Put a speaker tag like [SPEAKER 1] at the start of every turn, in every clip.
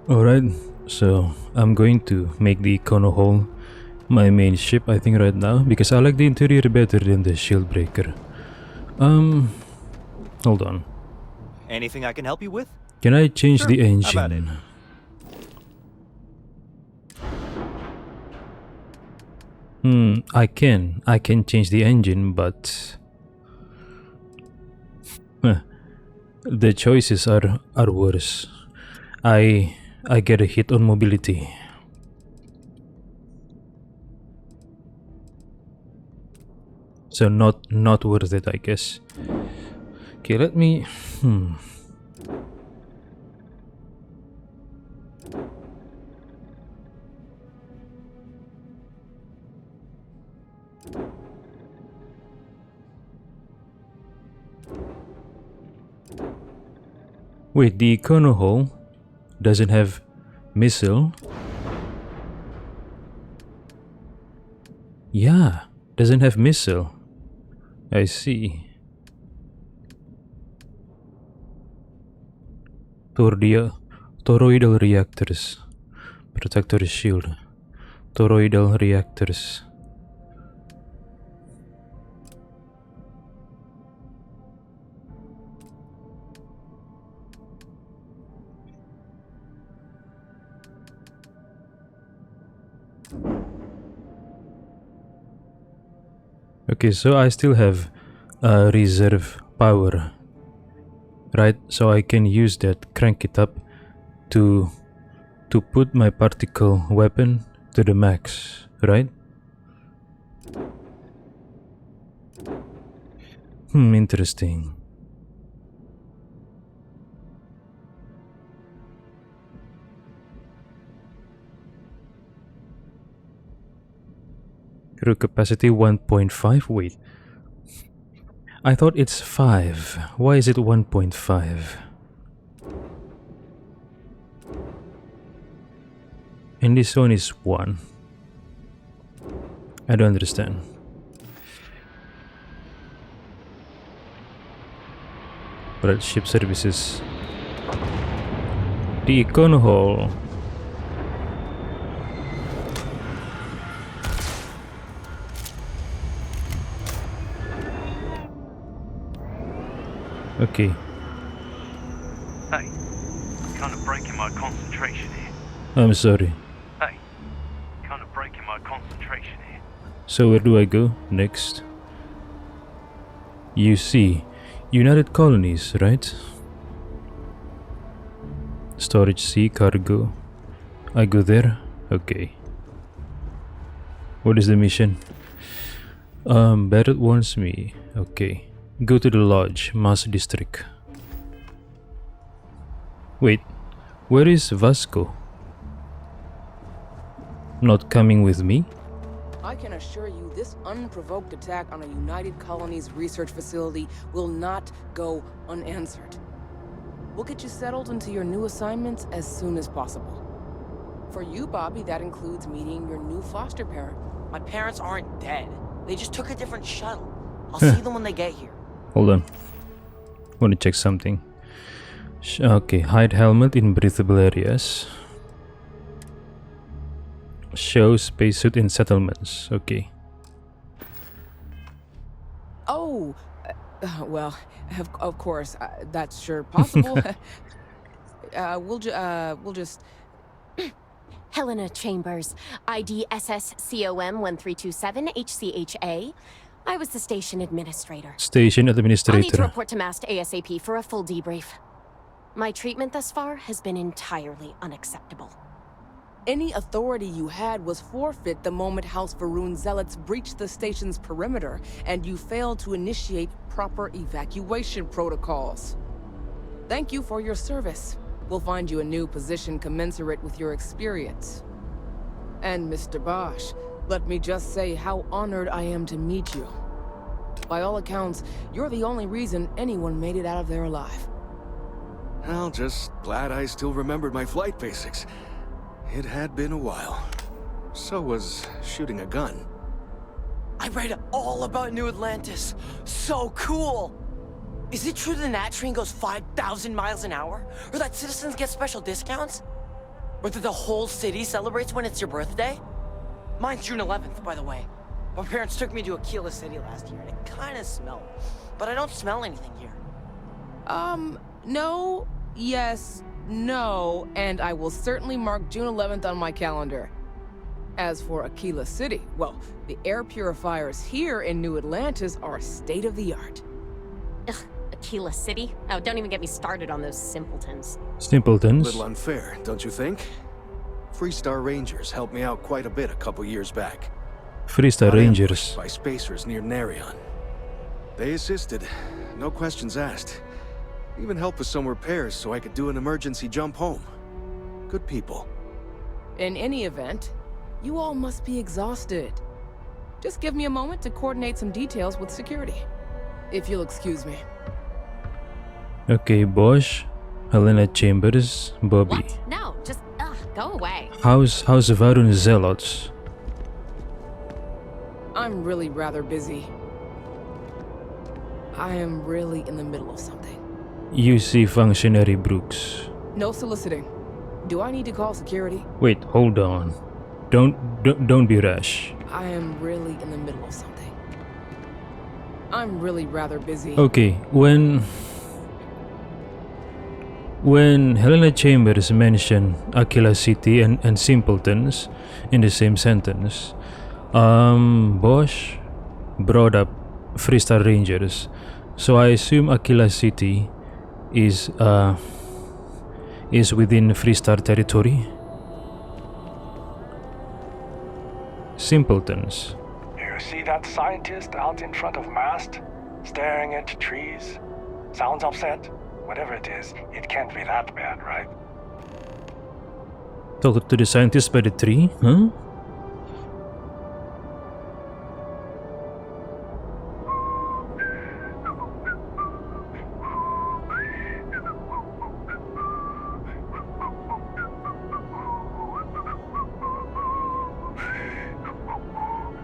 [SPEAKER 1] Alright, so I'm going to make the Konohole my main ship, I think, right now, because I like the interior better than the shield breaker. Hold on.
[SPEAKER 2] Anything I can help you with?
[SPEAKER 1] Can I change
[SPEAKER 2] Sure.
[SPEAKER 1] the
[SPEAKER 2] How about it?
[SPEAKER 1] engine? I can. I can change the engine, but the choices are worse. I get a hit on mobility. So not worth it, I guess. Okay, let me Wait, the Konohole doesn't have missile. Yeah, doesn't have missile. I see. Toroidal reactors. Protector shield. Toroidal reactors. Okay, so I still have reserve power, right? So I can use that, crank it up to put my particle weapon to the max, right? Interesting. Crew capacity 1.5. Wait, I thought it's 5. Why is it 1.5? And this one is 1. I don't understand. Right, ship services. The Konohole. Okay.
[SPEAKER 3] Hey, kind of breaking my concentration here.
[SPEAKER 1] I'm sorry.
[SPEAKER 3] Hey, kind of breaking my concentration here.
[SPEAKER 1] So where do I go next? You see, United Colonies, right? Storage C, cargo. I go there? Okay. What is the mission? Barrett warns me. Okay. Go to the lodge, Mass District. Wait, where is Vasco? Not coming with me?
[SPEAKER 4] I can assure you this unprovoked attack on a United Colonies research facility will not go unanswered. We'll get you settled into your new assignments as soon as possible. For you, Bobby, that includes meeting your new foster parent.
[SPEAKER 5] My parents aren't dead. They just took a different shuttle. I'll see them when they get here.
[SPEAKER 1] Hold on. Want to check something. Okay, hide helmet in breathable areas. Show spacesuit in settlements. Okay.
[SPEAKER 4] Oh, well, of course, that's sure possible. We'll just...
[SPEAKER 6] Helena Chambers, ID SSCOM 1327 HCHA. I was the station administrator.
[SPEAKER 1] Station
[SPEAKER 6] I'll need to
[SPEAKER 1] administrator.
[SPEAKER 6] report to MAST ASAP for a full debrief. My treatment thus far has been entirely unacceptable.
[SPEAKER 4] Any authority you had was forfeit the moment House Varun zealots breached the station's perimeter, and you failed to initiate proper evacuation protocols. Thank you for your service. We'll find you a new position commensurate with your experience. And Mr. Bosch, let me just say how honored I am to meet you. By all accounts, you're the only reason anyone made it out of there alive.
[SPEAKER 7] Well, just glad I still remembered my flight basics. It had been a while. So was shooting a gun.
[SPEAKER 5] I read all about New Atlantis. So cool! Is it true the Nat train goes 5,000 miles an hour? Or that citizens get special discounts? Or that the whole city celebrates when it's your birthday? Mine's June 11th, by the way. My parents took me to Aquila City last year, and it kinda smelled. But I don't smell anything here.
[SPEAKER 4] No, yes, no, and I will certainly mark June 11th on my calendar. As for Aquila City, well, the air purifiers here in New Atlantis are state-of-the-art.
[SPEAKER 6] Ugh, Aquila City? Oh, don't even get me started on those simpletons.
[SPEAKER 7] A
[SPEAKER 1] Simpletons.
[SPEAKER 7] little unfair, don't you think? Freestar Rangers helped me out quite a bit a couple years back.
[SPEAKER 1] Freestar
[SPEAKER 7] Got ambushed
[SPEAKER 1] Rangers.
[SPEAKER 7] by spacers near Narion. They assisted, no questions asked. Even helped with some repairs so I could do an emergency jump home. Good people.
[SPEAKER 4] In any event, you all must be exhausted. Just give me a moment to coordinate some details with security. If you'll excuse me.
[SPEAKER 1] Okay, Bosch, Helena Chambers, Bobby.
[SPEAKER 6] What? No, just, go away.
[SPEAKER 1] How's Varun Zealots?
[SPEAKER 4] I'm really rather busy. I am really in the middle of something.
[SPEAKER 1] UC Functionary Brooks.
[SPEAKER 4] No soliciting. Do I need to call security?
[SPEAKER 1] Wait, hold on. Don't be rash.
[SPEAKER 4] I am really in the middle of something. I'm really rather busy.
[SPEAKER 1] Okay, when Helena Chambers mentioned Aquila City and simpletons in the same sentence, Bosch brought up Freestar Rangers, so I assume Aquila City is within Freestar territory. Simpletons.
[SPEAKER 3] You see that scientist out in front of mast, staring at trees? Sounds upset? Whatever it is, it can't be that bad, right?
[SPEAKER 1] Talk to the scientist by the tree, huh?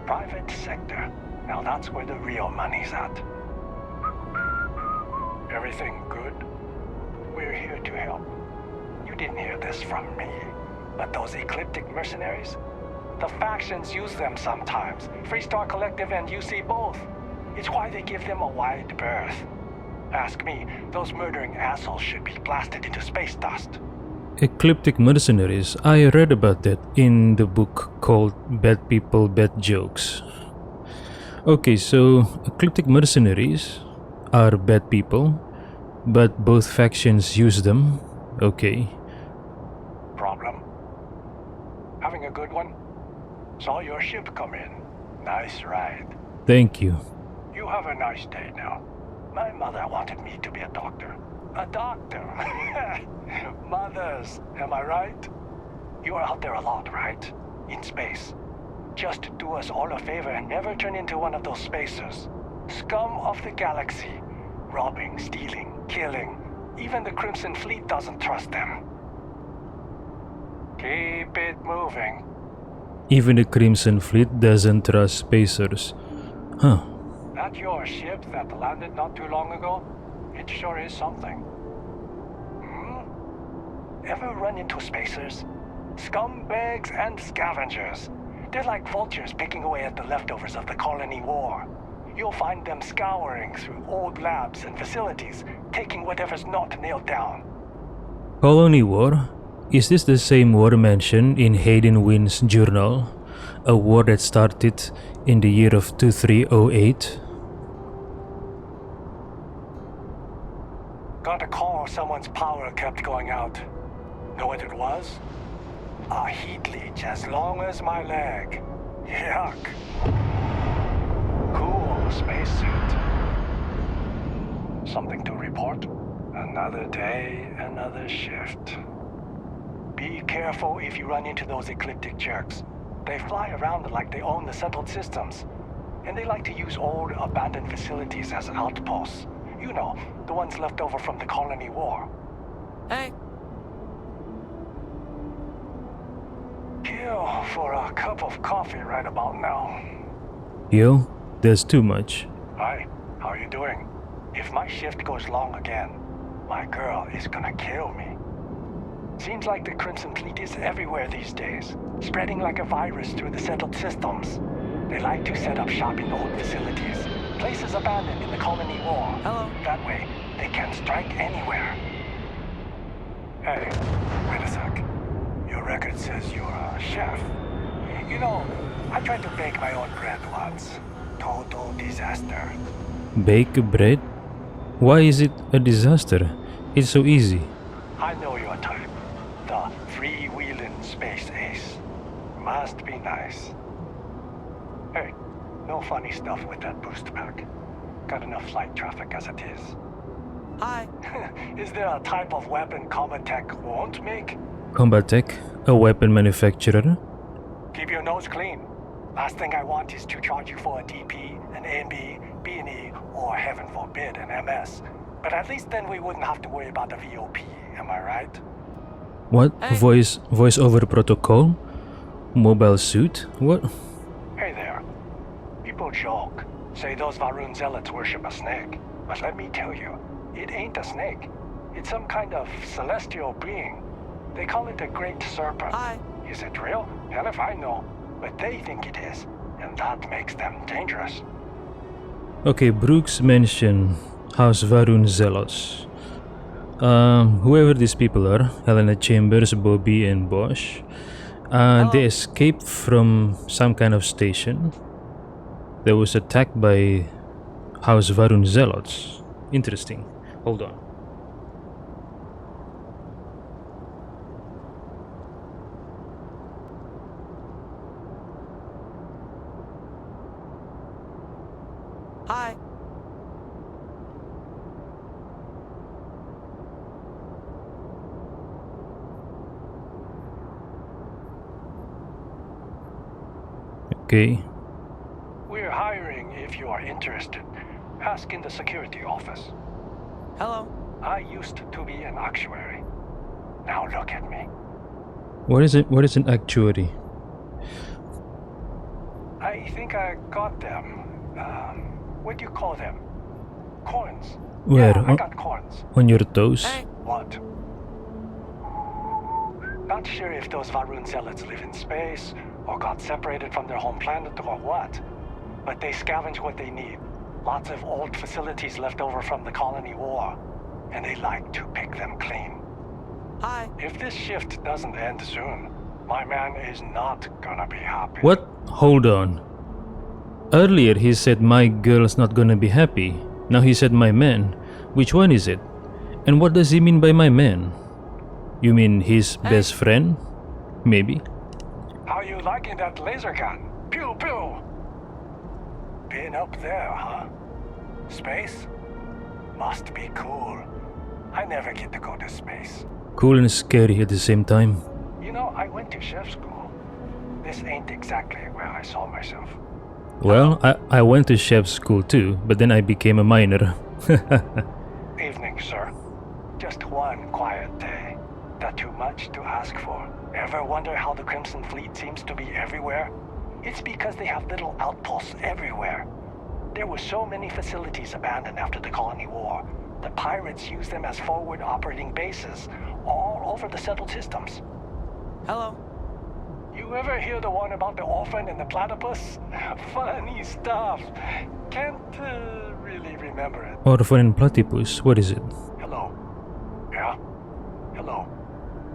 [SPEAKER 3] Private sector. Now that's where the real money's at. Everything good? We're here to help. You didn't hear this from me, but those ecliptic mercenaries? The factions use them sometimes. Freestar Collective and UC both. It's why they give them a wide berth. Ask me, those murdering assholes should be blasted into space dust.
[SPEAKER 1] Ecliptic mercenaries. I read about that in the book called Bad People, Bad Jokes. Okay, so ecliptic mercenaries are bad people, but both factions use them. Okay.
[SPEAKER 3] Problem? Having a good one? Saw your ship come in. Nice ride.
[SPEAKER 1] Thank you.
[SPEAKER 3] You have a nice day now. My mother wanted me to be a doctor. A doctor? Mothers, am I right? You are out there a lot, right? In space. Just do us all a favor and never turn into one of those spacers. Scum of the galaxy. Robbing, stealing, killing. Even the Crimson Fleet doesn't trust them. Keep it moving.
[SPEAKER 1] Even the Crimson Fleet doesn't trust spacers. Huh.
[SPEAKER 3] That your ship that landed not too long ago? It sure is something. Ever run into spacers? Scumbags and scavengers. They're like vultures picking away at the leftovers of the colony war. You'll find them scouring through old labs and facilities, taking whatever's not nailed down.
[SPEAKER 1] Colony War? Is this the same war mentioned in Hayden Wynn's journal? A war that started in the year of 2308?
[SPEAKER 3] Got a call someone's power kept going out. Know what it was? A heat leech as long as my leg. Yuck. Cool spacesuit. Something to report? Another day, another shift. Be careful if you run into those ecliptic jerks. They fly around like they own the settled systems. And they like to use old, abandoned facilities as outposts. You know, the ones left over from the colony war.
[SPEAKER 5] Hey.
[SPEAKER 3] Kill for a cup of coffee right about now.
[SPEAKER 1] Yo, that's too much.
[SPEAKER 3] Hi, how are you doing? If my shift goes long again, my girl is gonna kill me. Seems like the Crimson Fleet is everywhere these days, spreading like a virus through the settled systems. They like to set up shop in old facilities, places abandoned in the colony war.
[SPEAKER 5] Hello.
[SPEAKER 3] That way, they can strike anywhere. Hey, wait a sec. Your record says you're a chef. You know, I tried to bake my own bread once. Total disaster.
[SPEAKER 1] Bake bread? Why is it a disaster? It's so easy.
[SPEAKER 3] I know your type. The freewheeling space ace. Must be nice. Hey, no funny stuff with that boost pack. Got enough flight traffic as it is.
[SPEAKER 5] Hi.
[SPEAKER 3] Is there a type of weapon Combat Tech won't make?
[SPEAKER 1] Combat Tech, a weapon manufacturer.
[SPEAKER 3] Keep your nose clean. Last thing I want is to charge you for a DP, an AMB, B&E, or heaven forbid, an MS. But at least then we wouldn't have to worry about the VOP, am I right?
[SPEAKER 1] What?
[SPEAKER 5] Hey.
[SPEAKER 1] Voice over protocol? Mobile suit? What?
[SPEAKER 3] Hey there. People joke, say those Varun zealots worship a snake. But let me tell you, it ain't a snake. It's some kind of celestial being. They call it a great serpent.
[SPEAKER 5] Hi.
[SPEAKER 3] Is it real? Hell if I know. But they think it is, and that makes them dangerous.
[SPEAKER 1] Okay, Brooks mentioned House Varun Zealots. Whoever these people are, Helena Chambers, Bobby, and Bosch, they escaped from some kind of station that was attacked by House Varun Zealots. Interesting. Hold on.
[SPEAKER 5] Hi.
[SPEAKER 1] Okay.
[SPEAKER 3] We're hiring if you are interested. Ask in the security office.
[SPEAKER 5] Hello.
[SPEAKER 3] I used to be an actuary. Now look at me.
[SPEAKER 1] What is it? What is an actuary?
[SPEAKER 3] I think I got them. What do you call them? Corns.
[SPEAKER 1] Where?
[SPEAKER 3] Yeah, I got corns.
[SPEAKER 1] On your toes?
[SPEAKER 5] Hey.
[SPEAKER 3] What? Not sure if those Varun zealots live in space, or got separated from their home planet, or what. But they scavenge what they need. Lots of old facilities left over from the colony war. And they like to pick them clean.
[SPEAKER 5] Hi.
[SPEAKER 3] If this shift doesn't end soon, my man is not gonna be happy.
[SPEAKER 1] What? Hold on. Earlier he said my girl's not gonna be happy. Now he said my man. Which one is it? And what does he mean by my man? You mean his best friend? Maybe.
[SPEAKER 3] How you liking that laser gun? Pew pew! Been up there, huh? Space? Must be cool. I never get to go to space.
[SPEAKER 1] Cool and scary at the same time.
[SPEAKER 3] You know, I went to chef school. This ain't exactly where I saw myself.
[SPEAKER 1] Well, I went to chef school too, but then I became a miner.
[SPEAKER 3] Evening, sir. Just one quiet day. That too much to ask for? Ever wonder how the Crimson Fleet seems to be everywhere? It's because they have little outposts everywhere. There were so many facilities abandoned after the colony war. The pirates used them as forward operating bases all over the settled systems.
[SPEAKER 5] Hello.
[SPEAKER 3] You ever hear the one about the orphan and the platypus? Funny stuff. Can't really remember it.
[SPEAKER 1] Orphan and Platypus, what is it?
[SPEAKER 3] Hello. Yeah? Hello.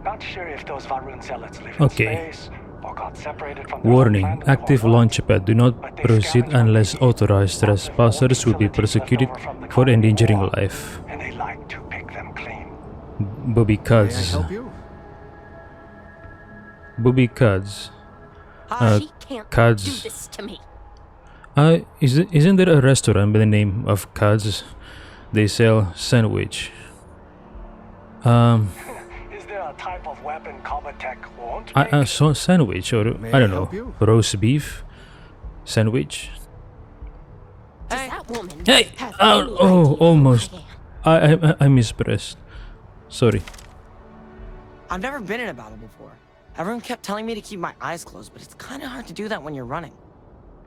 [SPEAKER 3] Not sure if those Varun zealots live in
[SPEAKER 1] Okay.
[SPEAKER 3] space or got separated from their
[SPEAKER 1] Warning,
[SPEAKER 3] home planet
[SPEAKER 1] active
[SPEAKER 3] or what,
[SPEAKER 1] launchbad. Do not
[SPEAKER 3] but they
[SPEAKER 1] proceed
[SPEAKER 3] scavenge what
[SPEAKER 1] unless
[SPEAKER 3] they need.
[SPEAKER 1] authorized.
[SPEAKER 3] Lots of old
[SPEAKER 1] Trespassers will be
[SPEAKER 3] facilities left
[SPEAKER 1] persecuted
[SPEAKER 3] over from the
[SPEAKER 1] for
[SPEAKER 3] colony
[SPEAKER 1] endangering
[SPEAKER 3] war,
[SPEAKER 1] life.
[SPEAKER 3] and they like to pick them clean.
[SPEAKER 1] Bobby
[SPEAKER 7] May I
[SPEAKER 1] Cuds.
[SPEAKER 7] help you?
[SPEAKER 1] Bobby Cuds.
[SPEAKER 5] Hi.
[SPEAKER 6] She can't
[SPEAKER 1] Cuds.
[SPEAKER 6] do this to me.
[SPEAKER 1] Isn't there a restaurant by the name of Cuds? They sell sandwich.
[SPEAKER 3] Is there a type of weapon Combat Tech won't make?
[SPEAKER 1] I saw sandwich, or
[SPEAKER 7] May
[SPEAKER 1] I don't
[SPEAKER 7] I
[SPEAKER 1] know,
[SPEAKER 7] help you?
[SPEAKER 1] roast beef sandwich.
[SPEAKER 6] Does
[SPEAKER 5] Hey.
[SPEAKER 6] that woman
[SPEAKER 1] Hey!
[SPEAKER 6] have
[SPEAKER 1] Oh,
[SPEAKER 6] any
[SPEAKER 1] oh,
[SPEAKER 6] idea who
[SPEAKER 1] almost.
[SPEAKER 6] I am?
[SPEAKER 1] I mispressed. Sorry.
[SPEAKER 5] I've never been in a battle before. Everyone kept telling me to keep my eyes closed, but it's kind of hard to do that when you're running.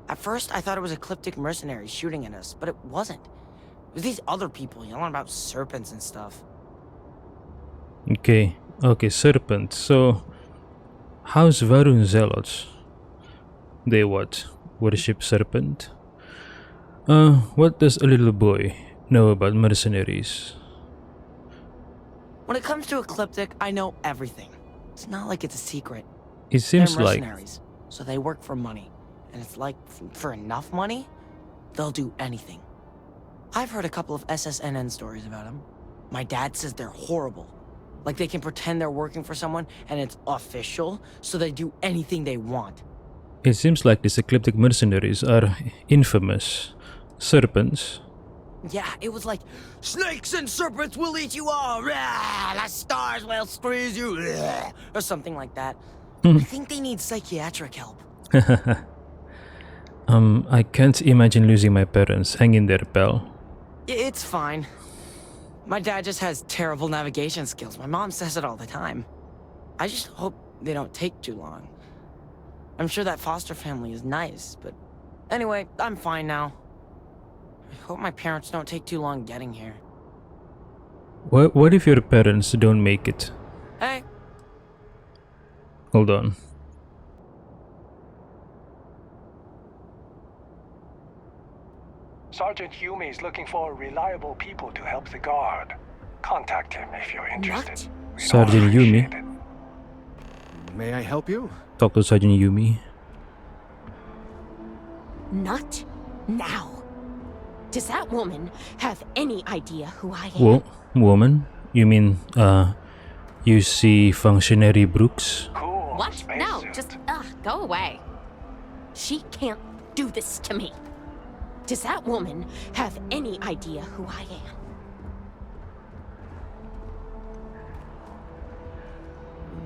[SPEAKER 5] At first, I thought it was ecliptic mercenaries shooting at us, but it wasn't. It was these other people yelling about serpents and stuff.
[SPEAKER 1] Okay. Okay, serpent. So, House Varun Zealots. They what? Worship serpent? What does a little boy know about mercenaries?
[SPEAKER 5] When it comes to Ecliptic, I know everything. It's not like it's a secret.
[SPEAKER 1] It
[SPEAKER 5] They're
[SPEAKER 1] seems like
[SPEAKER 5] mercenaries, so they work for money. And it's like, for enough money, they'll do anything. I've heard a couple of SSNN stories about them. My dad says they're horrible. Like they can pretend they're working for someone and it's official, so they do anything they want.
[SPEAKER 1] it seems like these ecliptic mercenaries are infamous serpents.
[SPEAKER 5] Yeah, it was like, snakes and serpents will eat you all, rah, the stars will squeeze you, rah, or something like that. I think they need psychiatric help.
[SPEAKER 1] I can't imagine losing my parents. Hang in there, pal.
[SPEAKER 5] It's fine. My dad just has terrible navigation skills. My mom says it all the time. I just hope they don't take too long. I'm sure that foster family is nice, but anyway, I'm fine now. I hope my parents don't take too long getting here.
[SPEAKER 1] What if your parents don't make it?
[SPEAKER 5] Hey,
[SPEAKER 1] Hold on.
[SPEAKER 3] Sergeant Yumi is looking for reliable people to help the guard. Contact him if you're interested. We'd all
[SPEAKER 1] Sergeant Yumi?
[SPEAKER 3] appreciate it.
[SPEAKER 7] May I help you?
[SPEAKER 1] Talk to Sergeant Yumi.
[SPEAKER 6] Not now. Does that woman have any idea who I am?
[SPEAKER 1] Woman? You mean, you see functionary Brooks?
[SPEAKER 3] Cool.
[SPEAKER 6] What? No,
[SPEAKER 3] spacesuit.
[SPEAKER 6] just, go away. She can't do this to me. Does that woman have any idea who I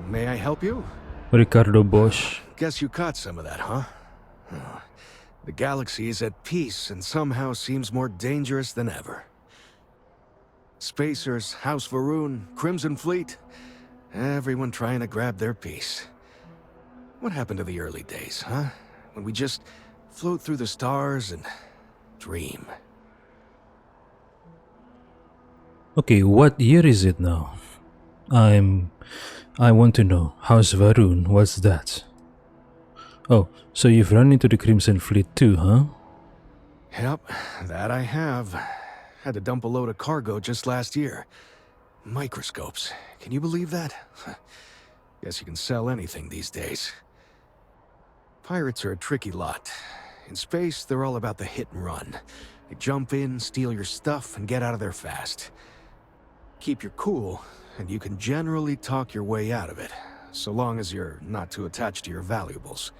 [SPEAKER 6] am?
[SPEAKER 7] May I help you?
[SPEAKER 1] Ricardo Bosch.
[SPEAKER 7] Guess you caught some of that, huh? The galaxy is at peace and somehow seems more dangerous than ever. Spacers, House Varun, Crimson Fleet, everyone trying to grab their piece. What happened to the early days, huh? When we just float through the stars and dream.
[SPEAKER 1] Okay, what year is it now? I want to know. House Varun, what's that? Oh, so you've run into the Crimson Fleet too, huh?
[SPEAKER 7] Yep, that I have. Had to dump a load of cargo just last year. Microscopes. Can you believe that? Guess you can sell anything these days. Pirates are a tricky lot. In space, they're all about the hit and run. They jump in, steal your stuff, and get out of there fast. Keep your cool, and you can generally talk your way out of it, so long as you're not too attached to your valuables.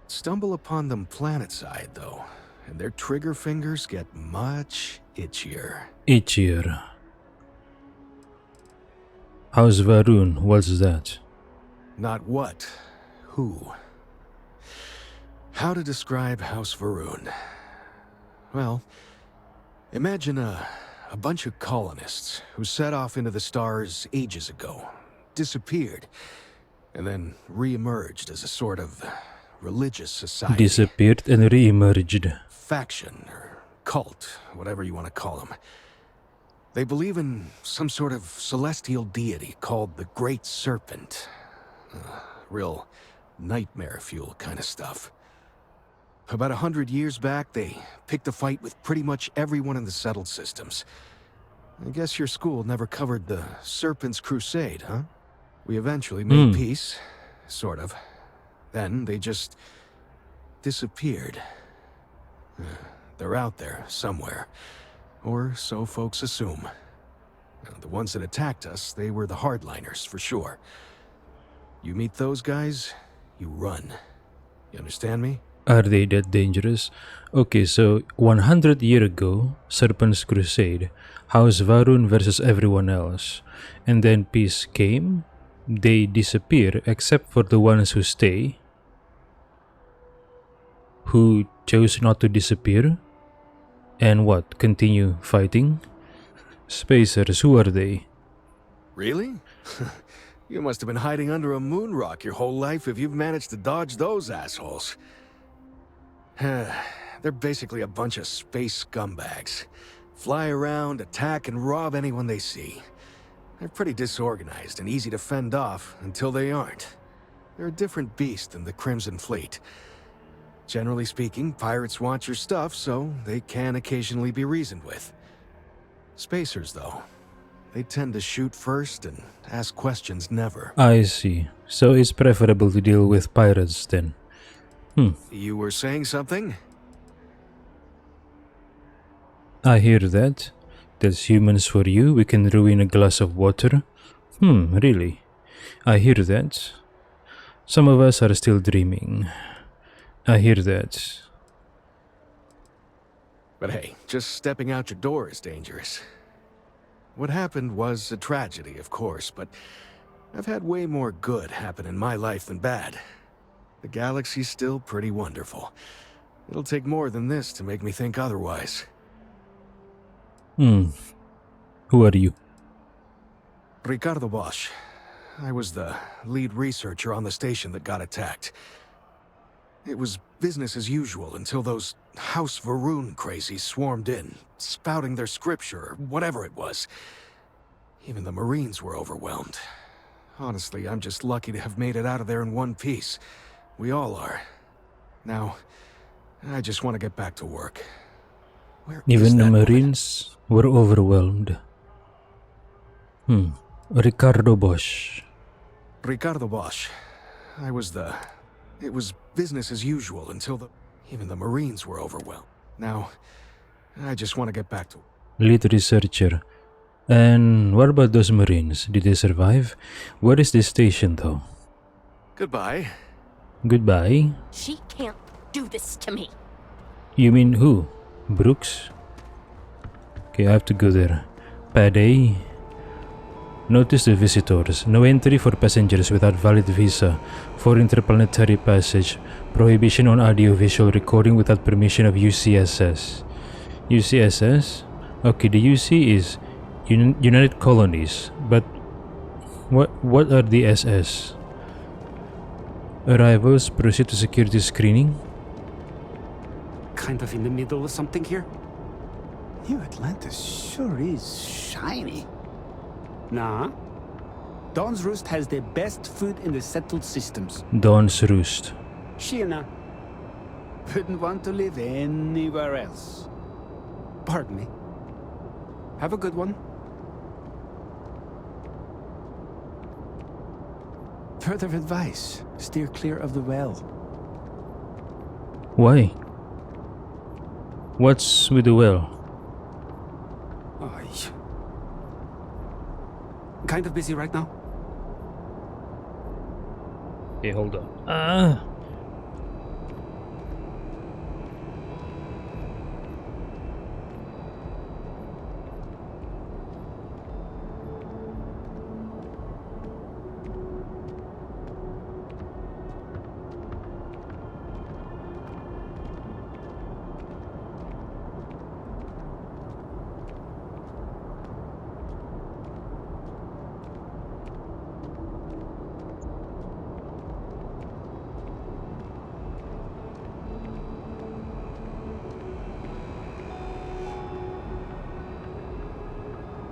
[SPEAKER 7] Stumble upon them planetside, though, and their trigger fingers get much itchier.
[SPEAKER 1] Each year. House Varun, what's that?
[SPEAKER 7] Not what, who. How to describe House Varun? Well, imagine a bunch of colonists who set off into the stars ages ago, disappeared, and then re-emerged as a sort of religious society.
[SPEAKER 1] Disappeared and re-emerged.
[SPEAKER 7] Faction, or cult, whatever you want to call them. They believe in some sort of celestial deity called the Great Serpent. Real nightmare fuel kind of stuff. About 100 years back, they picked a fight with pretty much everyone in the settled systems. I guess your school never covered the Serpent's Crusade, huh? We eventually made peace, sort of. Then they just disappeared. They're out there somewhere, or so folks assume. The ones that attacked us, they were the hardliners, for sure. You meet those guys, you run. You understand me?
[SPEAKER 1] Are they that dangerous? Okay, so 100 years ago, Serpent's Crusade, House Varun versus everyone else. And then peace came, they disappear except for the ones who stay. Who chose not to disappear? And what, continue fighting? Spacers, who are they?
[SPEAKER 7] Really? You must have been hiding under a moon rock your whole life if you've managed to dodge those assholes. They're basically a bunch of space scumbags. Fly around, attack, and rob anyone they see. They're pretty disorganized and easy to fend off until they aren't. They're a different beast than the Crimson Fleet. Generally speaking, pirates want your stuff, so they can occasionally be reasoned with. Spacers, though, they tend to shoot first and ask questions never.
[SPEAKER 1] I see. So it's preferable to deal with pirates then.
[SPEAKER 7] You were saying something?
[SPEAKER 1] I hear that. That's humans for you. We can ruin a glass of water. Really? I hear that. Some of us are still dreaming. I hear that.
[SPEAKER 7] But hey, just stepping out your door is dangerous. What happened was a tragedy, of course, but I've had way more good happen in my life than bad. The galaxy's still pretty wonderful. It'll take more than this to make me think otherwise.
[SPEAKER 1] Who are you?
[SPEAKER 7] Ricardo Bosch. I was the lead researcher on the station that got attacked. It was business as usual until those House Varun crazies swarmed in, spouting their scripture or whatever it was. Even the Marines were overwhelmed. Honestly, I'm just lucky to have made it out of there in one piece. We all are. Now, I just want to get back to work. Where is
[SPEAKER 1] Even the
[SPEAKER 7] that woman?
[SPEAKER 1] Marines were overwhelmed. Ricardo Bosch.
[SPEAKER 7] Ricardo Bosch. It was business as usual until even the Marines were overwhelmed. Now, I just want to get back to...
[SPEAKER 1] Lead researcher. And what about those Marines? Did they survive? Where is this station though?
[SPEAKER 7] Goodbye.
[SPEAKER 1] Goodbye.
[SPEAKER 6] She can't do this to me.
[SPEAKER 1] You mean who? Brooks? Okay, I have to go there. Pade. Notice the visitors. No entry for passengers without valid visa. For interplanetary passage. Prohibition on audio-visual recording without permission of UCSS. UCSS? Okay, the UC is United Colonies. But what are the SS? Arrivals, proceed to security screening.
[SPEAKER 8] Kind of in the middle of something here? New Atlantis sure is shiny. Nah. Dawn's Roost has the best food in the settled systems.
[SPEAKER 1] Dawn's Roost.
[SPEAKER 8] Sheena. Wouldn't want to live anywhere else. Pardon me. Have a good one. Further advice. Steer clear of the well.
[SPEAKER 1] Why? What's with the well?
[SPEAKER 8] Kind of busy right now.
[SPEAKER 1] Okay, hold on.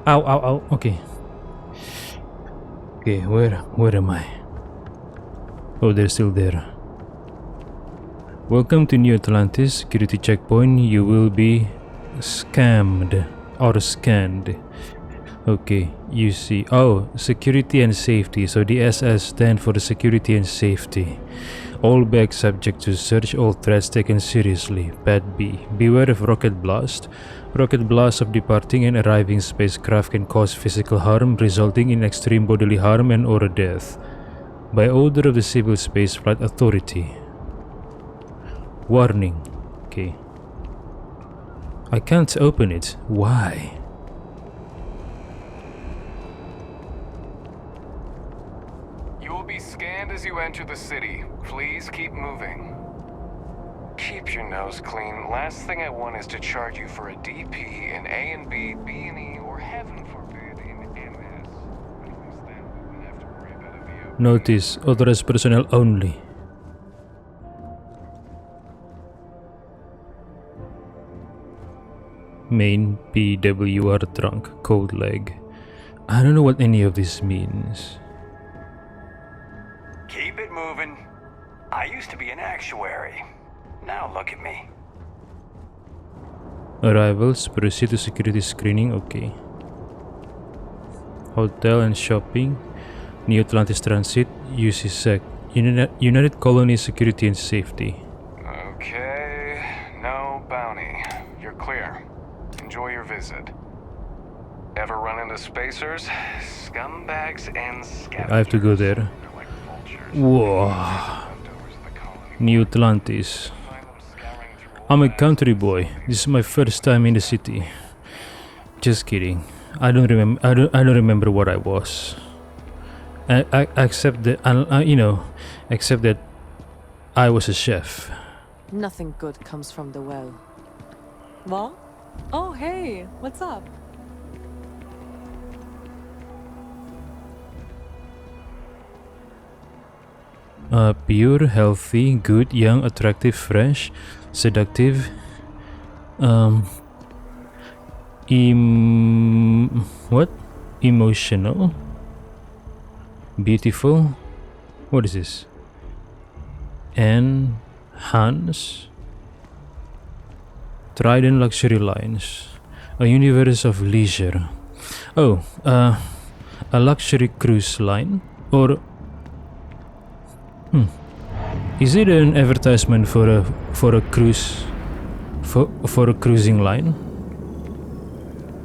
[SPEAKER 1] Ow, ow, ow. Okay. Okay, where am I? Oh, they're still there. Welcome to New Atlantis security checkpoint. You will be scammed or scanned. Okay, you see. Oh, security and safety. So the SS stand for the security and safety. All bags subject to search, all threats taken seriously. Pad B. Beware of rocket blast. Rocket blasts of departing and arriving spacecraft can cause physical harm, resulting in extreme bodily harm and or death. By order of the Civil Spaceflight Authority. Warning. Okay. I can't open it. Why?
[SPEAKER 9] You will be scanned as you enter the city. Please keep moving. Keep your nose clean. Last thing I want is to charge you for a DP in A and B, B and E, or heaven forbid in MS. At least then we won't have to worry about a VO.
[SPEAKER 1] Notice, authorized personnel only. Main PWR trunk, code leg. I don't know what any of this means.
[SPEAKER 3] Keep it moving. I used to be an actuary. Now look at me.
[SPEAKER 1] Arrivals, proceed to security screening, okay. Hotel and shopping. New Atlantis Transit, UCSEC. United Colony Security and Safety.
[SPEAKER 9] Okay, no bounty. You're clear. Enjoy your visit. Ever run into spacers? Scumbags and scavengers.
[SPEAKER 1] I have to go there.
[SPEAKER 9] They're like vultures.
[SPEAKER 1] Whoa.
[SPEAKER 9] Leftovers of the colony.
[SPEAKER 1] New Atlantis.
[SPEAKER 9] Find them scouring through
[SPEAKER 1] I'm a
[SPEAKER 9] old
[SPEAKER 1] country boy. This is my first time in the city. Just kidding. I don't remember what I was. Except that except that I was a chef.
[SPEAKER 10] Nothing good comes from the well. What? Oh, hey, what's up?
[SPEAKER 1] Pure, healthy, good, young, attractive, fresh, seductive. What? Emotional. Beautiful. What is this? Enhance. Trident luxury lines. A universe of leisure. Oh, a luxury cruise line? Or is it an advertisement for a cruise for a cruising line?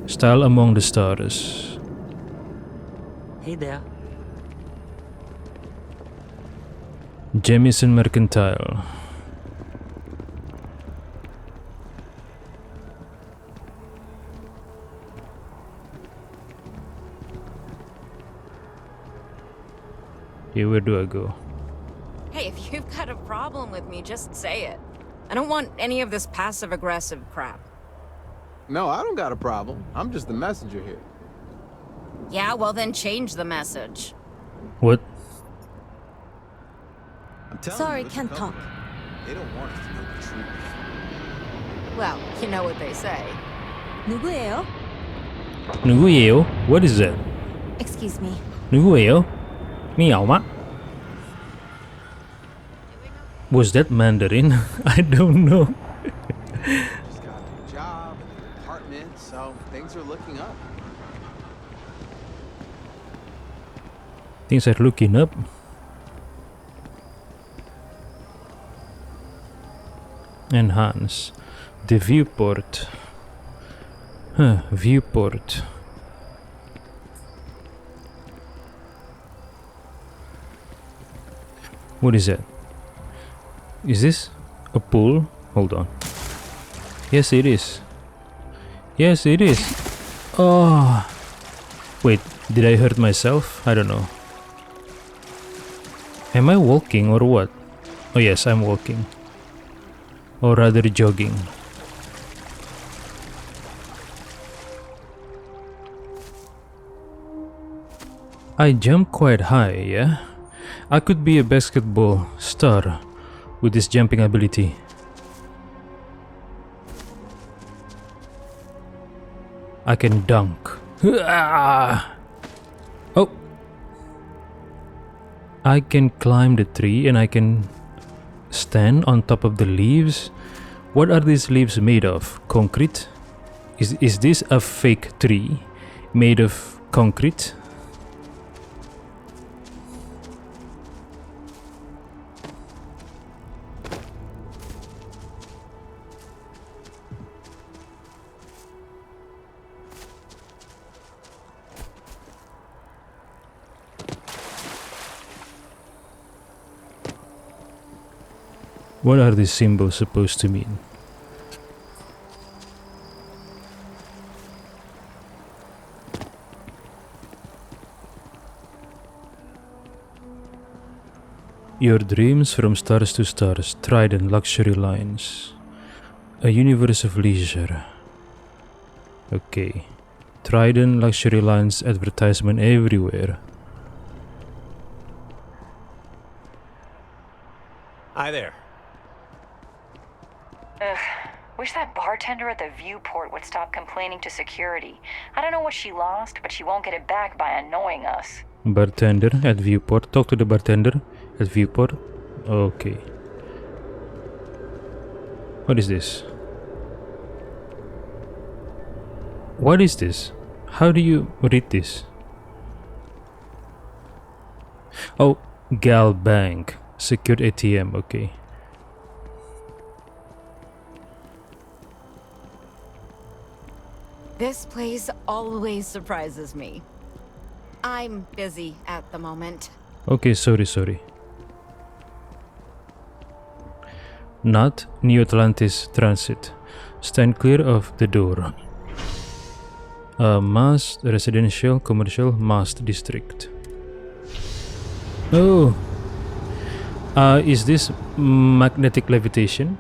[SPEAKER 1] Style among the stars.
[SPEAKER 5] Hey there.
[SPEAKER 1] Jamison Mercantile. Okay, where do I go?
[SPEAKER 6] Hey, if you've got a problem with me, just say it. I don't want any of this passive-aggressive crap.
[SPEAKER 11] No, I don't got a problem. I'm just the messenger here.
[SPEAKER 6] Yeah, well then change the message.
[SPEAKER 1] What?
[SPEAKER 11] I'm telling
[SPEAKER 10] Sorry,
[SPEAKER 11] you, this
[SPEAKER 10] can't
[SPEAKER 11] company,
[SPEAKER 10] talk.
[SPEAKER 11] They don't want us to know the truth.
[SPEAKER 6] Well, you know what they say.
[SPEAKER 10] 누구예요?
[SPEAKER 1] 누구예요? What is that?
[SPEAKER 10] Excuse me.
[SPEAKER 1] 누구예요? 你好吗? Was that Mandarin? I don't know.
[SPEAKER 11] Just got a new job and an apartment, so things are looking up.
[SPEAKER 1] Things are looking up. Enhance. The viewport. Viewport. What is that? Is this a pool? Hold on. Yes, it is. Yes, it is. Oh. Wait, did I hurt myself? I don't know. Am I walking or what? Oh yes, I'm walking. Or rather jogging. I jump quite high, yeah? I could be a basketball star with this jumping ability. I can dunk. Oh! I can climb the tree and I can stand on top of the leaves. What are these leaves made of? Concrete? Is this a fake tree made of concrete? What are these symbols supposed to mean? Your dreams from stars to stars, Trident luxury lines. A universe of leisure. Okay. Trident luxury lines advertisement everywhere.
[SPEAKER 2] Hi there.
[SPEAKER 12] Wish that bartender at the viewport would stop complaining to security. I don't know what she lost, but she won't get it back by annoying us.
[SPEAKER 1] Bartender at viewport. Talk to the bartender at viewport. Okay. What is this? What is this? How do you read this? Oh, Gal Bank. Secured ATM, okay.
[SPEAKER 6] This place always surprises me. I'm busy at the moment.
[SPEAKER 1] Okay, sorry. Not New Atlantis Transit. Stand clear of the door. Mast, residential, commercial, Mast district. Oh. Is this magnetic levitation?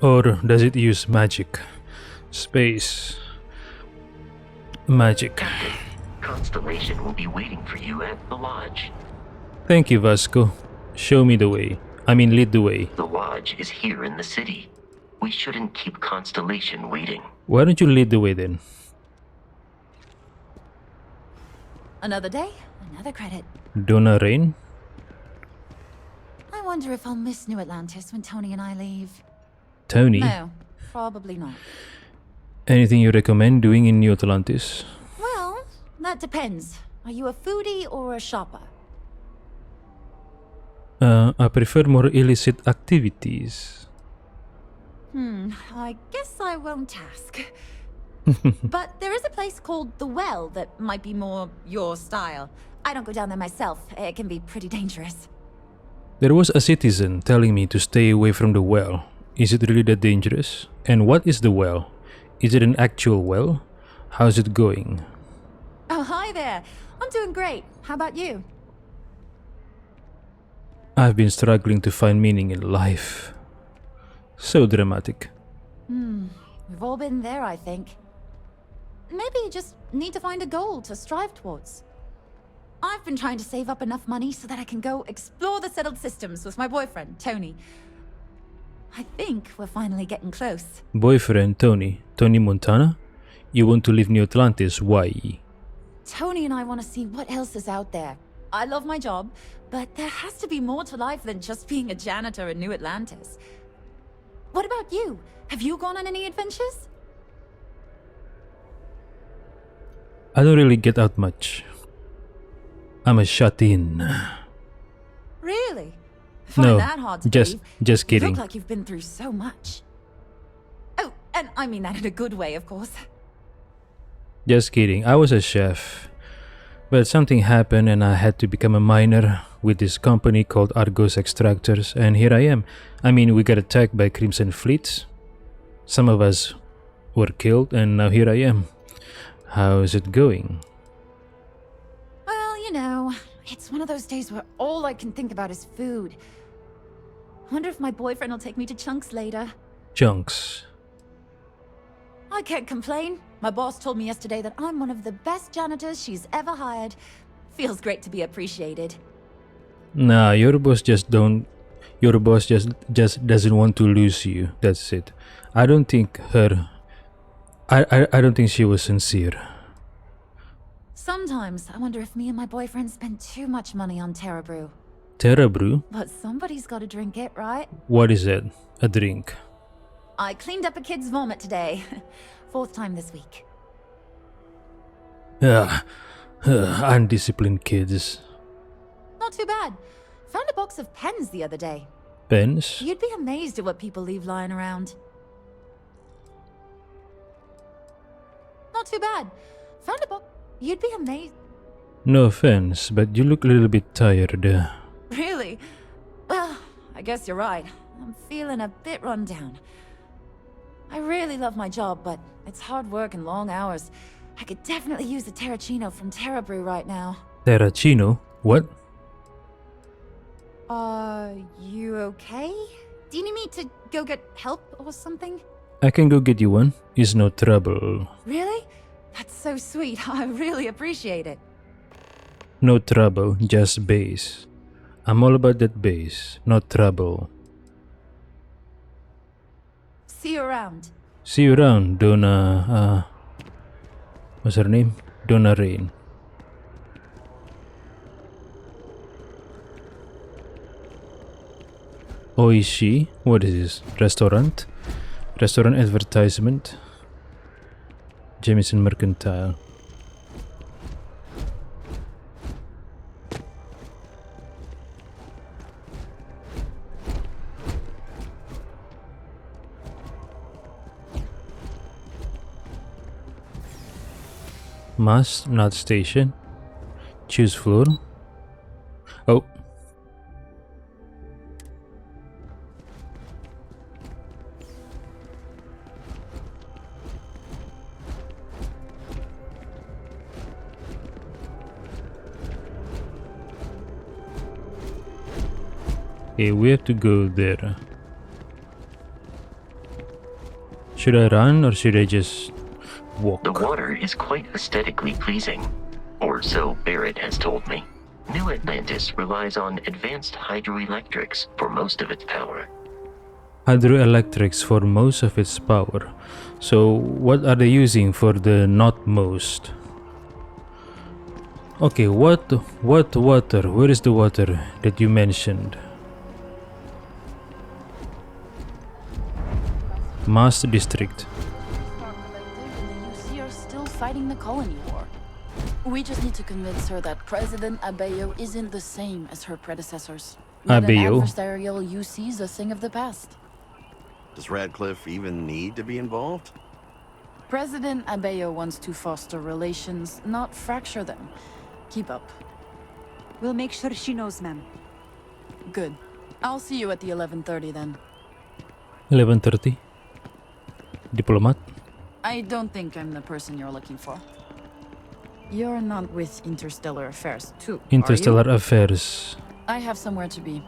[SPEAKER 1] Or does it use magic? Space. Magic.
[SPEAKER 13] Constellation will be waiting for you at the lodge.
[SPEAKER 1] Thank you, Vasco. Show me the way. Lead the way.
[SPEAKER 13] The lodge is here in the city. We shouldn't keep Constellation waiting.
[SPEAKER 1] Why don't you lead the way then?
[SPEAKER 14] Another day, another credit.
[SPEAKER 1] Donna Rain?
[SPEAKER 14] I wonder if I'll miss New Atlantis when Tony and I leave.
[SPEAKER 1] Tony?
[SPEAKER 14] No, probably not.
[SPEAKER 1] Anything you recommend doing in New Atlantis?
[SPEAKER 14] Well, that depends. Are you a foodie or a shopper?
[SPEAKER 1] I prefer more illicit activities.
[SPEAKER 14] I guess I won't ask. But there is a place called The Well that might be more your style. I don't go down there myself. It can be pretty dangerous.
[SPEAKER 1] There was a citizen telling me to stay away from the well. Is it really that dangerous? And what is the well? Is it an actual well? How's it going?
[SPEAKER 14] Oh, hi there. I'm doing great. How about you?
[SPEAKER 1] I've been struggling to find meaning in life. So dramatic.
[SPEAKER 14] We've all been there, I think. Maybe you just need to find a goal to strive towards. I've been trying to save up enough money so that I can go explore the settled systems with my boyfriend, Tony. I think we're finally getting close.
[SPEAKER 1] Boyfriend Tony? Tony Montana? You want to leave New Atlantis, why?
[SPEAKER 14] Tony and I want to see what else is out there. I love my job, but there has to be more to life than just being a janitor in New Atlantis. What about you? Have you gone on any adventures?
[SPEAKER 1] I don't really get out much. I'm a shut-in.
[SPEAKER 14] Really? Find
[SPEAKER 1] No,
[SPEAKER 14] that hard to
[SPEAKER 1] just
[SPEAKER 14] believe. You
[SPEAKER 1] kidding.
[SPEAKER 14] look like you've been through so much. Oh, and I mean that in a good way, of course.
[SPEAKER 1] Just kidding. I was a chef. But something happened and I had to become a miner with this company called Argos Extractors, and here I am. We got attacked by Crimson Fleets. Some of us were killed, and now here I am. How's it going?
[SPEAKER 14] Well, you know, it's one of those days where all I can think about is food. Wonder if my boyfriend will take me to Chunks later.
[SPEAKER 1] Chunks.
[SPEAKER 14] I can't complain. My boss told me yesterday that I'm one of the best janitors she's ever hired. Feels great to be appreciated.
[SPEAKER 1] Nah, your boss just doesn't want to lose you. That's it. I don't think she was sincere.
[SPEAKER 14] Sometimes I wonder if me and my boyfriend spend too much money on Terra Brew.
[SPEAKER 1] Terra Brew?
[SPEAKER 14] But somebody's got to drink it, right?
[SPEAKER 1] What is that? A drink?
[SPEAKER 14] I cleaned up a kid's vomit today. 4th time this week.
[SPEAKER 1] Undisciplined kids.
[SPEAKER 14] Not too bad. Found a box of pens the other day.
[SPEAKER 1] Pens?
[SPEAKER 14] You'd be amazed at what people leave lying around. Not too bad. Found a box. You'd be amazed.
[SPEAKER 1] No offense, but you look a little bit tired.
[SPEAKER 14] Really? Well, I guess you're right. I'm feeling a bit run down. I really love my job, but it's hard work and long hours. I could definitely use a Terracino from Terra Brew right now.
[SPEAKER 1] Terracino? What?
[SPEAKER 14] You okay? Do you need me to go get help or something?
[SPEAKER 1] I can go get you one. It's no trouble.
[SPEAKER 14] Really? That's so sweet. I really appreciate it.
[SPEAKER 1] No trouble, just base. I'm all about that base, not trouble.
[SPEAKER 14] See you around.
[SPEAKER 1] See you around, Donna. What's her name? Donna Rain. Oishi? What is this? Restaurant? Restaurant advertisement? Jamison Mercantile. Must not station. Choose floor. Oh. Okay, we have to go there. Should I run or should I just walk?
[SPEAKER 13] The water is quite aesthetically pleasing, or so Barrett has told me. New Atlantis relies on advanced hydroelectrics for most of its power.
[SPEAKER 1] Hydroelectrics for most of its power. So what are they using for the not most? Okay, what water? Where is the water that you mentioned? Mast District.
[SPEAKER 15] UC are still fighting the colony war. We just need to convince her that President Abeyo isn't the same as her predecessors. That an
[SPEAKER 1] Abeyo?
[SPEAKER 15] adversarial UC is a thing of the past.
[SPEAKER 11] Does Radcliffe even need to be involved?
[SPEAKER 15] President Abeyo wants to foster relations, not fracture them. Keep up.
[SPEAKER 16] We'll make sure she knows, ma'am.
[SPEAKER 15] Good. I'll see you at the 11:30 then.
[SPEAKER 1] 11:30. Diplomat.
[SPEAKER 15] I don't think I'm the person you're looking for. You're not with Interstellar Affairs, too,
[SPEAKER 1] Interstellar
[SPEAKER 15] are you?
[SPEAKER 1] Affairs.
[SPEAKER 15] I have somewhere to be.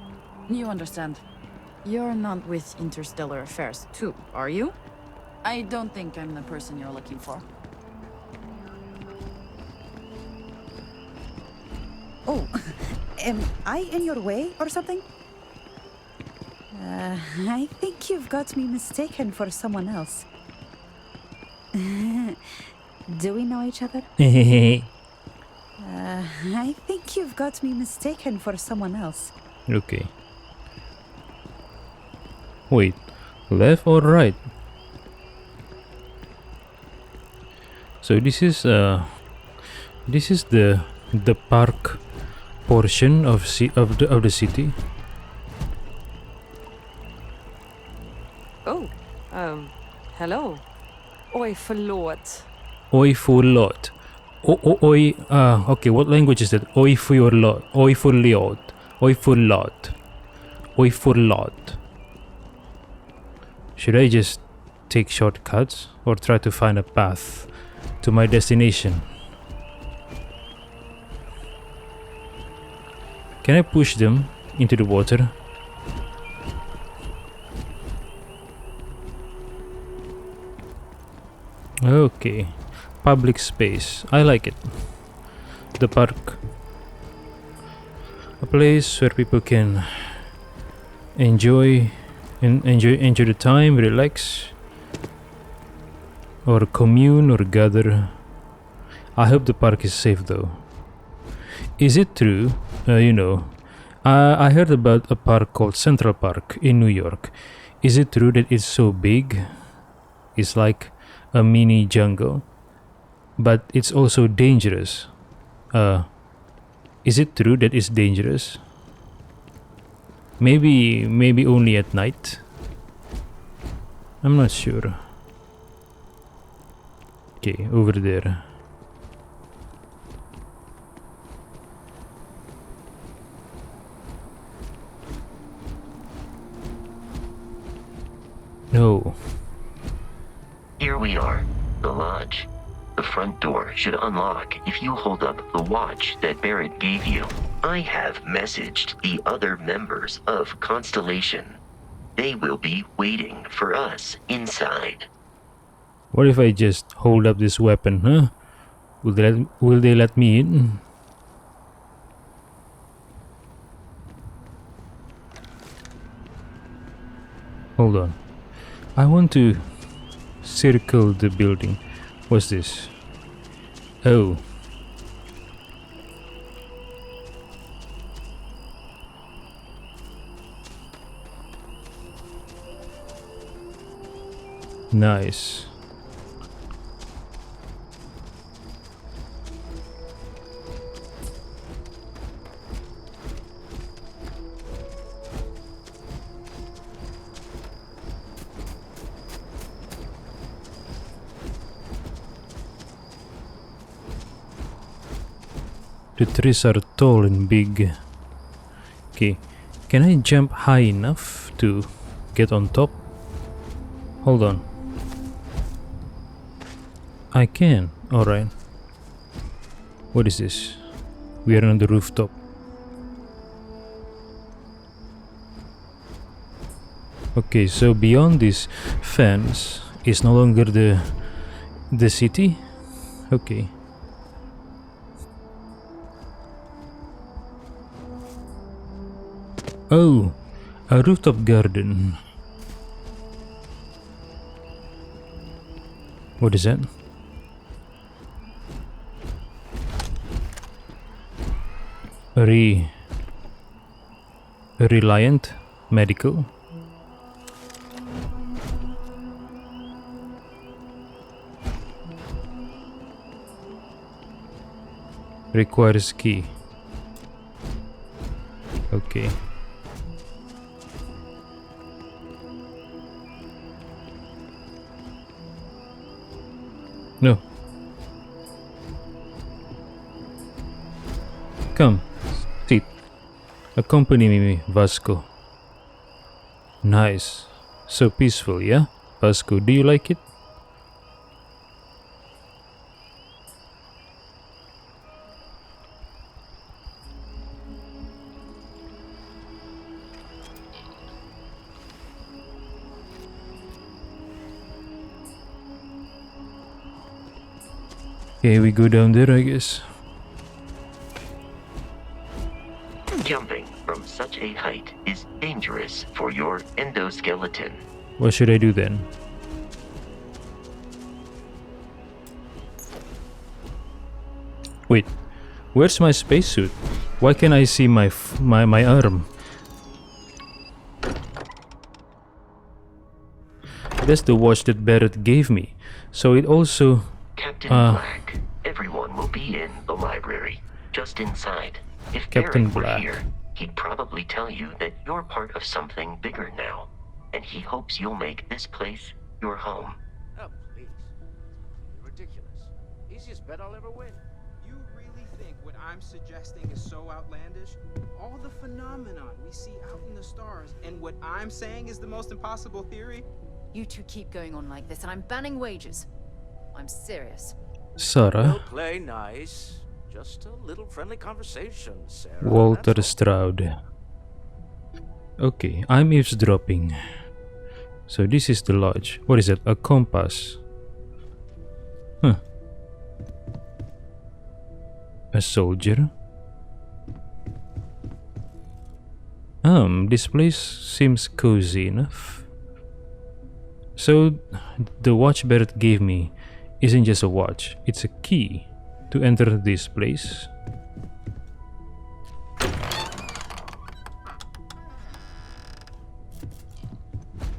[SPEAKER 15] You understand. You're not with Interstellar Affairs, too, are you? I don't think I'm the person you're looking for.
[SPEAKER 16] Oh, am I in your way or something? I think you've got me mistaken for someone else. Do we know each other? I think you've got me mistaken for someone else.
[SPEAKER 1] Okay. Wait, left or right? So this is the park portion of the city.
[SPEAKER 10] Oh, hello. Oj, förlåt.
[SPEAKER 1] Oj förlåt. Oj, okay, what language is that? Oj förlåt. Oj förlåt. Oj förlåt. Oj förlåt. Should I just take shortcuts or try to find a path to my destination? Can I push them into the water? Okay, public space. I like it. The park. A place where people can enjoy the time, relax, or commune or gather. I hope the park is safe though. Is it true? I heard about a park called Central Park in New York. Is it true that it's so big? It's like a mini jungle, but it's also dangerous. Is it true that it's dangerous? Maybe only at night. I'm not sure. Okay, over there. No.
[SPEAKER 13] Here we are, the lodge. The front door should unlock if you hold up the watch that Barrett gave you. I have messaged the other members of Constellation. They will be waiting for us inside.
[SPEAKER 1] What if I just hold up this weapon, huh? Will they let me in? Hold on. I want to circle the building. What's this? Oh. Nice. The trees are tall and big. Okay, can I jump high enough to get on top? Hold on. I can. Alright. What is this? We are on the rooftop. Okay, so beyond this fence is no longer the city? Okay. Oh, a rooftop garden. What is that? Reliant medical. Requires key. Okay. No. Come, sit. Accompany me, Vasco. Nice. So peaceful, yeah? Vasco, do you like it? Okay, we go down there, I guess.
[SPEAKER 13] Jumping from such a height is dangerous for your endoskeleton.
[SPEAKER 1] What should I do then? Wait, where's my spacesuit? Why can't I see my arm? That's the watch that Barrett gave me. So it also...
[SPEAKER 13] Captain Black, everyone will be in the library, just inside. If
[SPEAKER 1] Captain
[SPEAKER 13] Barrett were
[SPEAKER 1] Black.
[SPEAKER 13] here, he'd probably tell you that you're part of something bigger now, and he hopes you'll make this place your home.
[SPEAKER 11] Oh, please. You're ridiculous. Easiest bet I'll ever win. You really think what I'm suggesting is so outlandish? All the phenomenon we see out in the stars, and what I'm saying is the most impossible theory?
[SPEAKER 14] You two keep going on like this, and I'm banning wages. I'm serious.
[SPEAKER 1] Sarah.
[SPEAKER 17] Well, play nice. Just a little friendly conversation, Sarah.
[SPEAKER 1] Walter Stroud. Okay, I'm eavesdropping. So this is the lodge. What is it? A compass. Huh. A soldier. This place seems cozy enough. So the watch Barrett gave me isn't just a watch, it's a key to enter this place.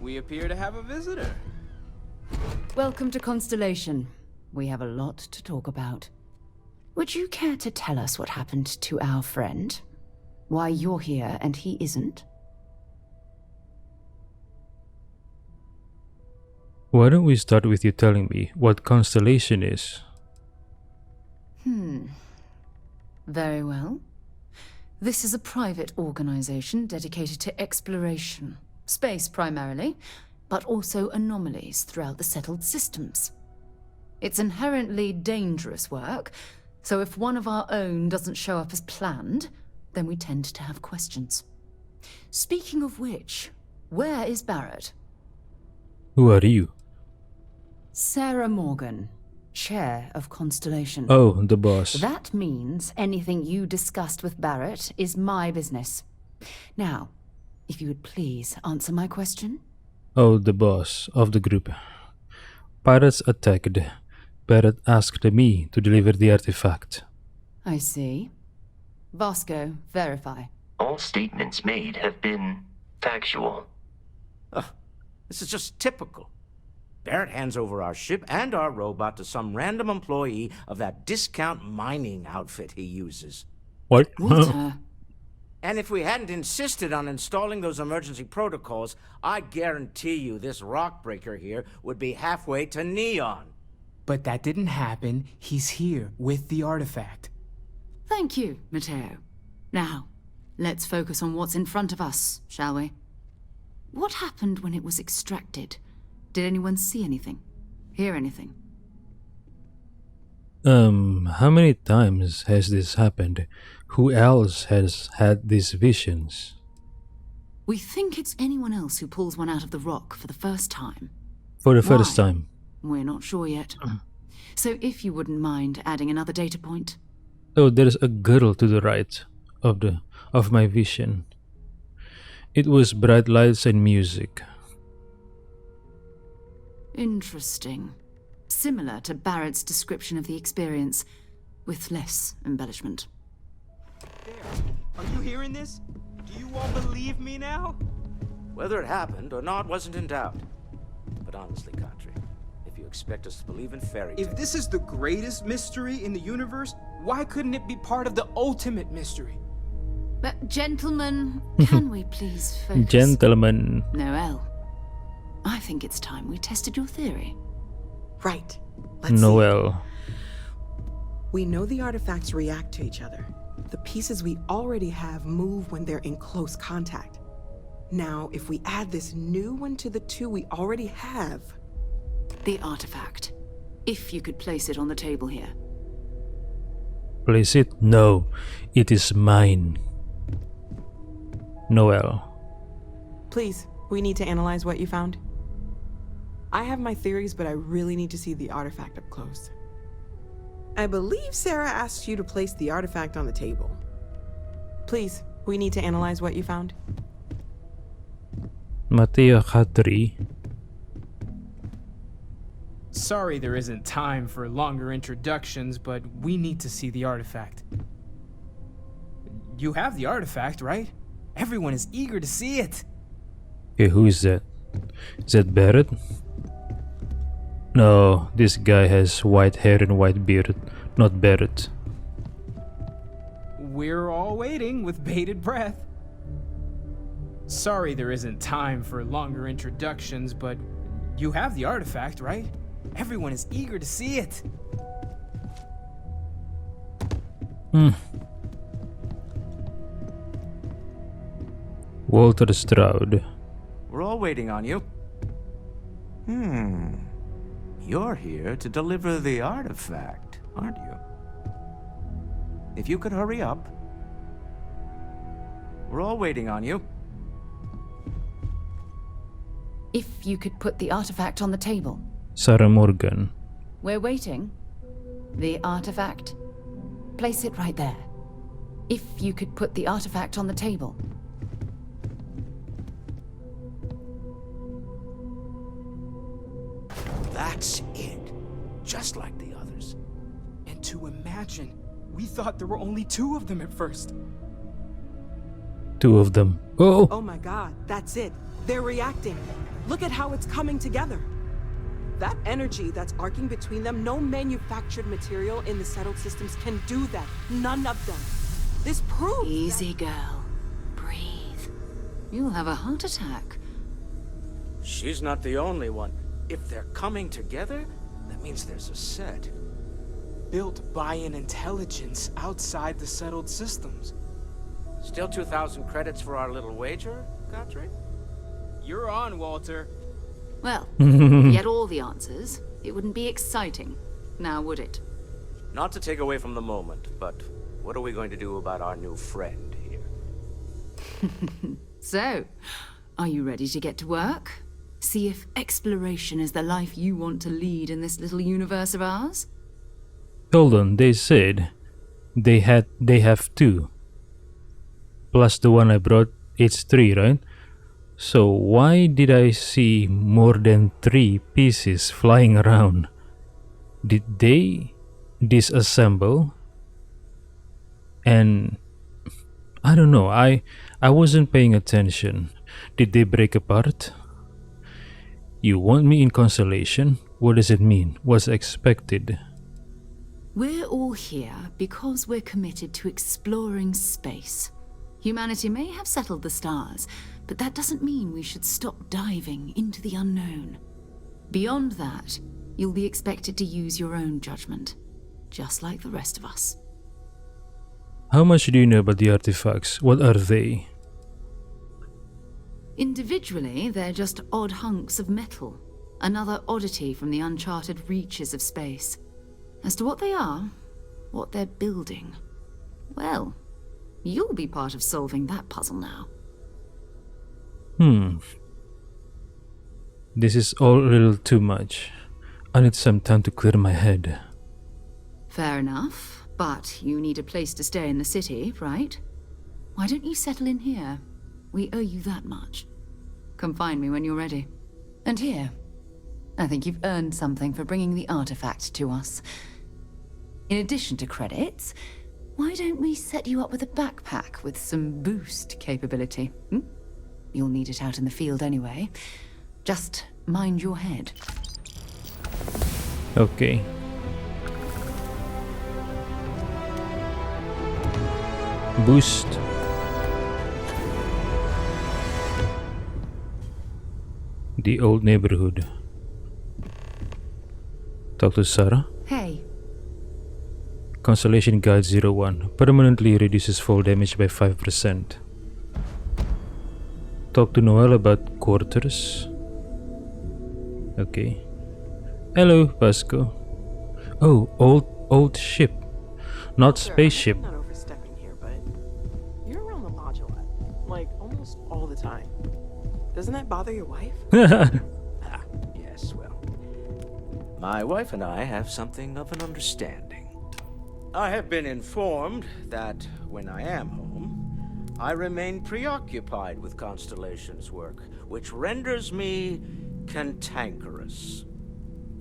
[SPEAKER 11] We appear to have a visitor.
[SPEAKER 18] Welcome to Constellation. We have a lot to talk about. Would you care to tell us what happened to our friend? Why you're here and he isn't?
[SPEAKER 1] Why don't we start with you telling me what Constellation is?
[SPEAKER 18] Very well. This is a private organization dedicated to exploration. Space primarily, but also anomalies throughout the settled systems. It's inherently dangerous work, so if one of our own doesn't show up as planned, then we tend to have questions. Speaking of which, where is Barrett?
[SPEAKER 1] Who are you?
[SPEAKER 18] Sarah Morgan, chair of Constellation.
[SPEAKER 1] Oh, the boss.
[SPEAKER 18] That means anything you discussed with Barrett is my business. Now, if you would please answer my question.
[SPEAKER 1] Oh, the boss of the group. Pirates attacked. Barrett asked me to deliver the artifact.
[SPEAKER 18] I see. Vasco, verify.
[SPEAKER 13] All statements made have been factual.
[SPEAKER 17] This is just typical. Barrett hands over our ship and our robot to some random employee of that discount mining outfit he uses.
[SPEAKER 1] What?
[SPEAKER 17] And if we hadn't insisted on installing those emergency protocols, I guarantee you this rock breaker here would be halfway to Neon.
[SPEAKER 11] But that didn't happen. He's here with the artifact.
[SPEAKER 18] Thank you, Matteo. Now, let's focus on what's in front of us, shall we? What happened when it was extracted? Did anyone see anything? Hear anything?
[SPEAKER 1] How many times has this happened? Who else has had these visions?
[SPEAKER 18] We think it's anyone else who pulls one out of the rock for the first time.
[SPEAKER 1] For the first
[SPEAKER 18] Why?
[SPEAKER 1] time.
[SPEAKER 18] We're not sure yet. So if you wouldn't mind adding another data point.
[SPEAKER 1] Oh, there's a girl to the right of my vision. It was bright lights and music.
[SPEAKER 18] Interesting. Similar to Barrett's description of the experience, with less embellishment.
[SPEAKER 11] Are you hearing this? Do you all believe me now?
[SPEAKER 17] Whether it happened or not wasn't in doubt. But honestly, Katri, if you expect us to believe in fairy tales...
[SPEAKER 11] If this is the greatest mystery in the universe, why couldn't it be part of the ultimate mystery?
[SPEAKER 18] But gentlemen, can we please focus?
[SPEAKER 1] Gentlemen.
[SPEAKER 18] Noel, I think it's time we tested your theory.
[SPEAKER 4] Right. Let's
[SPEAKER 1] Noel.
[SPEAKER 4] see. We know the artifacts react to each other. The pieces we already have move when they're in close contact. Now, if we add this new one to the two we already have...
[SPEAKER 18] The artifact. If you could place it on the table here.
[SPEAKER 1] Place it? No. It is mine. Noel.
[SPEAKER 4] Please, we need to analyze what you found. I have my theories, but I really need to see the artifact up close. I believe Sarah asked you to place the artifact on the table. Please, we need to analyze what you found.
[SPEAKER 1] Matteo Katri.
[SPEAKER 11] Sorry there isn't time for longer introductions, but we need to see the artifact. You have the artifact, right? Everyone is eager to see it.
[SPEAKER 1] Okay, who is that? Is that Barrett? No, this guy has white hair and white beard, not Barrett.
[SPEAKER 11] We're all waiting with bated breath. Sorry there isn't time for longer introductions, but you have the artifact, right? Everyone is eager to see it.
[SPEAKER 1] Walter Stroud.
[SPEAKER 17] We're all waiting on you. You're here to deliver the artifact, aren't you? If you could hurry up. We're all waiting on you.
[SPEAKER 18] If you could put the artifact on the table.
[SPEAKER 1] Sarah Morgan.
[SPEAKER 18] We're waiting. The artifact. Place it right there. If you could put the artifact on the table.
[SPEAKER 17] That's it. Just like the others.
[SPEAKER 11] And to imagine, we thought there were only two of them at first.
[SPEAKER 1] Two of them. Oh!
[SPEAKER 4] Oh my god, that's it. They're reacting. Look at how it's coming together. That energy that's arcing between them, no manufactured material in the settled systems can do that. None of them. This proves
[SPEAKER 18] Easy, girl. Breathe. You'll have a heart attack.
[SPEAKER 17] She's not the only one. If they're coming together, that means there's a set.
[SPEAKER 11] Built by an intelligence outside the settled systems.
[SPEAKER 17] Still 2,000 credits for our little wager, Katri?
[SPEAKER 11] You're on, Walter.
[SPEAKER 18] Well, if you had all the answers, it wouldn't be exciting, now would it?
[SPEAKER 17] Not to take away from the moment, but what are we going to do about our new friend here?
[SPEAKER 18] So, are you ready to get to work? See if exploration is the life you want to lead in this little universe of ours?
[SPEAKER 1] Hold on, they said they have two. Plus the one I brought, it's three, right? So why did I see more than 3 pieces flying around? Did they disassemble? And I don't know, I wasn't paying attention. Did they break apart? You want me in constellation? What does it mean? What's expected?
[SPEAKER 18] We're all here because we're committed to exploring space. Humanity may have settled the stars, but that doesn't mean we should stop diving into the unknown. Beyond that, you'll be expected to use your own judgment, just like the rest of us.
[SPEAKER 1] How much do you know about the artifacts? What are they?
[SPEAKER 18] Individually, they're just odd hunks of metal, another oddity from the uncharted reaches of space. As to what they are, what they're building, well, you'll be part of solving that puzzle now.
[SPEAKER 1] This is all a little too much. I need some time to clear my head.
[SPEAKER 18] Fair enough, but you need a place to stay in the city, right? Why don't you settle in here? We owe you that much. Come find me when you're ready. And here, I think you've earned something for bringing the artifact to us. In addition to credits, why don't we set you up with a backpack with some boost capability? You'll need it out in the field anyway. Just mind your head.
[SPEAKER 1] Okay. Boost. The old neighborhood. Talk to Sarah.
[SPEAKER 18] Hey.
[SPEAKER 1] Constellation Guide 01 permanently reduces fall damage by 5%. Talk to Noel about quarters. Okay. Hello, Vasco. Oh, old ship. Not spaceship.
[SPEAKER 19] I'm not overstepping here, but you're around the lodge a lot. Like, almost all the time. Doesn't that bother your wife?
[SPEAKER 17] Yes, well, my wife and I have something of an understanding. I have been informed that when I am home, I remain preoccupied with Constellation's work, which renders me cantankerous.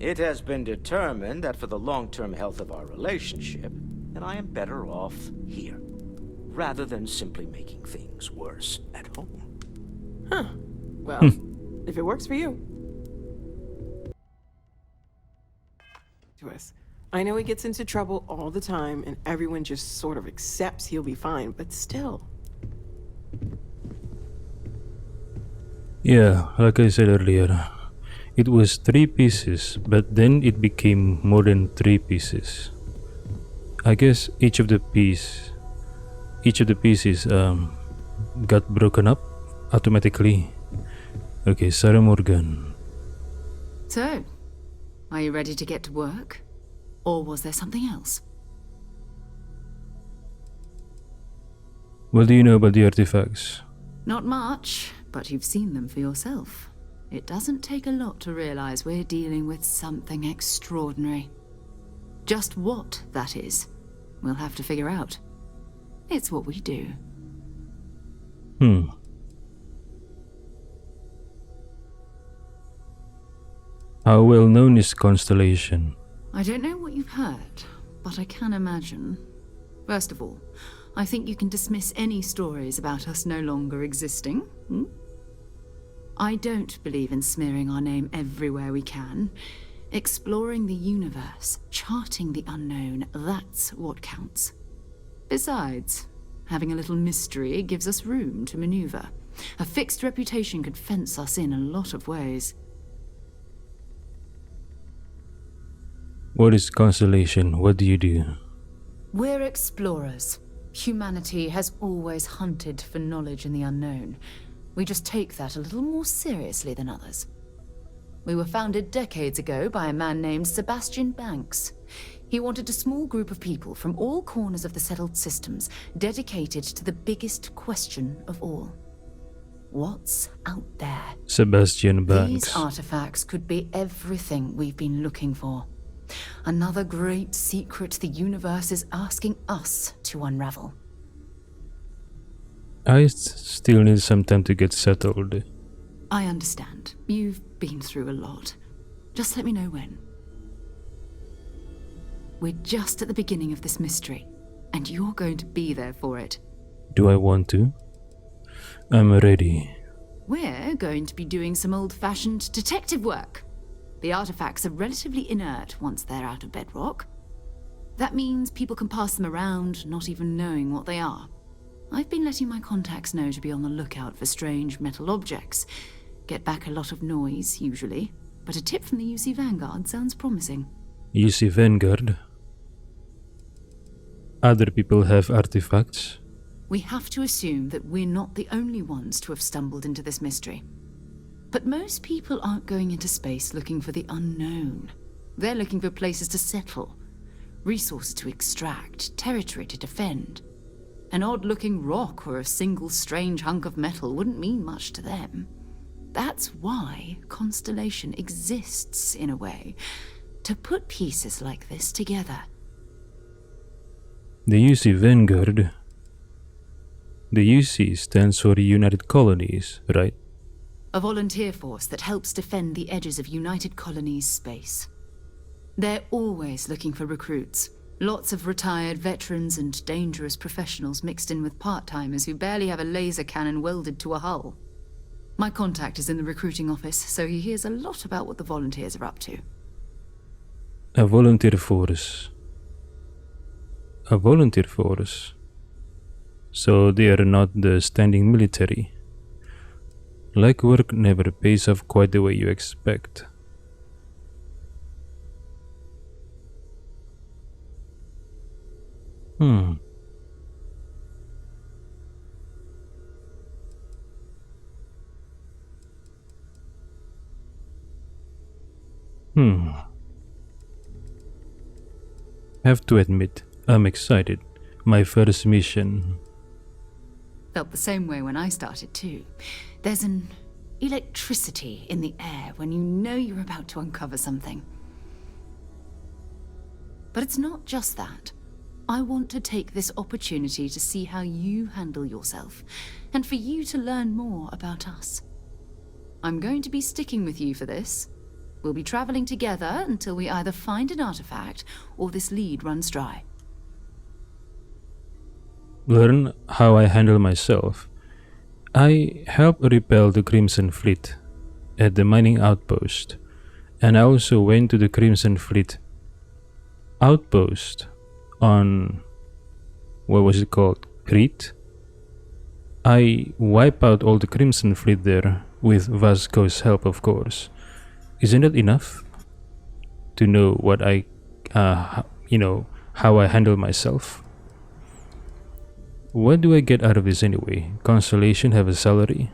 [SPEAKER 17] It has been determined that for the long-term health of our relationship, that I am better off here, rather than simply making things worse at home.
[SPEAKER 19] Huh. Well, if it works for you. To us. I know he gets into trouble all the time, and everyone just sort of accepts he'll be fine, but still.
[SPEAKER 1] Yeah, like I said earlier, it was 3 pieces, but then it became more than 3 pieces. I guess each of the pieces got broken up automatically. Okay, Sarah Morgan.
[SPEAKER 18] So, are you ready to get to work? Or was there something else?
[SPEAKER 1] What do you know about the artifacts?
[SPEAKER 18] Not much, but you've seen them for yourself. It doesn't take a lot to realize we're dealing with something extraordinary. Just what that is, we'll have to figure out. It's what we do.
[SPEAKER 1] How well known is Constellation?
[SPEAKER 18] I don't know what you've heard, but I can imagine. First of all, I think you can dismiss any stories about us no longer existing. I don't believe in smearing our name everywhere we can. Exploring the universe, charting the unknown, that's what counts. Besides, having a little mystery gives us room to maneuver. A fixed reputation could fence us in a lot of ways.
[SPEAKER 1] What is Constellation? What do you do?
[SPEAKER 18] We're explorers. Humanity has always hunted for knowledge in the unknown. We just take that a little more seriously than others. We were founded decades ago by a man named Sebastian Banks. He wanted a small group of people from all corners of the settled systems dedicated to the biggest question of all. What's out there?
[SPEAKER 1] Sebastian Banks.
[SPEAKER 18] These artifacts could be everything we've been looking for. Another great secret the universe is asking us to unravel.
[SPEAKER 1] I still need some time to get settled.
[SPEAKER 18] I understand. You've been through a lot. Just let me know when. We're just at the beginning of this mystery, and you're going to be there for it.
[SPEAKER 1] Do I want to? I'm ready.
[SPEAKER 18] We're going to be doing some old-fashioned detective work. The artifacts are relatively inert once they're out of bedrock. That means people can pass them around, not even knowing what they are. I've been letting my contacts know to be on the lookout for strange metal objects. Get back a lot of noise, usually, but a tip from the UC Vanguard sounds promising.
[SPEAKER 1] UC Vanguard? Other people have artifacts?
[SPEAKER 18] We have to assume that we're not the only ones to have stumbled into this mystery. But most people aren't going into space looking for the unknown. They're looking for places to settle, resources to extract, territory to defend. An odd-looking rock or a single strange hunk of metal wouldn't mean much to them. That's why Constellation exists, in a way, to put pieces like this together.
[SPEAKER 1] The UC Vanguard. The UC stands for United Colonies, right?
[SPEAKER 18] A volunteer force that helps defend the edges of United Colonies space. They're always looking for recruits. Lots of retired veterans and dangerous professionals mixed in with part-timers who barely have a laser cannon welded to a hull. My contact is in the recruiting office, so he hears a lot about what the volunteers are up to.
[SPEAKER 1] A volunteer force. A volunteer force. So they are not the standing military. Like work never pays off quite the way you expect. Have to admit, I'm excited. My first mission.
[SPEAKER 18] Felt the same way when I started too. There's an electricity in the air when you know you're about to uncover something. But it's not just that. I want to take this opportunity to see how you handle yourself, and for you to learn more about us. I'm going to be sticking with you for this. We'll be traveling together until we either find an artifact or this lead runs dry.
[SPEAKER 1] Learn how I handle myself. I helped repel the Crimson Fleet at the mining outpost, and I also went to the Crimson Fleet outpost on, what was it called, Crete? I wipe out all the Crimson Fleet there with Vasco's help, of course. Isn't it enough to know what how I handle myself? What do I get out of this anyway? Constellation have a salary?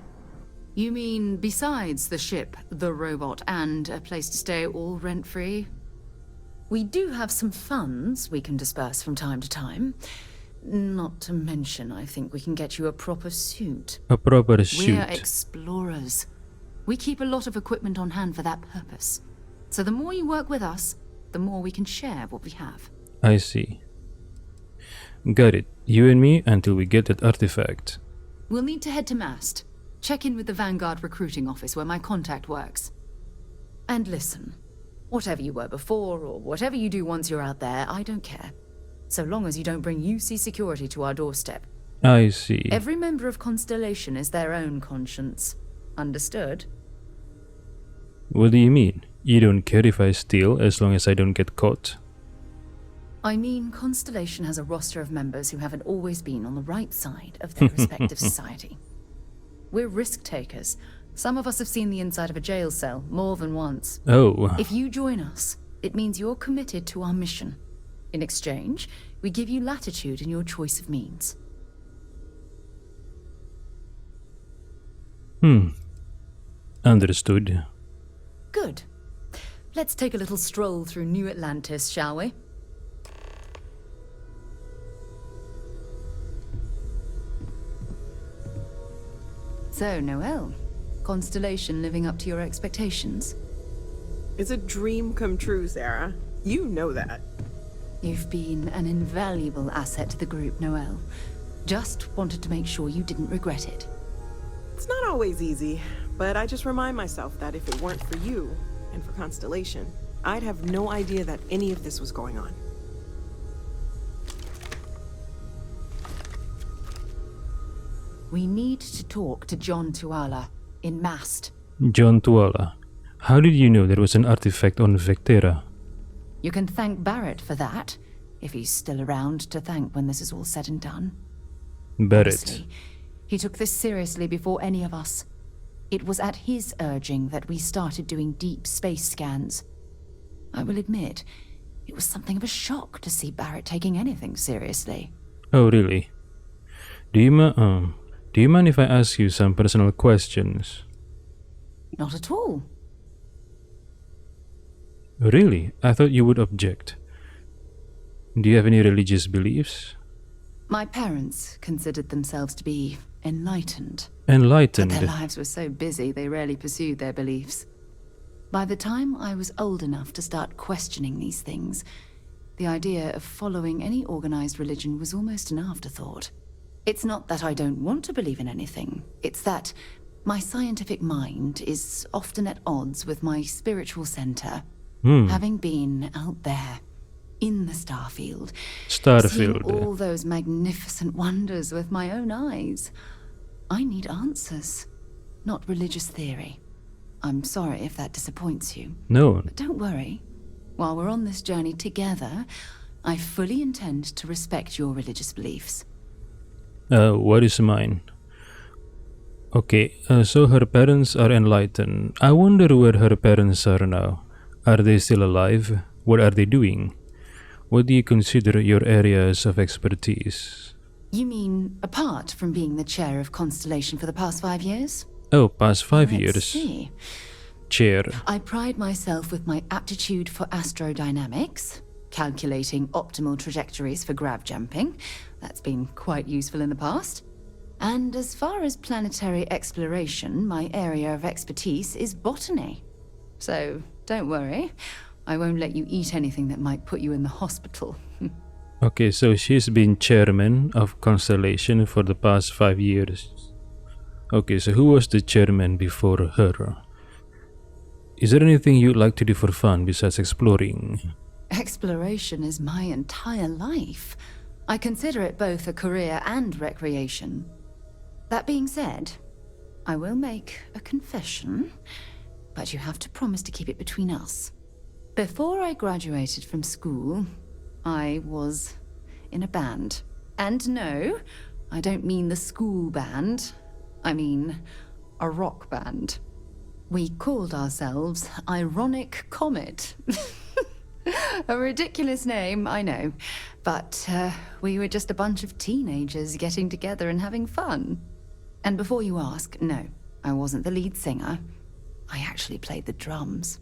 [SPEAKER 18] You mean besides the ship, the robot, and a place to stay all rent-free? We do have some funds we can disperse from time to time. Not to mention, I think we can get you a proper suit.
[SPEAKER 1] A proper suit?
[SPEAKER 18] We're explorers. We keep a lot of equipment on hand for that purpose. So the more you work with us, the more we can share what we have.
[SPEAKER 1] I see. Got it. You and me until we get that artifact.
[SPEAKER 18] We'll need to head to Mast. Check in with the Vanguard recruiting office where my contact works. And listen, whatever you were before or whatever you do once you're out there, I don't care. So long as you don't bring UC security to our doorstep.
[SPEAKER 1] I see.
[SPEAKER 18] Every member of Constellation is their own conscience. Understood?
[SPEAKER 1] What do you mean? You don't care if I steal as long as I don't get caught?
[SPEAKER 18] I mean, Constellation has a roster of members who haven't always been on the right side of their respective society. We're risk takers. Some of us have seen the inside of a jail cell more than once.
[SPEAKER 1] Oh.
[SPEAKER 18] If you join us, it means you're committed to our mission. In exchange, we give you latitude in your choice of means.
[SPEAKER 1] Understood.
[SPEAKER 18] Good. Let's take a little stroll through New Atlantis, shall we? So, Noelle, Constellation living up to your expectations?
[SPEAKER 19] It's a dream come true, Sarah. You know that.
[SPEAKER 18] You've been an invaluable asset to the group, Noelle. Just wanted to make sure you didn't regret it.
[SPEAKER 19] It's not always easy, But I just remind myself that if it weren't for you, and for Constellation, I'd have no idea that any of this was going on.
[SPEAKER 18] We need to talk to John Tuala in Mast.
[SPEAKER 1] John Tuala. How did you know there was an artifact on Vectera?
[SPEAKER 18] You can thank Barrett for that, if he's still around to thank when this is all said and done.
[SPEAKER 1] Barrett.
[SPEAKER 18] Honestly, he took this seriously before any of us. It was at his urging that we started doing deep space scans. I will admit, it was something of a shock to see Barrett taking anything seriously.
[SPEAKER 1] Oh, really? Do you mind if I ask you some personal questions?
[SPEAKER 18] Not at all.
[SPEAKER 1] Really? I thought you would object. Do you have any religious beliefs?
[SPEAKER 18] My parents considered themselves to be enlightened.
[SPEAKER 1] Enlightened?
[SPEAKER 18] But their lives were so busy they rarely pursued their beliefs. By the time I was old enough to start questioning these things, the idea of following any organized religion was almost an afterthought. It's not that I don't want to believe in anything, it's that my scientific mind is often at odds with my spiritual center. Having been out there, in the Starfield, seeing all those magnificent wonders with my own eyes, I need answers, not religious theory. I'm sorry if that disappoints you.
[SPEAKER 1] No.
[SPEAKER 18] But don't worry. While we're on this journey together, I fully intend to respect your religious beliefs.
[SPEAKER 1] What is mine? Okay, so her parents are enlightened. I wonder where her parents are now. Are they still alive? What are they doing? What do you consider your areas of expertise?
[SPEAKER 18] You mean apart from being the chair of Constellation for the past 5 years?
[SPEAKER 1] Oh, past 5 years.
[SPEAKER 18] Let's see.
[SPEAKER 1] Chair.
[SPEAKER 18] I pride myself with my aptitude for astrodynamics, calculating optimal trajectories for grav jumping. That's been quite useful in the past. And as far as planetary exploration, my area of expertise is botany. So, don't worry. I won't let you eat anything that might put you in the hospital.
[SPEAKER 1] Okay, so she's been chairman of Constellation for the past 5 years. Okay, so who was the chairman before her? Is there anything you'd like to do for fun besides exploring?
[SPEAKER 18] Exploration is my entire life. I consider it both a career and recreation. That being said, I will make a confession, but you have to promise to keep it between us. Before I graduated from school, I was in a band. And no, I don't mean the school band. I mean a rock band. We called ourselves Ironic Comet. A ridiculous name, I know. But we were just a bunch of teenagers getting together and having fun. And before you ask, no, I wasn't the lead singer. I actually played the drums.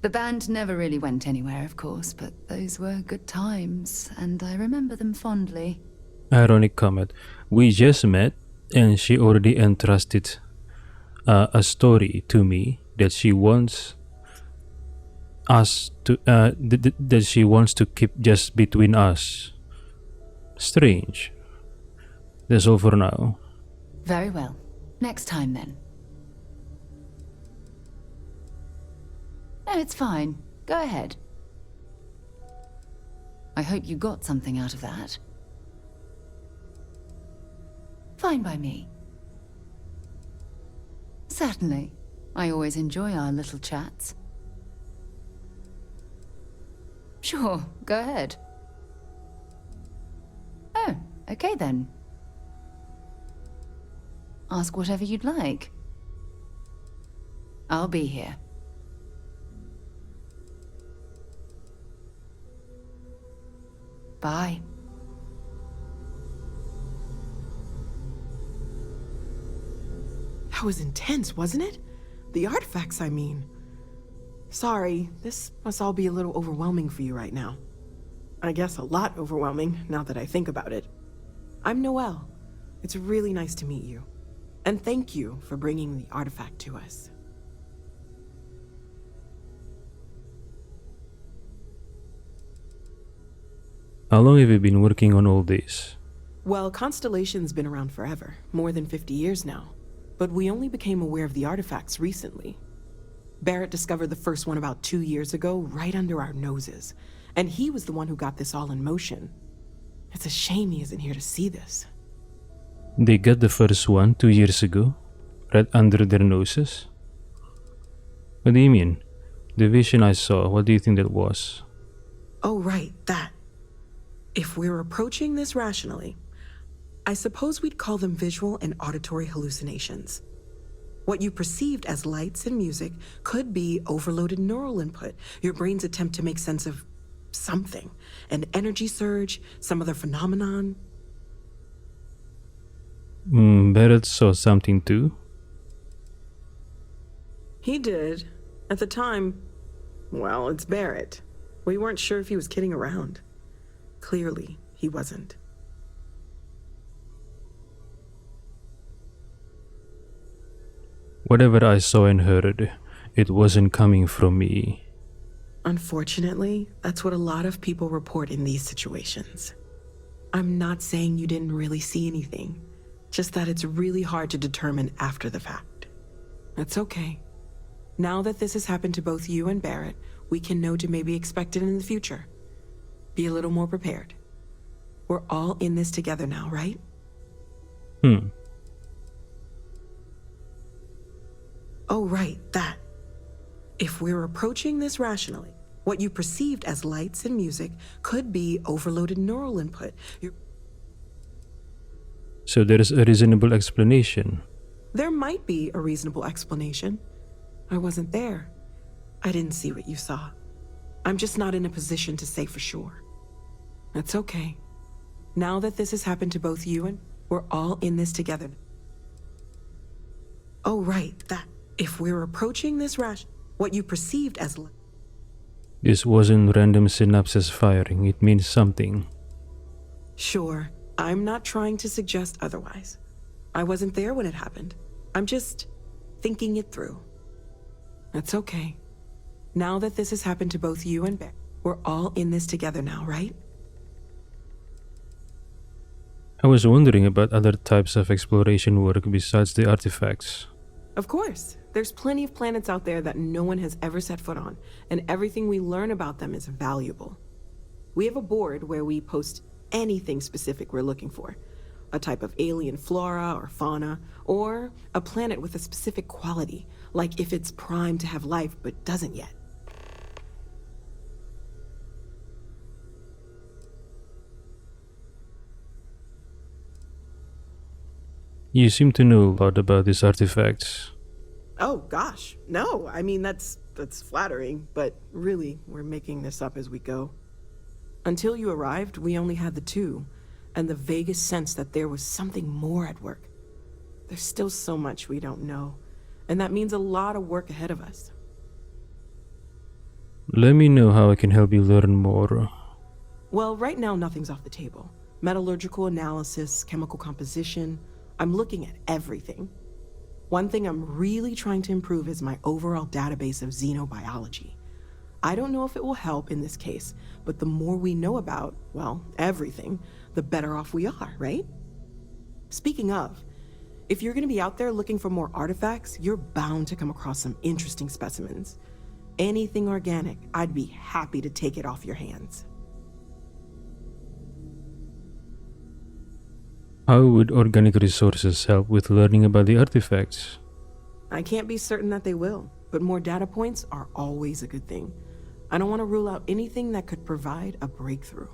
[SPEAKER 18] The band never really went anywhere, of course, but those were good times, and I remember them fondly.
[SPEAKER 1] Ironic Comet. We just met, and she already entrusted a story to me that she wants us to that she wants to keep just between us. Strange. That's all for now.
[SPEAKER 18] Very well. Next time then. No, it's fine. Go ahead. I hope you got something out of that. Fine by me. Certainly. I always enjoy our little chats. Sure, go ahead. Oh, okay then. Ask whatever you'd like. I'll be here. Bye.
[SPEAKER 19] That was intense, wasn't it? The artifacts, I mean. Sorry, this must all be a little overwhelming for you right now. I guess a lot overwhelming, now that I think about it. I'm Noelle. It's really nice to meet you. And thank you for bringing the artifact to us.
[SPEAKER 1] How long have you been working on all this?
[SPEAKER 19] Well, Constellation's been around forever, more than 50 years now. but we only became aware of the artifacts recently. Barrett discovered the first one about 2 years ago, right under our noses. And he was the one who got this all in motion. It's a shame he isn't here to see this.
[SPEAKER 1] They got the first one 2 years ago, right under their noses? What do you mean? The vision I saw, what do you think that was?
[SPEAKER 19] Oh, right, that. If we're approaching this rationally, I suppose we'd call them visual and auditory hallucinations. What you perceived as lights and music could be overloaded neural input, your brain's attempt to make sense of something, an energy surge, some other phenomenon.
[SPEAKER 1] Barrett saw something too?
[SPEAKER 19] He did. At the time, well, it's Barrett. We weren't sure if he was kidding around. Clearly, he wasn't.
[SPEAKER 1] Whatever I saw and heard, it wasn't coming from me.
[SPEAKER 19] Unfortunately, that's what a lot of people report in these situations. I'm not saying you didn't really see anything, just that it's really hard to determine after the fact. That's okay. Now that this has happened to both you and Barrett, we can know to maybe expect it in the future. Be a little more prepared. We're all in this together now, right? Oh, right, that. If we're approaching this rationally, what you perceived as lights and music could be overloaded neural input.
[SPEAKER 1] So there is a reasonable explanation.
[SPEAKER 19] There might be a reasonable explanation. I wasn't there. I didn't see what you saw. I'm just not in a position to say for sure. That's okay. Now that this has happened to both you and we're all in this together. Oh, right, that. If we're approaching this what you perceived as
[SPEAKER 1] This wasn't random synapses firing, it means something.
[SPEAKER 19] Sure, I'm not trying to suggest otherwise. I wasn't there when it happened. I'm just thinking it through. That's okay. Now that this has happened to both you and Bear, we're all in this together now, right?
[SPEAKER 1] I was wondering about other types of exploration work besides the artifacts.
[SPEAKER 19] Of course. There's plenty of planets out there that no one has ever set foot on, and everything we learn about them is valuable. We have a board where we post anything specific we're looking for. A type of alien flora or fauna, or a planet with a specific quality, like if it's primed to have life but doesn't yet.
[SPEAKER 1] You seem to know a lot about these artifacts.
[SPEAKER 19] Oh gosh, no, I mean that's flattering, but really, we're making this up as we go. Until you arrived, we only had the two, and the vaguest sense that there was something more at work. There's still so much we don't know, and that means a lot of work ahead of us.
[SPEAKER 1] Let me know how I can help you learn more.
[SPEAKER 19] Well, right now nothing's off the table. Metallurgical analysis, chemical composition, I'm looking at everything. One thing I'm really trying to improve is my overall database of xenobiology. I don't know if it will help in this case, but the more we know about, well, everything, the better off we are, right? Speaking of, if you're going to be out there looking for more artifacts, you're bound to come across some interesting specimens. Anything organic, I'd be happy to take it off your hands.
[SPEAKER 1] How would organic resources help with learning about the artifacts?
[SPEAKER 19] I can't be certain that they will, but more data points are always a good thing. I don't want to rule out anything that could provide a breakthrough.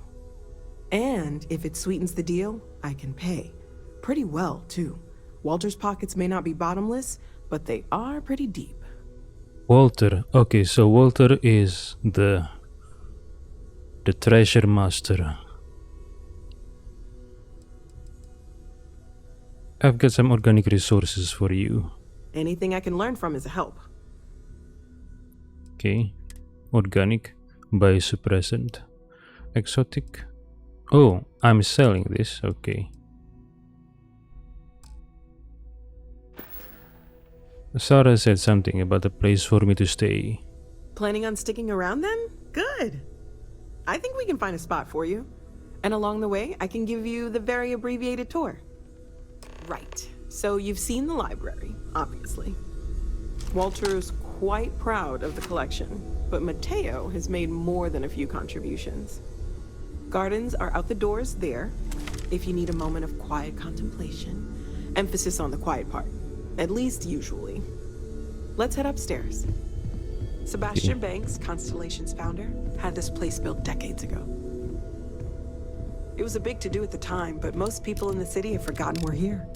[SPEAKER 19] And if it sweetens the deal, I can pay. Pretty well, too. Walter's pockets may not be bottomless, but they are pretty deep.
[SPEAKER 1] Walter. Okay, so Walter is the treasure master. I've got some organic resources for you.
[SPEAKER 19] Anything I can learn from is a help.
[SPEAKER 1] Okay. Organic, biosuppressant, exotic. Oh, I'm selling this. Okay. Sarah said something about a place for me to stay.
[SPEAKER 19] Planning on sticking around then? Good. I think we can find a spot for you. And along the way, I can give you the very abbreviated tour. Right. So you've seen the library, obviously. Walter's quite proud of the collection, but Mateo has made more than a few contributions. Gardens are out the doors there, if you need a moment of quiet contemplation. Emphasis on the quiet part, at least usually. Let's head upstairs. Sebastian Banks, Constellation's founder, had this place built decades ago. It was a big to-do at the time, but most people in the city have forgotten we're here.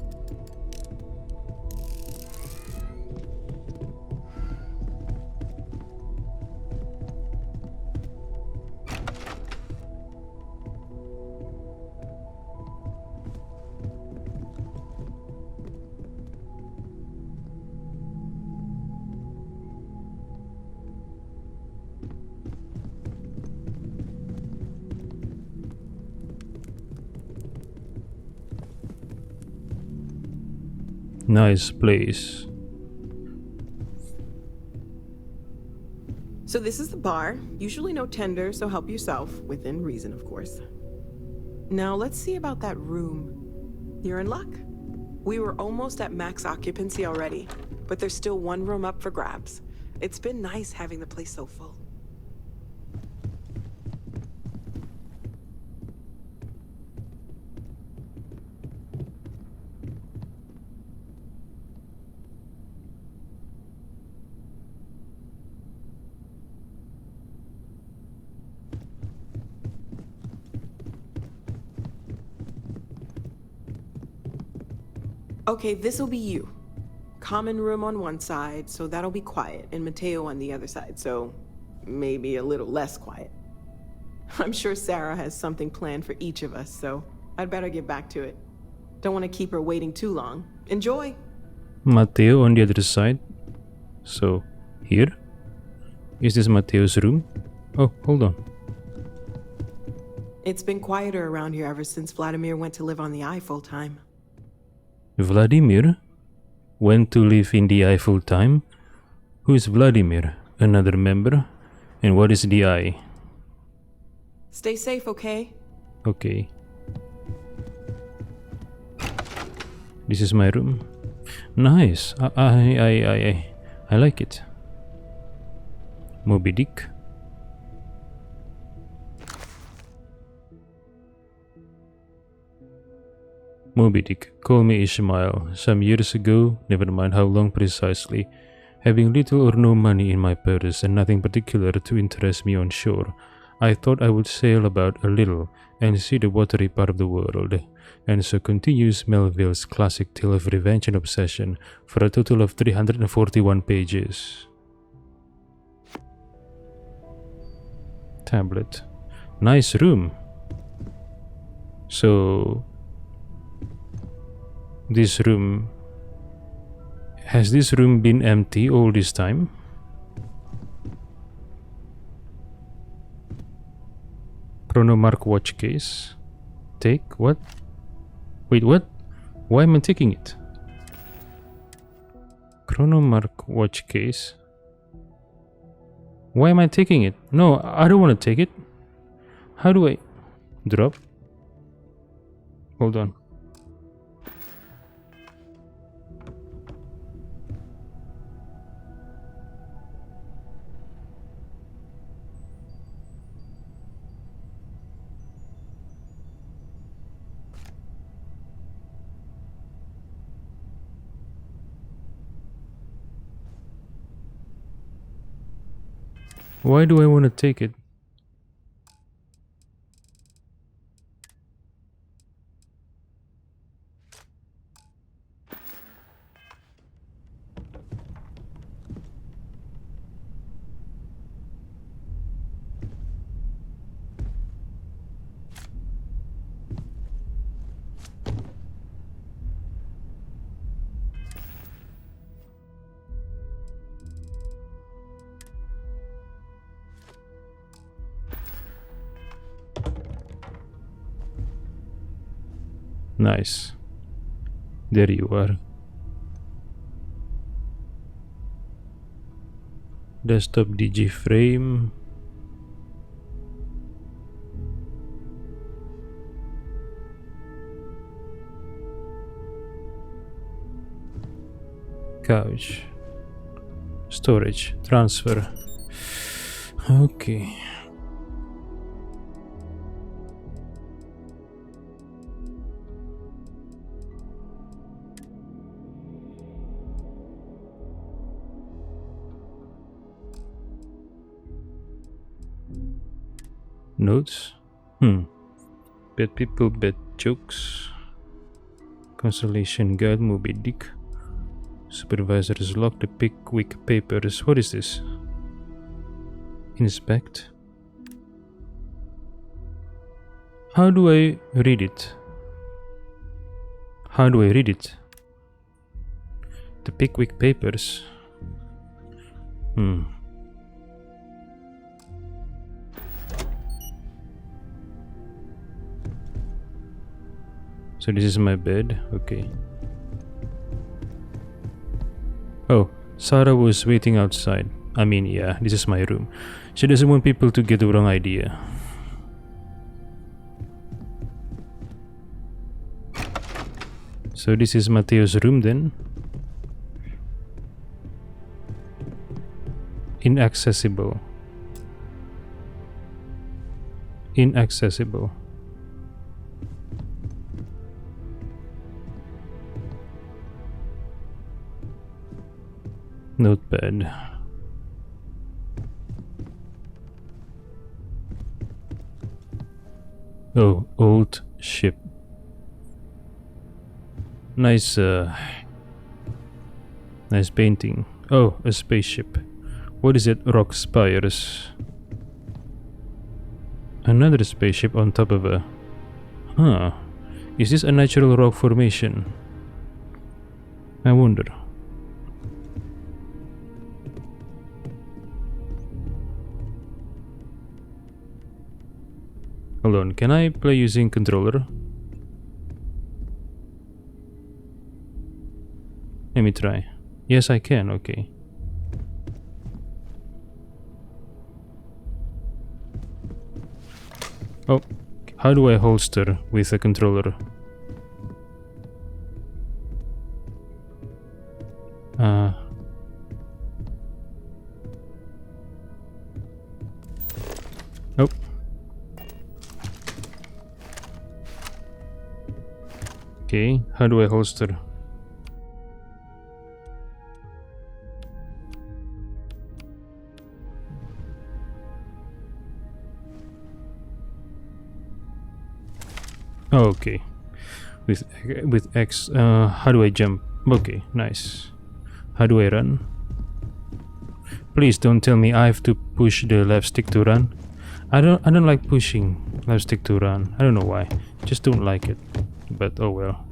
[SPEAKER 1] Nice place.
[SPEAKER 19] So this is the bar. Usually no tender, so help yourself, within reason, of course. Now let's see about that room. You're in luck. We were almost at max occupancy already, but there's still one room up for grabs. It's been nice having the place so full. Okay, this'll be you. Common room on one side, so that'll be quiet, and Mateo on the other side, so maybe a little less quiet. I'm sure Sarah has something planned for each of us, so I'd better get back to it. Don't want to keep her waiting too long. Enjoy!
[SPEAKER 1] Mateo on the other side. So, here? Is this Mateo's room? Oh, hold on.
[SPEAKER 19] It's been quieter around here ever since Vladimir went to live on the Eye full-time.
[SPEAKER 1] Vladimir went to live in the Eye full-time? Who is Vladimir? Another member? And what is the Eye?
[SPEAKER 19] Stay safe, okay?
[SPEAKER 1] Okay. This is my room. Nice. I like it. Moby Dick. Moby Dick, call me Ishmael. Some years ago, never mind how long precisely, having little or no money in my purse and nothing particular to interest me on shore, I thought I would sail about a little and see the watery part of the world, and so continues Melville's classic tale of revenge and obsession for a total of 341 pages. Tablet. Nice room. So, this room... Has this room been empty all this time? Chronomark watch case. Take what? Wait, what? Why am I taking it? Chronomark watch case. Why am I taking it? No, I don't want to take it. How do I... Drop? Hold on. Why do I want to take it? Nice. There you are. Desktop DG frame. Couch. Storage. Transfer. Okay. Notes. Bad people, bad jokes. Consolation guide, Moby Dick. Supervisors log the Pickwick papers. What is this? Inspect. How do I read it? How do I read it? The Pickwick papers. So this is my bed, okay. Oh, Sarah was waiting outside. I mean, yeah, this is my room. She doesn't want people to get the wrong idea. So this is Mateo's room then. Inaccessible. Inaccessible. Notepad. Oh, old ship. Nice, nice painting. Oh, a spaceship. What is it? Rock spires. Another spaceship on top of a... Huh. Is this a natural rock formation? I wonder. Hold on, can I play using controller? Let me try. Yes, I can, okay. Oh, how do I holster with a controller? Oh. Okay, how do I holster? Oh, okay. With X, how do I jump? Okay, nice. How do I run? Please don't tell me I have to push the left stick to run. I don't like pushing left stick to run. I don't know why. Just don't like it. But oh well.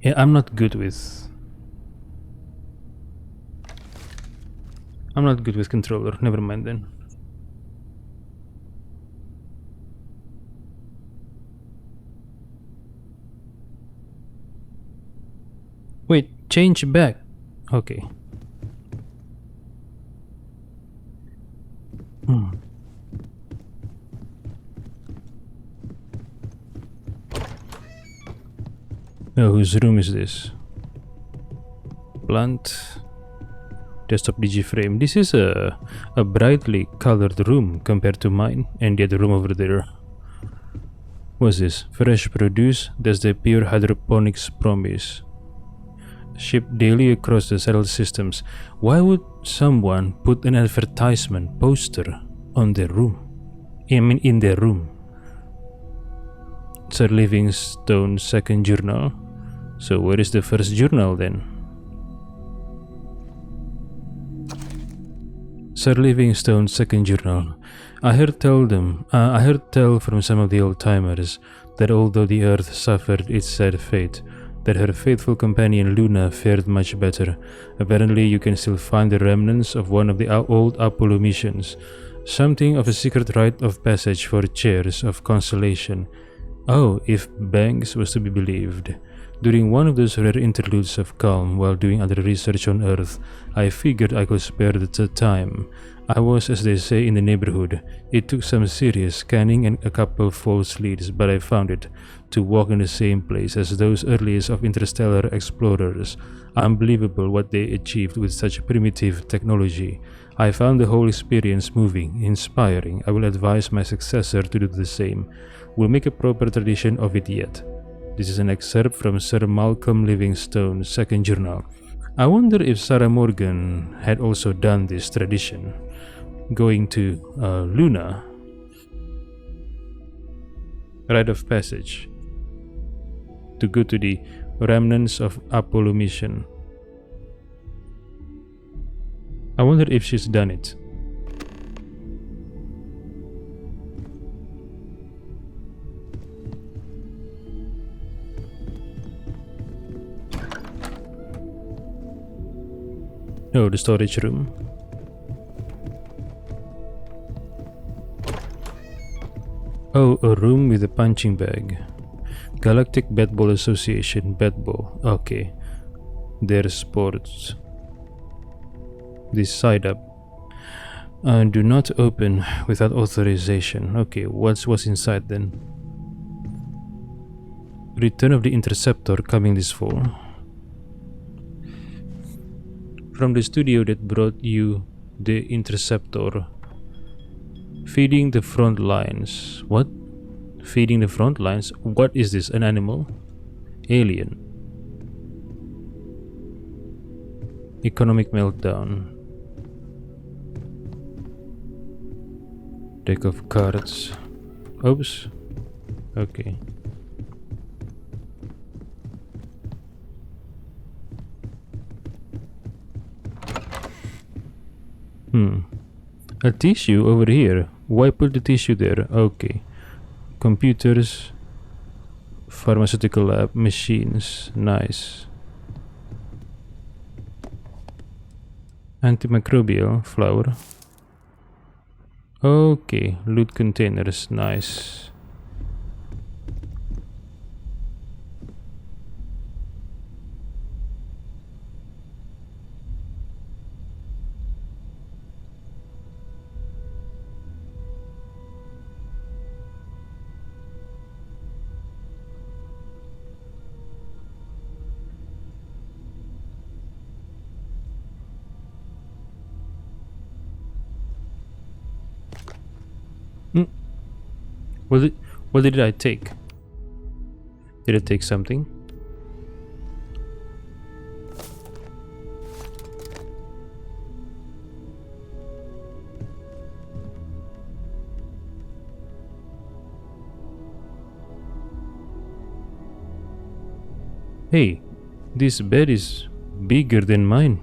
[SPEAKER 1] Yeah, I'm not good with controller. Never mind then. Wait, change back. Okay. Oh, whose room is this? Plant. Desktop digiframe. This is a brightly colored room compared to mine and the other room over there. What's this? Fresh produce. That's the pure hydroponics promise. Shipped daily across the settled systems. Why would someone put an advertisement poster on their room? I mean, in their room. Sir Livingstone's second journal. So where is the first journal then? Sir Livingstone's second journal. I heard tell from some of the old timers that although the Earth suffered its sad fate, that her faithful companion Luna fared much better. Apparently you can still find the remnants of one of the old Apollo missions. Something of a secret rite of passage for chairs of consolation. Oh, if Banks was to be believed. During one of those rare interludes of calm while doing other research on Earth, I figured I could spare the time. I was, as they say in the neighborhood. It took some serious scanning and a couple false leads, but I found it. To walk in the same place as those earliest of interstellar explorers. Unbelievable what they achieved with such primitive technology. I found the whole experience moving, inspiring. I will advise my successor to do the same. We'll make a proper tradition of it yet. This is an excerpt from Sir Malcolm Livingstone's second journal. I wonder if Sarah Morgan had also done this tradition. Going to Luna. Rite of passage. To go to the remnants of Apollo mission. I wonder if she's done it. Oh, the storage room. Oh, a room with a punching bag. Galactic Bedball Association, Bedball. Okay. Their sports. This side up. Do not open without authorization. Okay, what's inside then? Return of the Interceptor coming this fall. From the studio that brought you the Interceptor. Feeding the front lines. What? Feeding the front lines? What is this? An animal? Alien. Economic meltdown. Deck of cards. Oops. Okay. A tissue over here. Why put the tissue there? Okay. Computers. Pharmaceutical lab. Machines. Nice. Antimicrobial. Flour. Okay. Loot containers. Nice. What did I take? Did I take something? Hey, this bed is bigger than mine.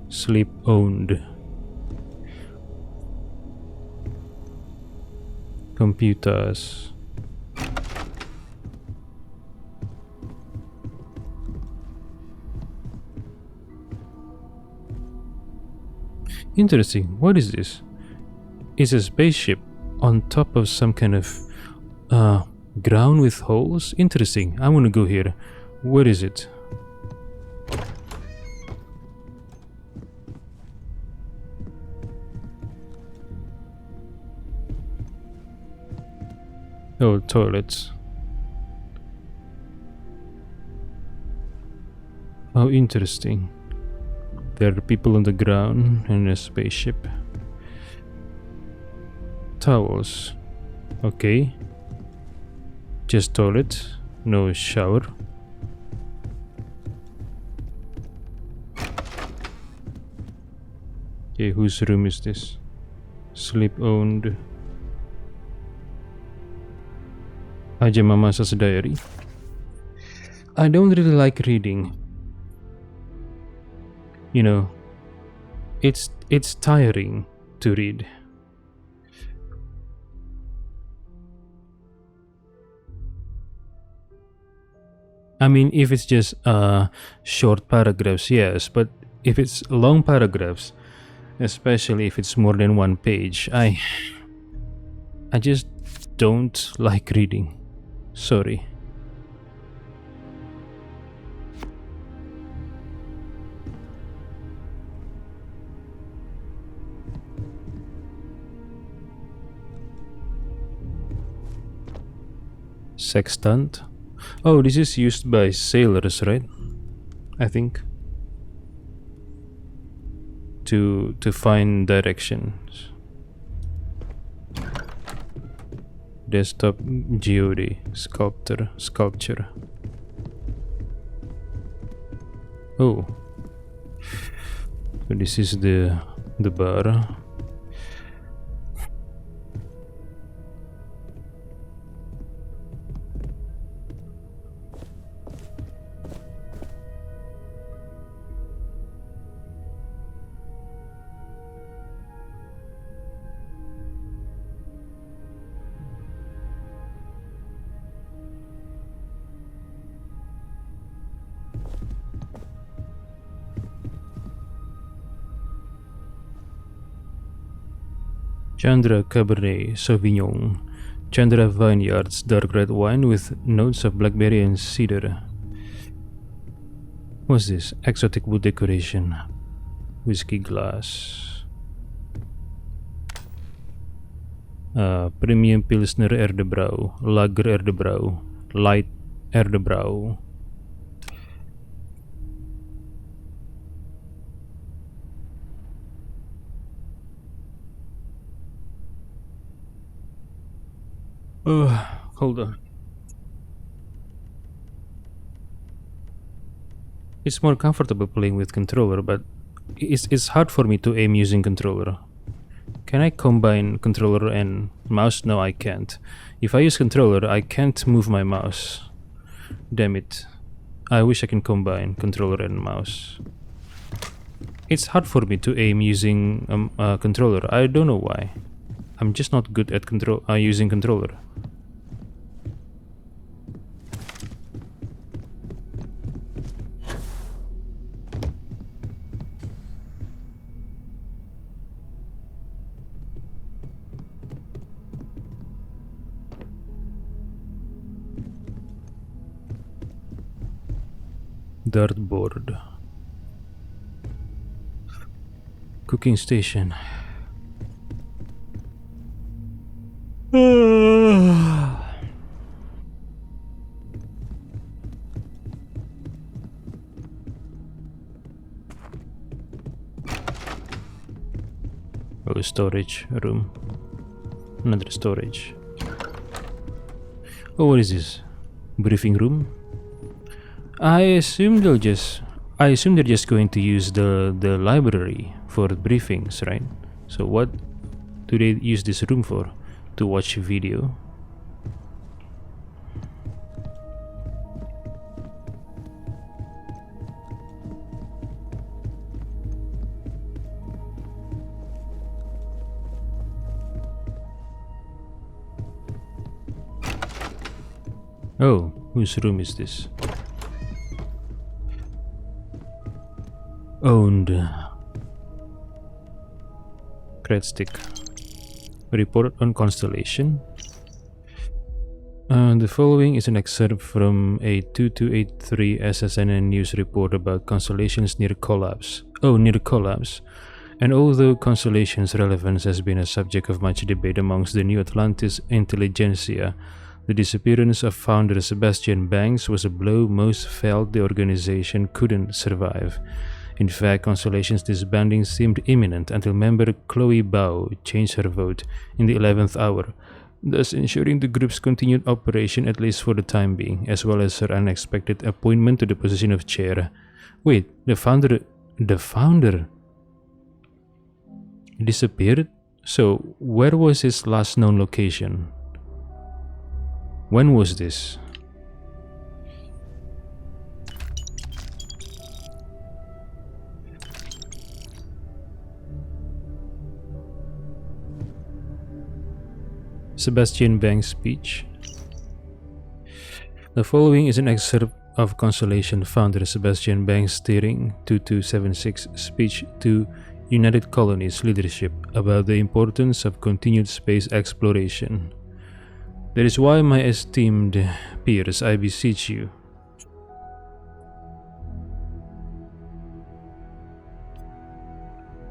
[SPEAKER 1] Sleep owned. Computers. Interesting. What is this? It's a spaceship on top of some kind of ground with holes. Interesting. I want to go here. Where is it? Oh, toilets. Oh, interesting. There are people on the ground in a spaceship. Towels. Okay. Just toilet. No shower. Okay, whose room is this? Sleep owned. Aja Mama's diary. I don't really like reading. You know, it's tiring to read. I mean, if it's just short paragraphs, yes, but if it's long paragraphs, especially if it's more than one page, I just don't like reading. Sorry. Sextant. Oh, this is used by sailors, right? I think. To find directions. Desktop geode sculpture. Oh. So this is the bar. Chandra Cabernet Sauvignon. Chandra Vineyards dark red wine with notes of blackberry and cedar. What's this? Exotic wood decoration. Whiskey glass. Premium Pilsner Erdebrouw. Lager Erdebrouw. Light Erdebrouw. Hold on. It's more comfortable playing with controller, but it's hard for me to aim using controller. Can I combine controller and mouse? No, I can't. If I use controller, I can't move my mouse. Damn it. I wish I can combine controller and mouse. It's hard for me to aim using a controller. I don't know why. I'm just not good at using controller. Dartboard. Cooking station. Oh, storage room. Another storage. Oh, what is this? Briefing room? I assume they're just going to use the library for briefings, right? So what do they use this room for? To watch video? Oh, whose room is this? Owned. Stick. Report on Constellation. The following is an excerpt from a 2283 SSNN news report about constellations near collapse. Oh, near collapse. And although Constellation's relevance has been a subject of much debate amongst the New Atlantis intelligentsia, the disappearance of founder Sebastian Banks was a blow most felt the organization couldn't survive. In fact, Constellation's disbanding seemed imminent until member Chloe Bao changed her vote in the 11th hour, thus ensuring the group's continued operation at least for the time being, as well as her unexpected appointment to the position of chair. Wait, the founder disappeared? So, where was his last known location? When was this? Sebastian Banks' speech. The following is an excerpt of Constellation founder Sebastian Banks' steering 2276 speech to United Colonies leadership about the importance of continued space exploration. That is why, my esteemed peers, I beseech you,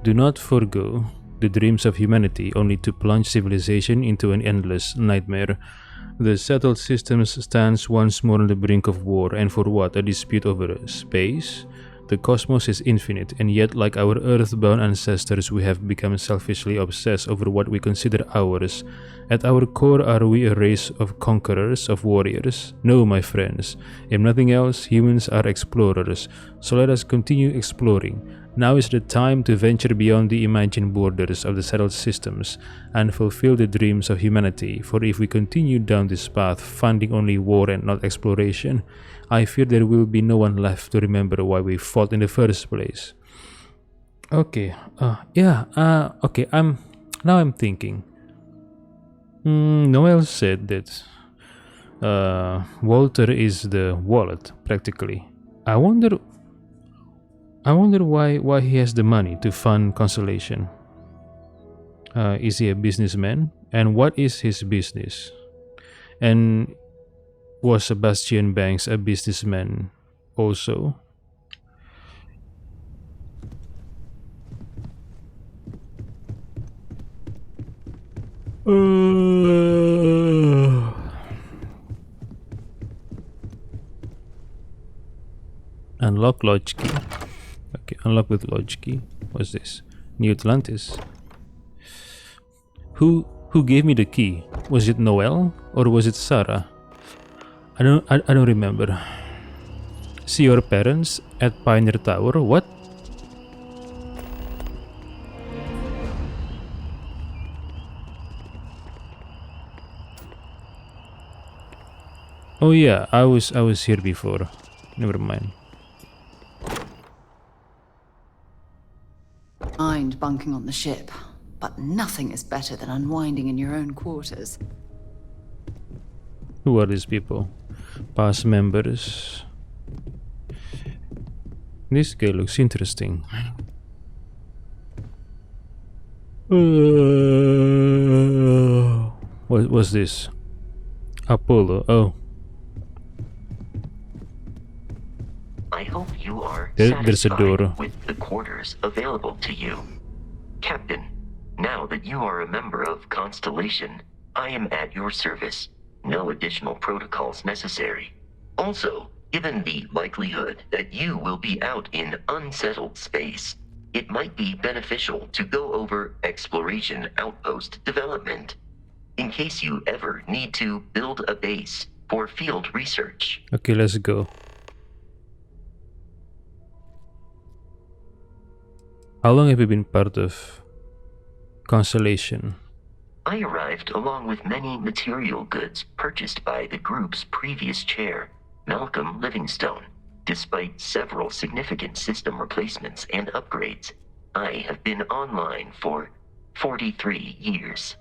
[SPEAKER 1] do not forego the dreams of humanity only to plunge civilization into an endless nightmare. The settled systems stands once more on the brink of war, and for what? A dispute over space? The cosmos is infinite, and yet, like our earthbound ancestors, we have become selfishly obsessed over what we consider ours. At our core, are we a race of conquerors, of warriors? No, my friends. If nothing else, humans are explorers, so let us continue exploring. Now is the time to venture beyond the imagined borders of the settled systems and fulfill the dreams of humanity, for if we continue down this path, funding only war and not exploration, I fear there will be no one left to remember why we fought in the first place. Okay, okay, I'm thinking. Noel said that Walter is the wallet, practically. I wonder why he has the money to fund Constellation. Is he a businessman? And what is his business? And was Sebastian Banks a businessman also? Unlock lodge key. Okay, unlock with lodge key. What's this? New Atlantis. Who gave me the key? Was it Noel or was it Sarah? I don't remember. See your parents at Pioneer Tower. What? Oh yeah, I was here before. Never mind.
[SPEAKER 18] Mind bunking on the ship, but nothing is better than unwinding in your own quarters.
[SPEAKER 1] Who are these people? Past members. This guy looks interesting. What was this? Apollo. Oh.
[SPEAKER 13] I hope you are
[SPEAKER 1] There's a door.
[SPEAKER 13] with the quarters available to you. Captain, now that you are a member of Constellation, I am at your service. No additional protocols necessary. Also, given the likelihood that you will be out in unsettled space, it might be beneficial to go over exploration outpost development, in case you ever need to build a base for field research.
[SPEAKER 1] Okay, let's go. How long have you been part of Constellation?
[SPEAKER 13] I arrived along with many material goods purchased by the group's previous chair, Malcolm Livingstone. Despite several significant system replacements and upgrades, I have been online for 43 years.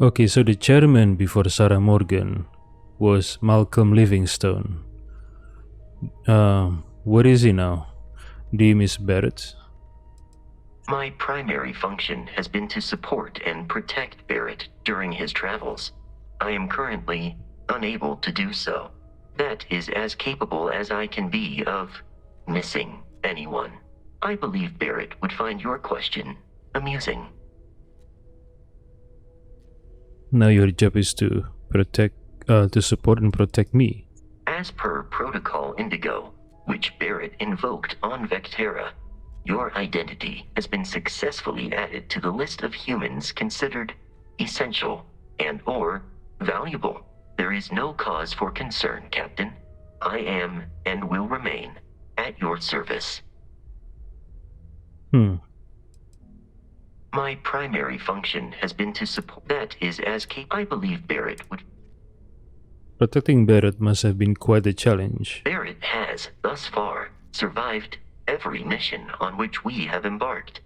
[SPEAKER 1] Okay, so the chairman before Sarah Morgan was Malcolm Livingstone. Where is he now? Do you miss Barrett?
[SPEAKER 13] My primary function has been to support and protect Barrett during his travels. I am currently unable to do so. That is as capable as I can be of missing anyone. I believe Barrett would find your question amusing.
[SPEAKER 1] Now your job is to to support and protect me.
[SPEAKER 13] As per Protocol Indigo, which Barrett invoked on Vectera, your identity has been successfully added to the list of humans considered essential and/or valuable. There is no cause for concern, Captain. I am and will remain at your service. My primary function has been to support. That is as I believe Barrett would.
[SPEAKER 1] Protecting Barrett must have been quite a challenge.
[SPEAKER 13] Barrett has, thus far, survived every mission on which we have embarked.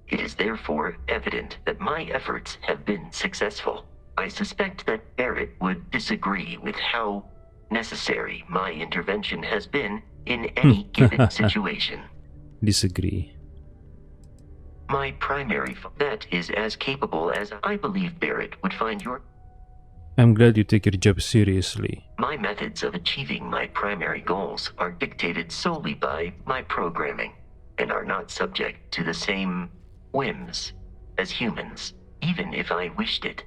[SPEAKER 13] It is therefore evident that my efforts have been successful. I suspect that Barrett would disagree with how necessary my intervention has been in any given situation.
[SPEAKER 1] Disagree.
[SPEAKER 13] My primary that is as capable as I believe Barrett would find your.
[SPEAKER 1] I'm glad you take your job seriously.
[SPEAKER 13] My methods of achieving my primary goals are dictated solely by my programming and are not subject to the same whims as humans. Even if I wished it,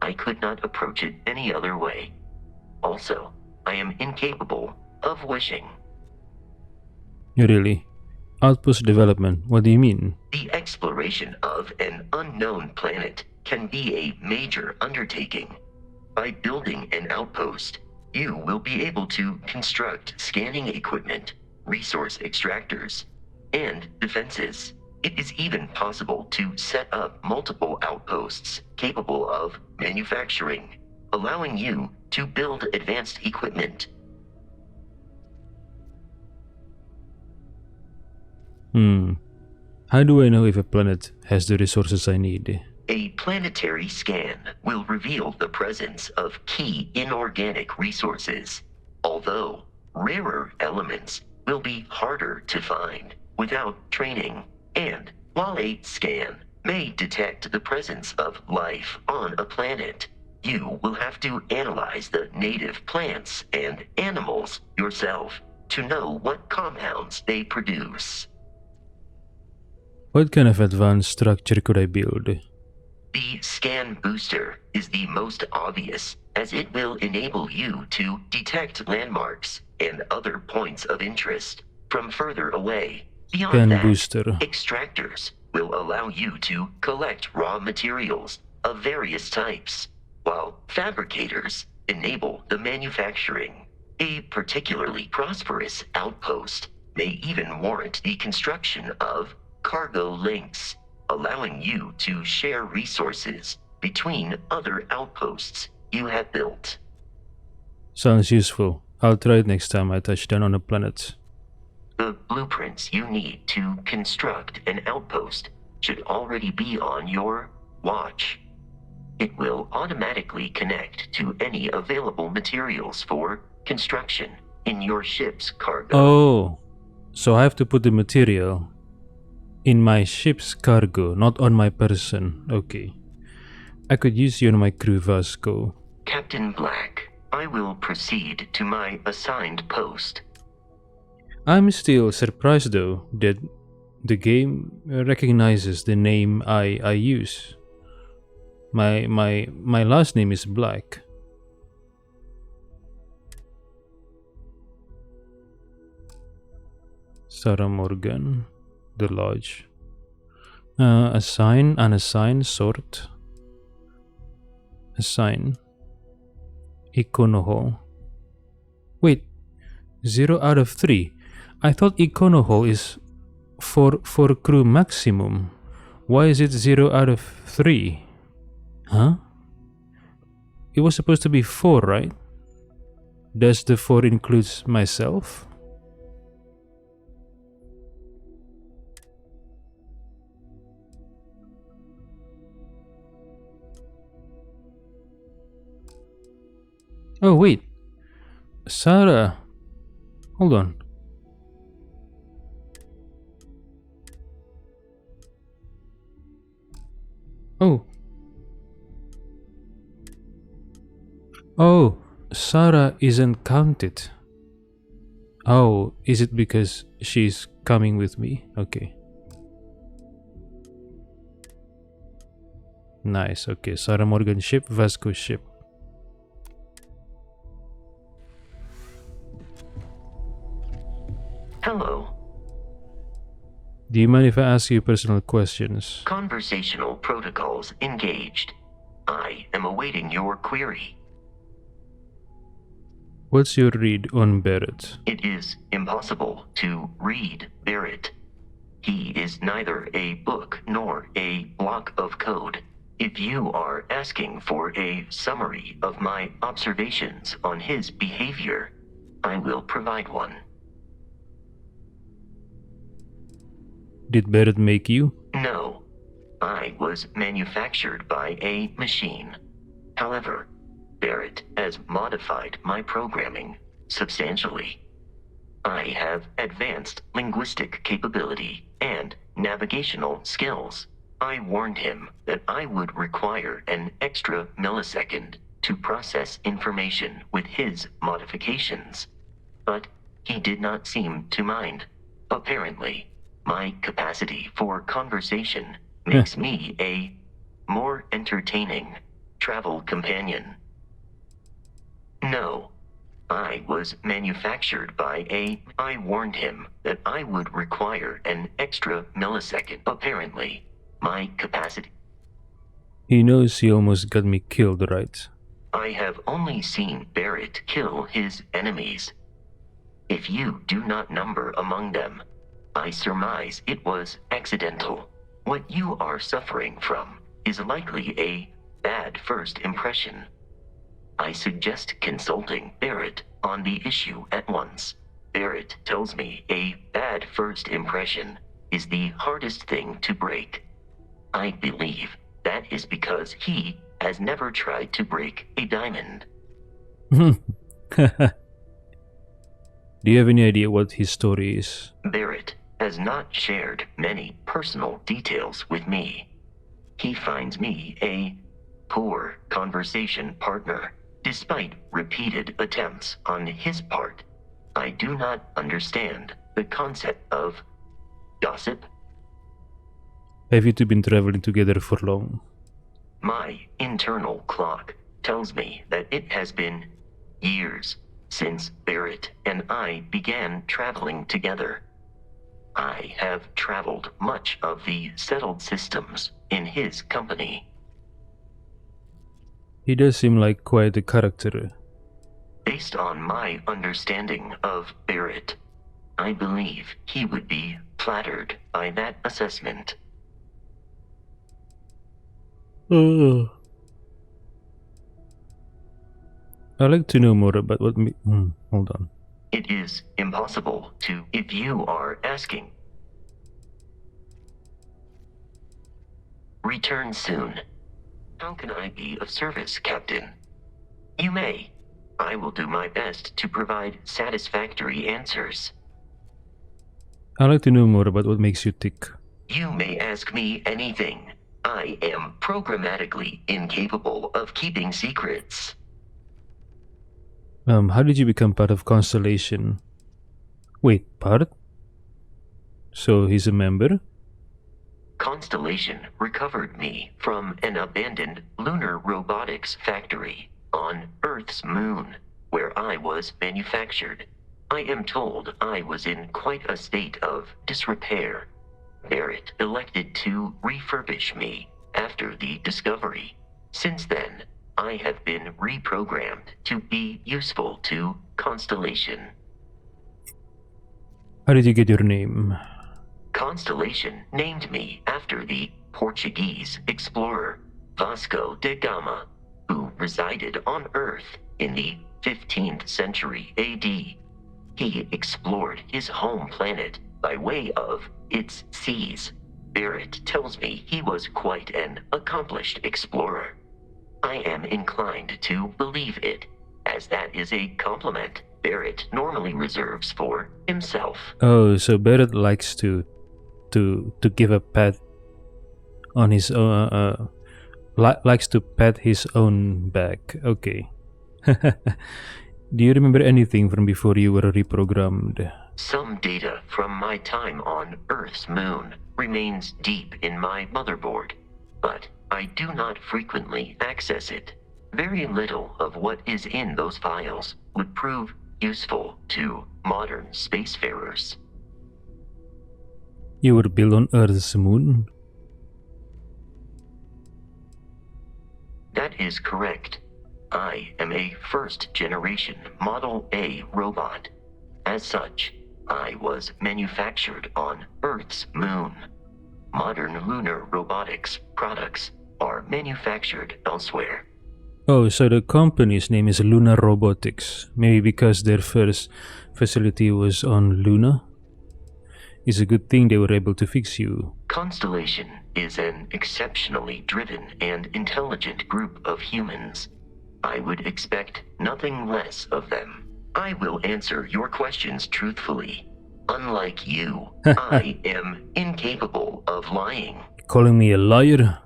[SPEAKER 13] I could not approach it any other way. Also, I am incapable of wishing.
[SPEAKER 1] Really? Outpost development, what do you mean?
[SPEAKER 13] The exploration of an unknown planet can be a major undertaking. By building an outpost, you will be able to construct scanning equipment, resource extractors, and defenses. It is even possible to set up multiple outposts capable of manufacturing, allowing you to build advanced equipment.
[SPEAKER 1] How do I know if a planet has the resources I need?
[SPEAKER 13] A planetary scan will reveal the presence of key inorganic resources, although rarer elements will be harder to find without training. And while a scan may detect the presence of life on a planet, you will have to analyze the native plants and animals yourself to know what compounds they produce.
[SPEAKER 1] What kind of advanced structure could I build?
[SPEAKER 13] The scan booster is the most obvious, as it will enable you to detect landmarks and other points of interest from further away. Beyond
[SPEAKER 1] Scan
[SPEAKER 13] that,
[SPEAKER 1] booster.
[SPEAKER 13] extractors will allow you to collect raw materials of various types, while fabricators enable the manufacturing. A particularly prosperous outpost may even warrant the construction of cargo links, allowing you to share resources between other outposts you have built.
[SPEAKER 1] Sounds useful. I'll try it next time I touch down on a planet.
[SPEAKER 13] The blueprints you need to construct an outpost should already be on your watch. It will automatically connect to any available materials for construction in your ship's cargo.
[SPEAKER 1] Oh, so I have to put the material in my ship's cargo, not on my person. Okay. I could use you on my crew, Vasco.
[SPEAKER 13] Captain Black, I will proceed to my assigned post.
[SPEAKER 1] I'm still surprised though that the game recognizes the name I use. My last name is Black. Sarah Morgan, the Lodge. Assign, unassign, sort. Assign. Econohole. Wait, 0 out of 3. I thought Econohole is for crew maximum. Why is it 0 out of 3? Huh? It was supposed to be 4, right? Does the 4 includes myself? Oh wait, Sarah, hold on. Oh, Sarah isn't counted. Oh, is it because she's coming with me? Okay. Nice, okay. Sarah Morgan ship, Vasco ship.
[SPEAKER 13] Hello.
[SPEAKER 1] Do you mind if I ask you personal questions?
[SPEAKER 13] Conversational protocols engaged. I am awaiting your query.
[SPEAKER 1] What's your read on Barrett?
[SPEAKER 13] It is impossible to read Barrett. He is neither a book nor a block of code. If you are asking for a summary of my observations on his behavior, I will provide one.
[SPEAKER 1] Did Barrett make you?
[SPEAKER 13] No. I was manufactured by a machine. However, Barrett has modified my programming substantially. I have advanced linguistic capability and navigational skills. I warned him that I would require an extra millisecond to process information with his modifications, but he did not seem to mind. Apparently, my capacity for conversation makes me a more entertaining travel companion. No. I was manufactured by I warned him that I would require an extra millisecond. Apparently, my capacity.
[SPEAKER 1] He knows he almost got me killed, right?
[SPEAKER 13] I have only seen Barrett kill his enemies. If you do not number among them, I surmise it was accidental. What you are suffering from is likely a bad first impression. I suggest consulting Barrett on the issue at once. Barrett tells me a bad first impression is the hardest thing to break. I believe that is because he has never tried to break a diamond.
[SPEAKER 1] Do you have any idea what his story is?
[SPEAKER 13] Barrett has not shared many personal details with me. He finds me a poor conversation partner. Despite repeated attempts on his part, I do not understand the concept of gossip.
[SPEAKER 1] Have you two been traveling together for long?
[SPEAKER 13] My internal clock tells me that it has been years since Barrett and I began traveling together. I have traveled much of the settled systems in his company.
[SPEAKER 1] He does seem like quite a character.
[SPEAKER 13] Based on my understanding of Barrett, I believe he would be flattered by that assessment.
[SPEAKER 1] I'd like to know more about what hold on.
[SPEAKER 13] It is impossible to, if you are asking. Return soon. How can I be of service, Captain? You may. I will do my best to provide satisfactory answers.
[SPEAKER 1] I'd like to know more about what makes you tick.
[SPEAKER 13] You may ask me anything. I am programmatically incapable of keeping secrets.
[SPEAKER 1] How did you become part of Constellation? Wait, part? So he's a member?
[SPEAKER 13] Constellation recovered me from an abandoned lunar robotics factory on Earth's moon, where I was manufactured. I am told I was in quite a state of disrepair. Barrett elected to refurbish me after the discovery. Since then, I have been reprogrammed to be useful to Constellation.
[SPEAKER 1] How did you get your name?
[SPEAKER 13] Constellation named me after the Portuguese explorer Vasco da Gama, who resided on Earth in the 15th century AD. He explored his home planet by way of its seas. Barrett tells me he was quite an accomplished explorer. I am inclined to believe it, as that is a compliment Barrett normally reserves for himself.
[SPEAKER 1] Oh, so Barrett likes to give a pat on his own, likes to pat his own back. Okay. Do you remember anything from before you were reprogrammed?
[SPEAKER 13] Some data from my time on Earth's moon remains deep in my motherboard, but I do not frequently access it. Very little of what is in those files would prove useful to modern spacefarers.
[SPEAKER 1] You were built on Earth's moon?
[SPEAKER 13] That is correct. I am a first-generation Model A robot. As such, I was manufactured on Earth's moon. Modern lunar robotics products are manufactured elsewhere.
[SPEAKER 1] Oh, so the company's name is Lunar Robotics. Maybe because their first facility was on Luna? It's a good thing they were able to fix you.
[SPEAKER 13] Constellation is an exceptionally driven and intelligent group of humans. I would expect nothing less of them. I will answer your questions truthfully. Unlike you, I am incapable of lying.
[SPEAKER 1] Calling me a liar?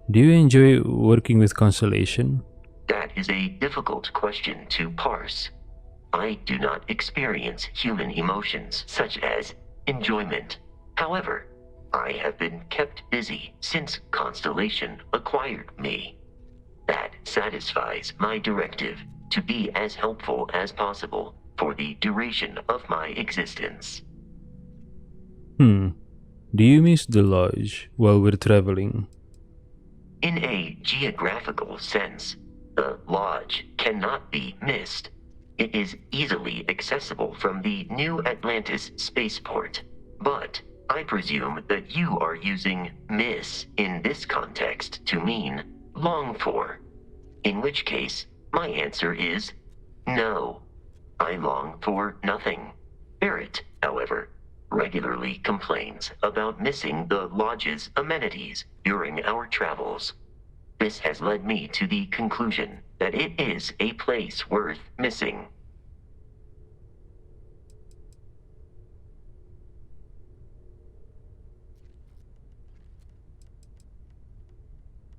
[SPEAKER 1] Do you enjoy working with Constellation?
[SPEAKER 13] That is a difficult question to parse. I do not experience human emotions such as enjoyment. However, I have been kept busy since Constellation acquired me. That satisfies my directive to be as helpful as possible for the duration of my existence.
[SPEAKER 1] Do you miss the lodge while we're traveling?
[SPEAKER 13] In a geographical sense, the lodge cannot be missed. It is easily accessible from the New Atlantis spaceport. But I presume that you are using miss in this context to mean long for. In which case, my answer is no. I long for nothing. Barrett, however, regularly complains about missing the lodge's amenities during our travels. This has led me to the conclusion that it is a place worth missing.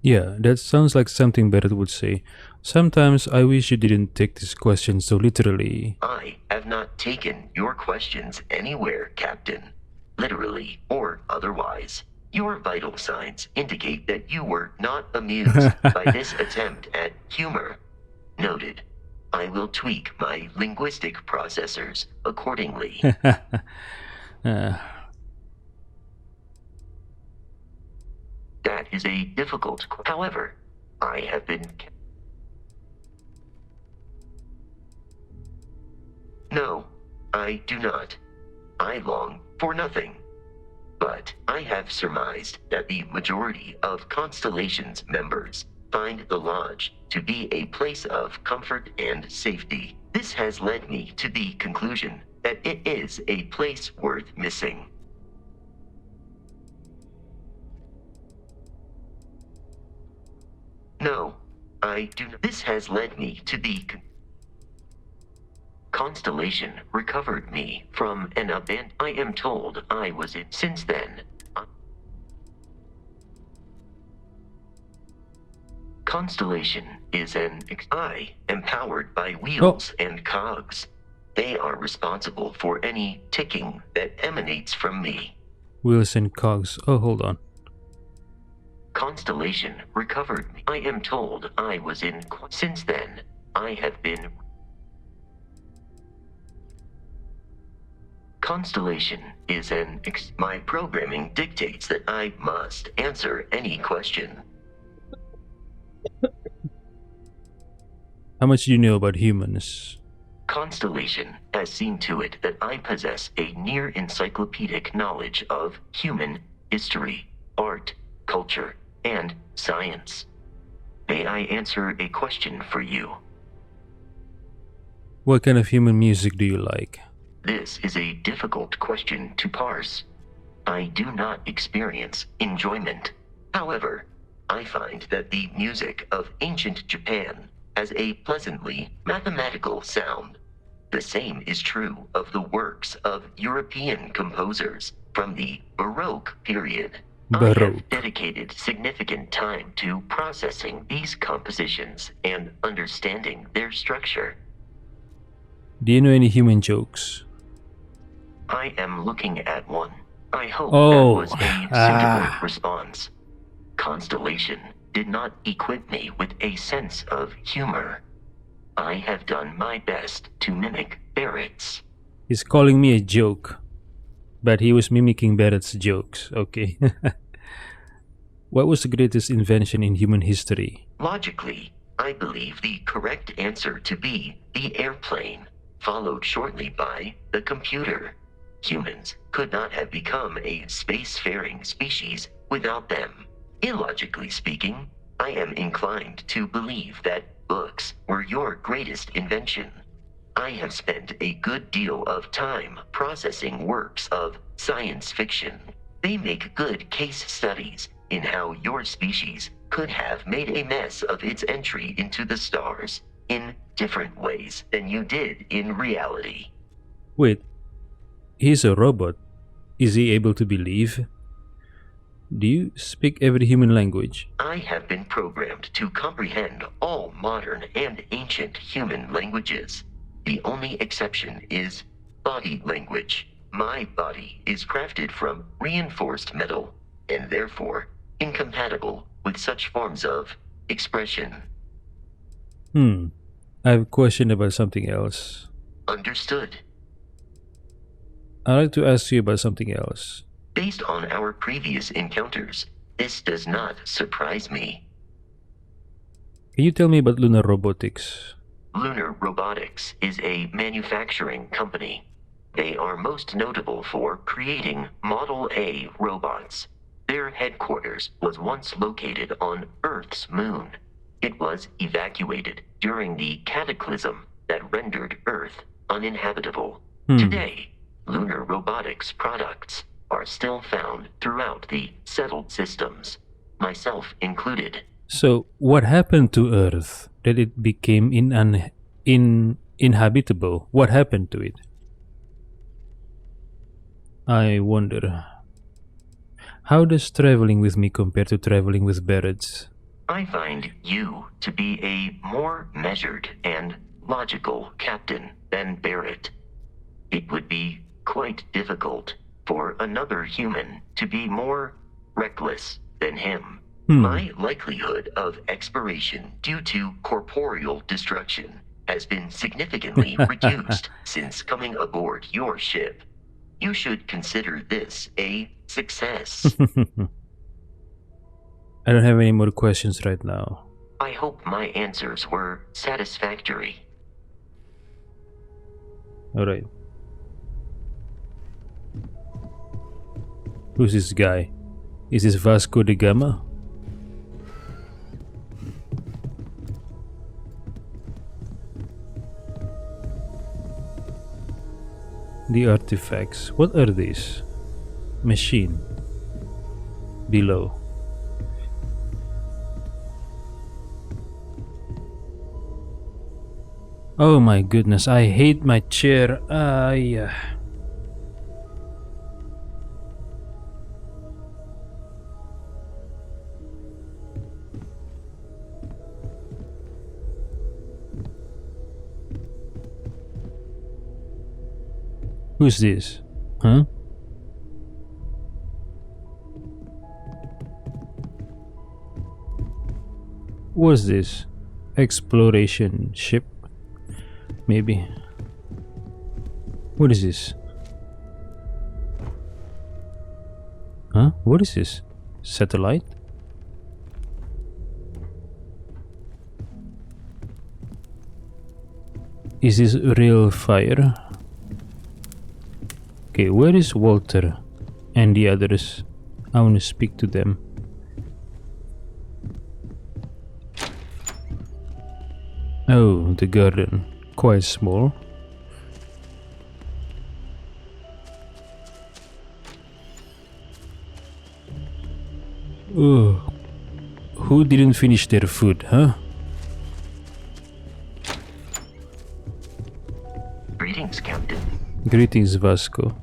[SPEAKER 1] Yeah, that sounds like something Barrett would say. Sometimes I wish you didn't take this question so literally.
[SPEAKER 13] I have not taken your questions anywhere, Captain. Literally or otherwise. Your vital signs indicate that you were not amused by this attempt at humor. Noted. I will tweak my linguistic processors accordingly. That is a difficult question. However, I have been... No, I do not. I long for nothing. But I have surmised that the majority of Constellation's members find the lodge to be a place of comfort and safety. This has led me to the conclusion that it is a place worth missing. No, I do not. This has led me to the Constellation recovered me from an abandoned. I am told I was in. Since then, Constellation is an. I am powered by wheels and cogs. They are responsible for any ticking that emanates from me.
[SPEAKER 1] Wheels and cogs. Oh, hold on.
[SPEAKER 13] Constellation recovered me. I am told I was in. Since then, I have been. Constellation is an. My programming dictates that I must answer any question.
[SPEAKER 1] How much do you know about humans?
[SPEAKER 13] Constellation has seen to it that I possess a near encyclopedic knowledge of human history, art, culture, and science. May I answer a question for you?
[SPEAKER 1] What kind of human music do you like?
[SPEAKER 13] This is a difficult question to parse. I do not experience enjoyment. However, I find that the music of ancient Japan has a pleasantly mathematical sound. The same is true of the works of European composers from the Baroque period. I have dedicated significant time to processing these compositions and understanding their structure.
[SPEAKER 1] Do you know any human jokes?
[SPEAKER 13] I am looking at one. I hope that was a suitable response. Constellation did not equip me with a sense of humor. I have done my best to mimic Barrett's.
[SPEAKER 1] He's calling me a joke, but he was mimicking Barrett's jokes. Okay. What was the greatest invention in human history?
[SPEAKER 13] Logically, I believe the correct answer to be the airplane, followed shortly by the computer. Humans could not have become a spacefaring species without them. Illogically speaking, I am inclined to believe that books were your greatest invention. I have spent a good deal of time processing works of science fiction. They make good case studies in how your species could have made a mess of its entry into the stars in different ways than you did in reality.
[SPEAKER 1] Wait, he's a robot. Is he able to believe? Do you speak every human language?
[SPEAKER 13] I have been programmed to comprehend all modern and ancient human languages. The only exception is body language. My body is crafted from reinforced metal, and therefore incompatible with such forms of expression.
[SPEAKER 1] I have a question about something else.
[SPEAKER 13] Understood.
[SPEAKER 1] I'd like to ask you about something else.
[SPEAKER 13] Based on our previous encounters, this does not surprise me.
[SPEAKER 1] Can you tell me about lunar robotics?
[SPEAKER 13] Lunar Robotics is a manufacturing company. They are most notable for creating Model A robots. Their headquarters was once located on Earth's moon. It was evacuated during the cataclysm that rendered Earth uninhabitable. Today, Lunar Robotics products are still found throughout the settled systems, myself included.
[SPEAKER 1] So, what happened to Earth that it became inhabitable? What happened to it? I wonder. How does traveling with me compare to traveling with Barrett?
[SPEAKER 13] I find you to be a more measured and logical captain than Barrett. It would be quite difficult for another human to be more reckless than him. My likelihood of expiration due to corporeal destruction has been significantly reduced since coming aboard your ship. You should consider this a success.
[SPEAKER 1] I don't have any more questions right now.
[SPEAKER 13] I hope my answers were satisfactory.
[SPEAKER 1] Alright. Who's this guy? Is this Vasco da Gama? The artifacts. What are these? Machine. Below. Oh my goodness, I hate my chair. Yeah. Who's this? Huh? What's this? Exploration ship? Maybe. What is this? Huh? What is this? Satellite? Is this real fire? Okay, where is Walter and the others? I want to speak to them. Oh, the garden. Quite small. Oh, who didn't finish their food, huh?
[SPEAKER 13] Greetings, Captain.
[SPEAKER 1] Greetings, Vasco.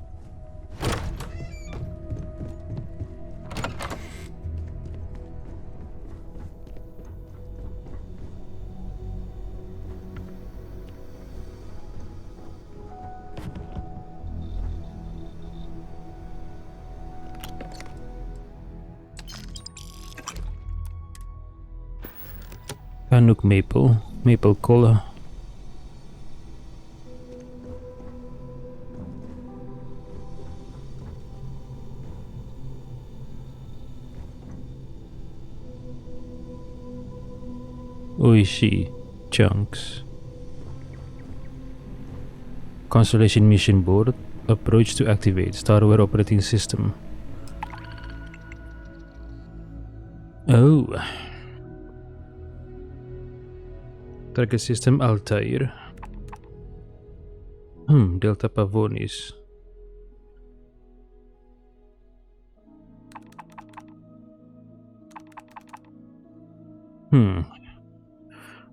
[SPEAKER 1] Canuck maple cola. Oishi chunks. Constellation mission board. Approach to activate Starware operating system. Oh. Target system Altair. Delta Pavonis.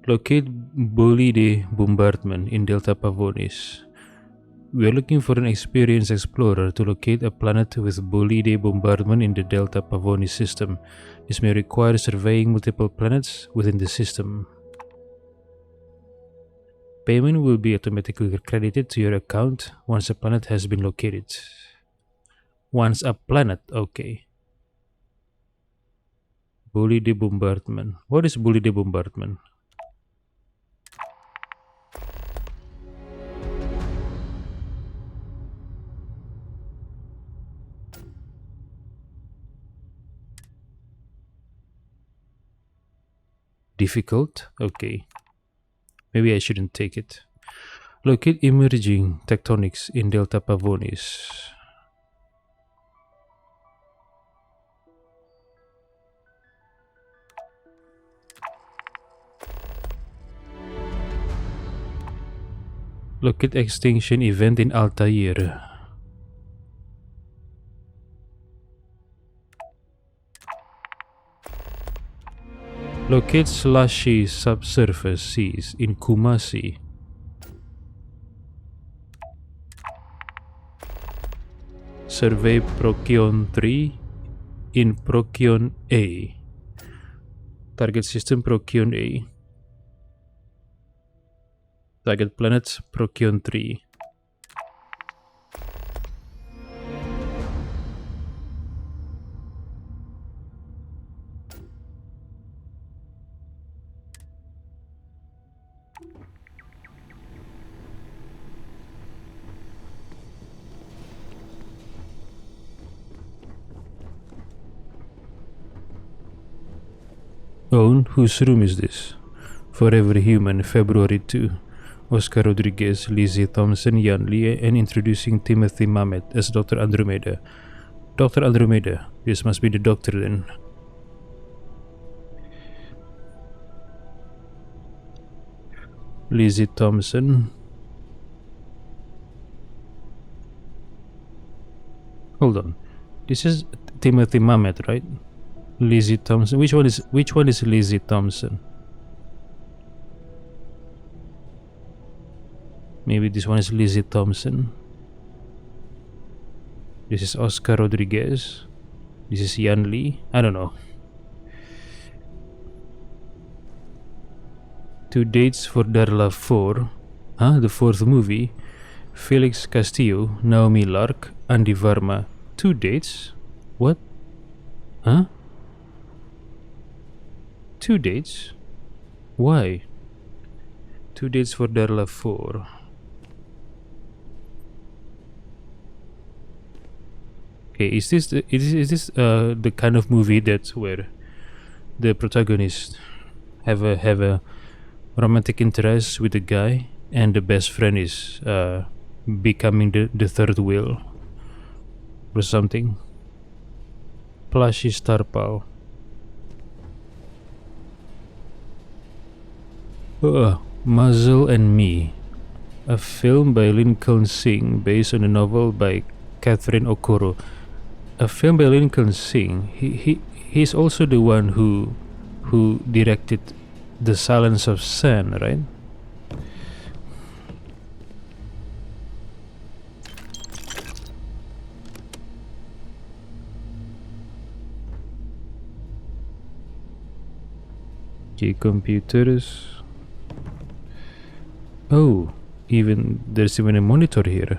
[SPEAKER 1] Locate Bolide bombardment in Delta Pavonis. We are looking for an experienced explorer to locate a planet with Bolide bombardment in the Delta Pavonis system. This may require surveying multiple planets within the system. Payment will be automatically credited to your account once a planet has been located. Once a planet, okay. Bolide bombardment. What is Bolide bombardment? Difficult? Okay. Maybe I shouldn't take it. Locate emerging tectonics in Delta Pavonis. Locate extinction event in Altair. Locate slushy subsurface seas in Kumasi. Survey Procyon 3 in Procyon A. Target system Procyon A. Target planets Procyon 3. Own, whose room is this? Forever Human, February 2. Oscar Rodriguez, Lizzie Thompson, Yan Lee, and introducing Timothy Mamet as Dr. Andromeda. Dr. Andromeda, this must be the doctor then. Lizzie Thompson. Hold on. This is Timothy Mamet, right? Lizzie Thompson. Which one is Lizzie Thompson? Maybe this one is Lizzie Thompson. This is Oscar Rodriguez. This is Yan Lee. I don't know. 2 dates for Darla 4. Huh? The 4th movie. Felix Castillo, Naomi Lark, Andy Varma. 2 dates? What? Huh? 2 dates? Why? 2 dates for Darla 4. Okay, is this the kind of movie that's where the protagonist have a romantic interest with a guy and the best friend is becoming the third wheel or something? Plushy Star Pal. Muzzle and Me, a film by Lincoln Singh based on a novel by Catherine Okoro. A film by Lincoln Singh. He's also the one who directed The Silence of Sam, right? Okay, computers. Oh, there's even a monitor here.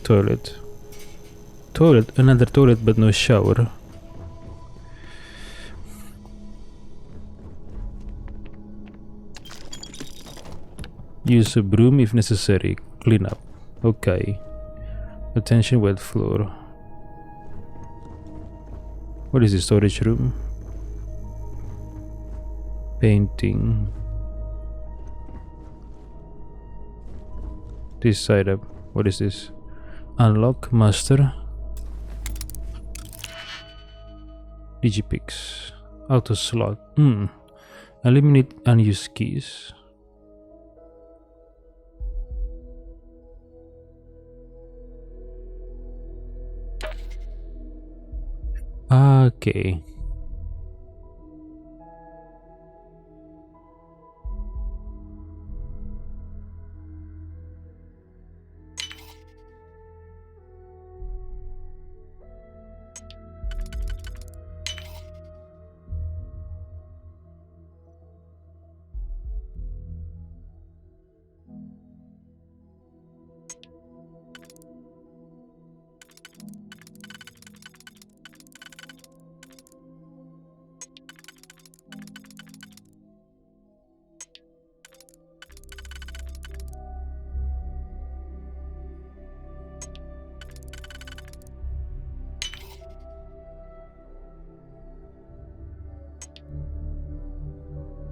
[SPEAKER 1] Toilet. Another toilet but no shower. Use a broom if necessary. Clean up. Okay. Attention, wet floor. What is the storage room? Painting. This side up. What is this? Unlock master. Digipix. Auto slot. Eliminate unused keys. Okay.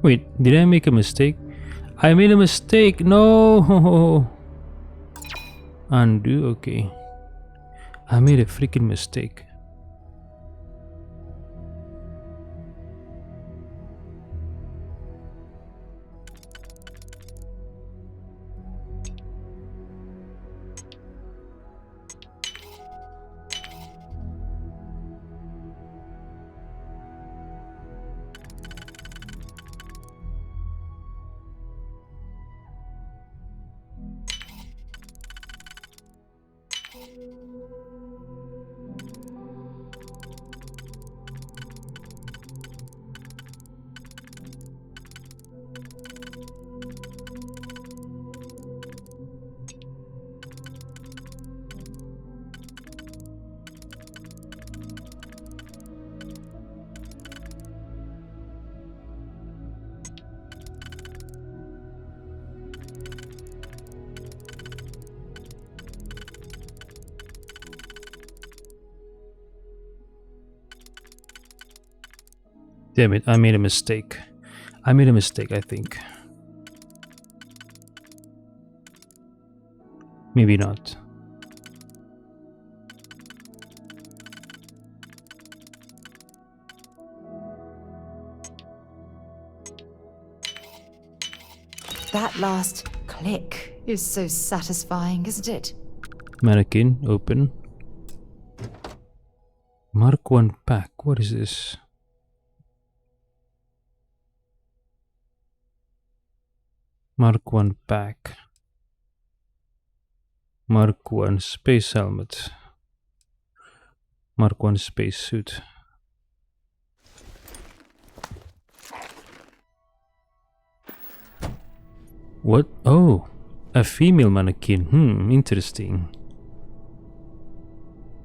[SPEAKER 1] Wait, did I make a mistake? I made a mistake! No! Undo, okay. I made a freaking mistake. Damn it, I made a mistake. I made a mistake, I think. Maybe not.
[SPEAKER 14] That last click is so satisfying, isn't it?
[SPEAKER 1] Mannequin, open. Mark 1 pack, what is this? Mark 1 pack. Mark 1 space helmet. Mark 1 space suit. What? Oh, a female mannequin. Interesting.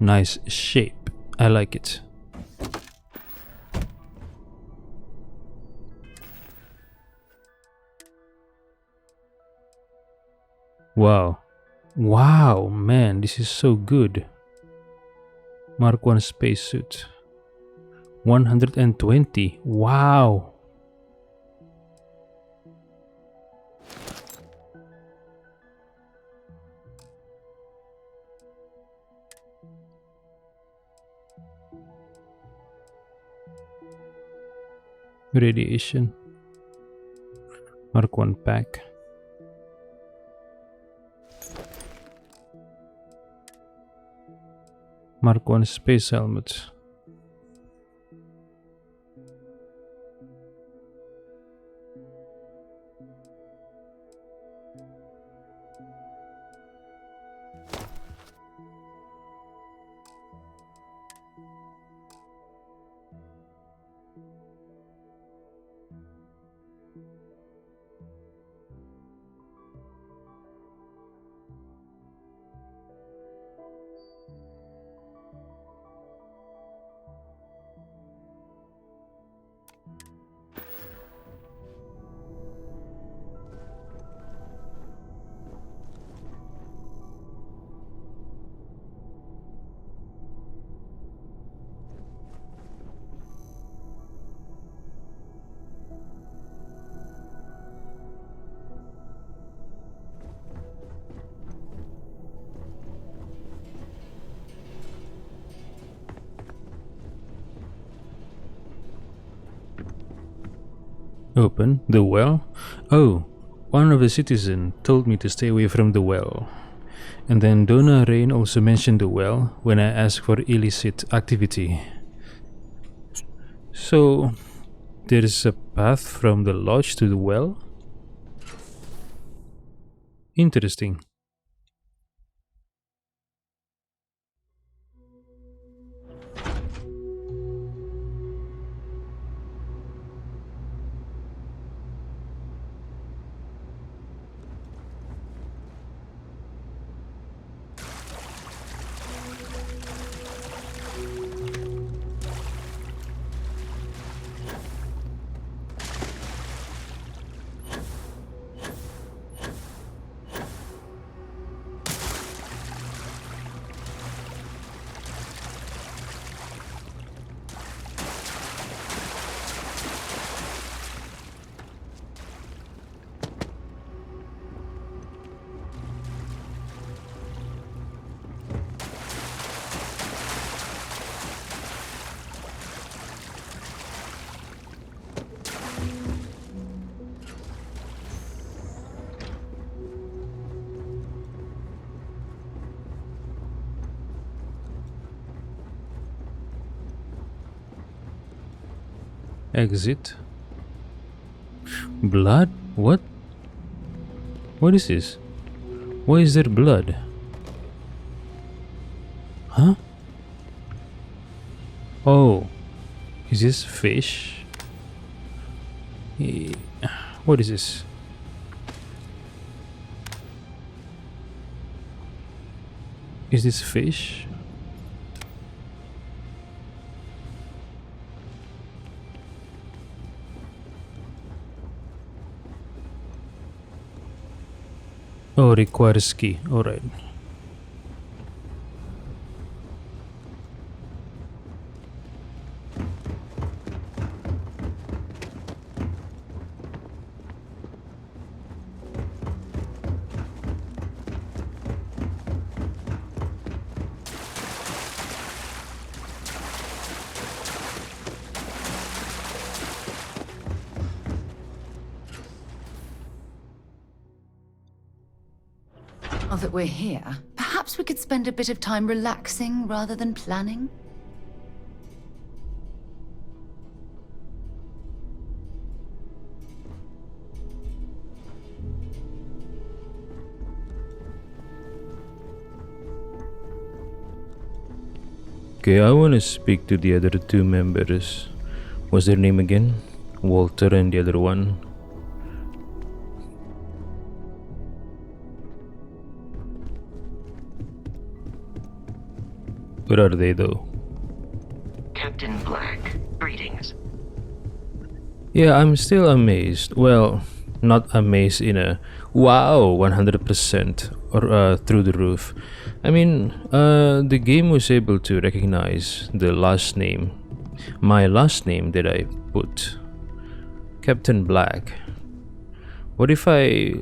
[SPEAKER 1] Nice shape. I like it. Wow. Wow, man, this is so good. Mark 1 spacesuit. 120. Wow. Radiation. Mark 1 pack. Mark 1 space helmet. Open the well. Oh, one of the citizens told me to stay away from the well. And then Donna Rain also mentioned the well when I asked for illicit activity. So, there is a path from the lodge to the well? Interesting. Exit. Blood? What? What is this? Why is there blood? Huh? Oh. Is this fish? What is this? Is this fish? Oh, requires key. Alright.
[SPEAKER 18] Now that we're here, perhaps we could spend a bit of time relaxing rather than planning?
[SPEAKER 1] Okay, I want to speak to the other two members. What's their name again? Walter and the other one. Where are they though?
[SPEAKER 13] Captain Black, greetings.
[SPEAKER 1] Yeah, I'm still amazed. Well, not amazed in a wow 100% or through the roof. I mean, the game was able to recognize the last name, my last name that I put, Captain Black. What if I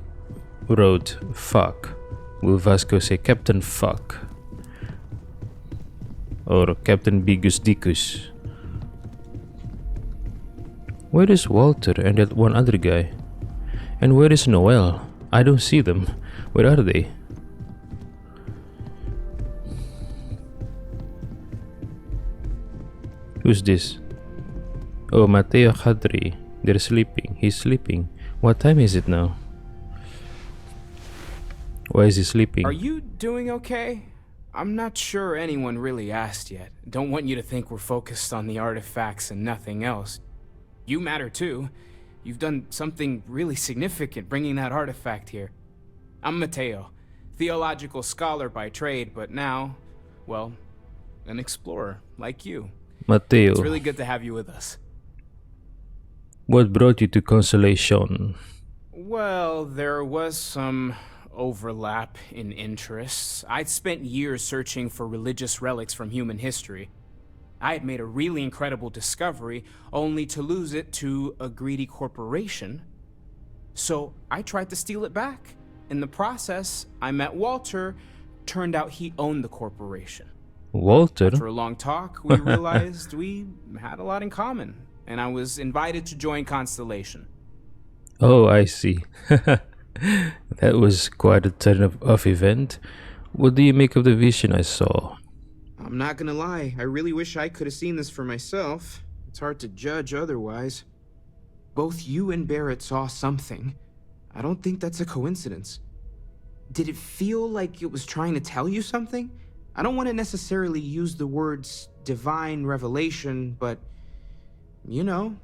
[SPEAKER 1] wrote fuck? Will Vasco say Captain Fuck? Or Captain Bigus Dicus? Where is Walter and that one other guy? And where is Noel? I don't see them. Where are they? Who's this? Oh, Mateo Khadri. They're sleeping. He's sleeping. What time is it now? Why is he sleeping?
[SPEAKER 11] Are you doing okay? I'm not sure anyone really asked yet. Don't want you to think we're focused on the artifacts and nothing else. You matter too. You've done something really significant bringing that artifact here. I'm Mateo, theological scholar by trade, but now, well, an explorer like you.
[SPEAKER 1] Mateo.
[SPEAKER 11] It's really good to have you with us.
[SPEAKER 1] What brought you to Constellation?
[SPEAKER 11] Well, there was some overlap in interests. I'd spent years searching for religious relics from human history. I had made a really incredible discovery, only to lose it to a greedy corporation. So I tried to steal it back. In the process, I met Walter. Turned out he owned the corporation.
[SPEAKER 1] Walter?
[SPEAKER 11] After a long talk, we realized we had a lot in common, and I was invited to join Constellation.
[SPEAKER 1] Oh, I see. That was quite a turn of event. What do you make of the vision I saw?
[SPEAKER 11] I'm not gonna lie, I really wish I could have seen this for myself. It's hard to judge otherwise. Both you and Barrett saw something. I don't think that's a coincidence. Did it feel like it was trying to tell you something? I don't want to necessarily use the words divine revelation, but, you know,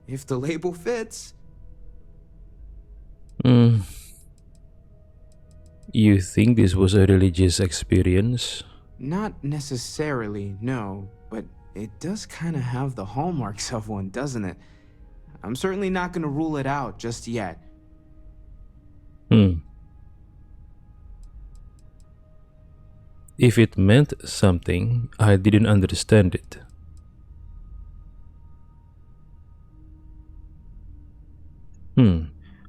[SPEAKER 11] if the label fits.
[SPEAKER 1] You think this was a religious experience?
[SPEAKER 11] Not necessarily, no, but it does kind of have the hallmarks of one, doesn't it? I'm certainly not going to rule it out just yet.
[SPEAKER 1] If it meant something, I didn't understand it.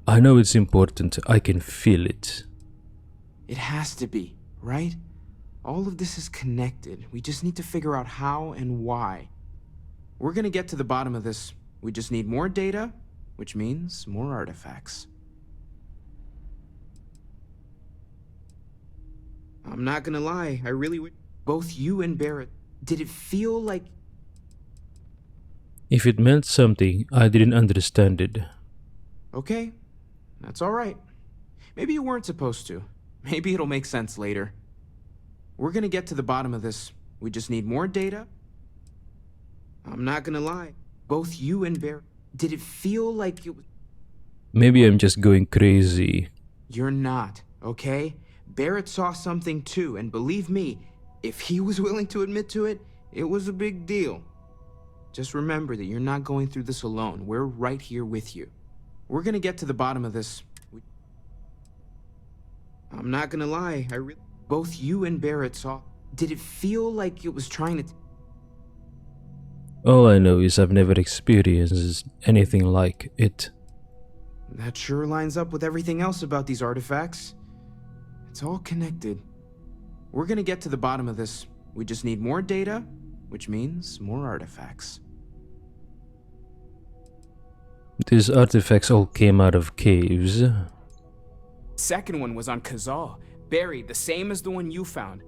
[SPEAKER 1] I know it's important. I can feel it.
[SPEAKER 11] It has to be, right? All of this is connected. We just need to figure out how and why. We're gonna get to the bottom of this. We just need more data, which means more artifacts. I'm not gonna lie, I really would. Both you and Barrett, did it feel like...
[SPEAKER 1] If it meant something, I didn't understand it.
[SPEAKER 11] Okay, that's all right. Maybe you weren't supposed to. Maybe it'll make sense later. We're gonna get to the bottom of this. We just need more data. I'm not gonna lie. Both you and Bear, did it feel like it was...
[SPEAKER 1] Maybe I'm just going crazy.
[SPEAKER 11] You're not, okay? Barrett saw something too, and believe me, if he was willing to admit to it, it was a big deal. Just remember that you're not going through this alone. We're right here with you. We're gonna get to the bottom of this. I'm not gonna lie, both you and Barrett saw... Did it feel like it was trying to...
[SPEAKER 1] All I know is I've never experienced anything like it.
[SPEAKER 11] That sure lines up with everything else about these artifacts. It's all connected. We're gonna get to the bottom of this. We just need more data, which means more artifacts.
[SPEAKER 1] These artifacts all came out of caves.
[SPEAKER 11] Second one was on Kazal, buried the same as the one you found.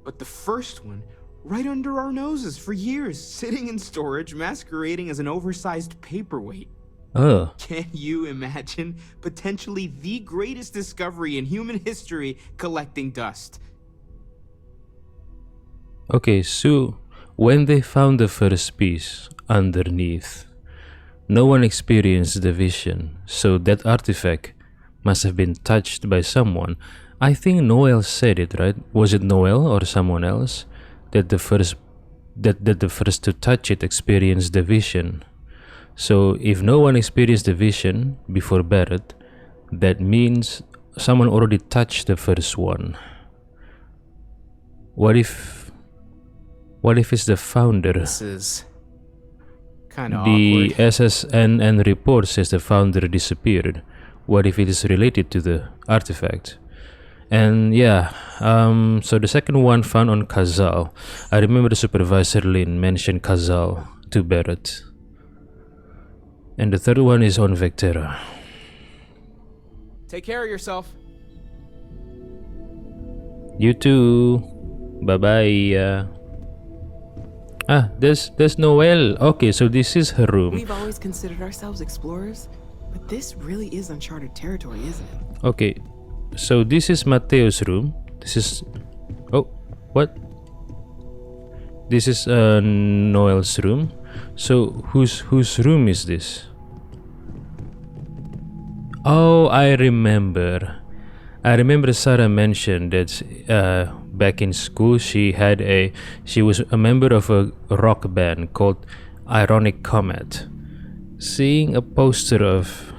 [SPEAKER 11] But the first one, right under our noses for years, sitting in storage, masquerading as an oversized paperweight.
[SPEAKER 1] Oh.
[SPEAKER 11] Can you imagine potentially the greatest discovery in human history collecting dust?
[SPEAKER 1] Okay, so when they found the first piece underneath, no one experienced the vision, so that artifact must have been touched by someone. I think Noel said it, right? Was it Noel or someone else? That the first to touch it experienced the vision. So if no one experienced the vision before Barrett, that means someone already touched the first one. What if it's the founder?
[SPEAKER 11] This is kind of
[SPEAKER 1] The
[SPEAKER 11] awkward.
[SPEAKER 1] SSNN report says the founder disappeared. What if it is related to the artifact? And yeah, so the second one found on Kazal. I remember the supervisor Lin mentioned Kazal to Barrett. And the third one is on Vectera.
[SPEAKER 11] Take care of yourself.
[SPEAKER 1] You too. Bye bye. There's Noelle. Okay, so this is her room.
[SPEAKER 19] We've always considered ourselves explorers, but this really is uncharted territory, isn't it?
[SPEAKER 1] Okay, so this is Mateo's room. This is... Oh, what? This is Noel's room. So whose room is this? Oh, I remember. Sarah mentioned that back in school she was a member of a rock band called Ironic Comet. Seeing a poster of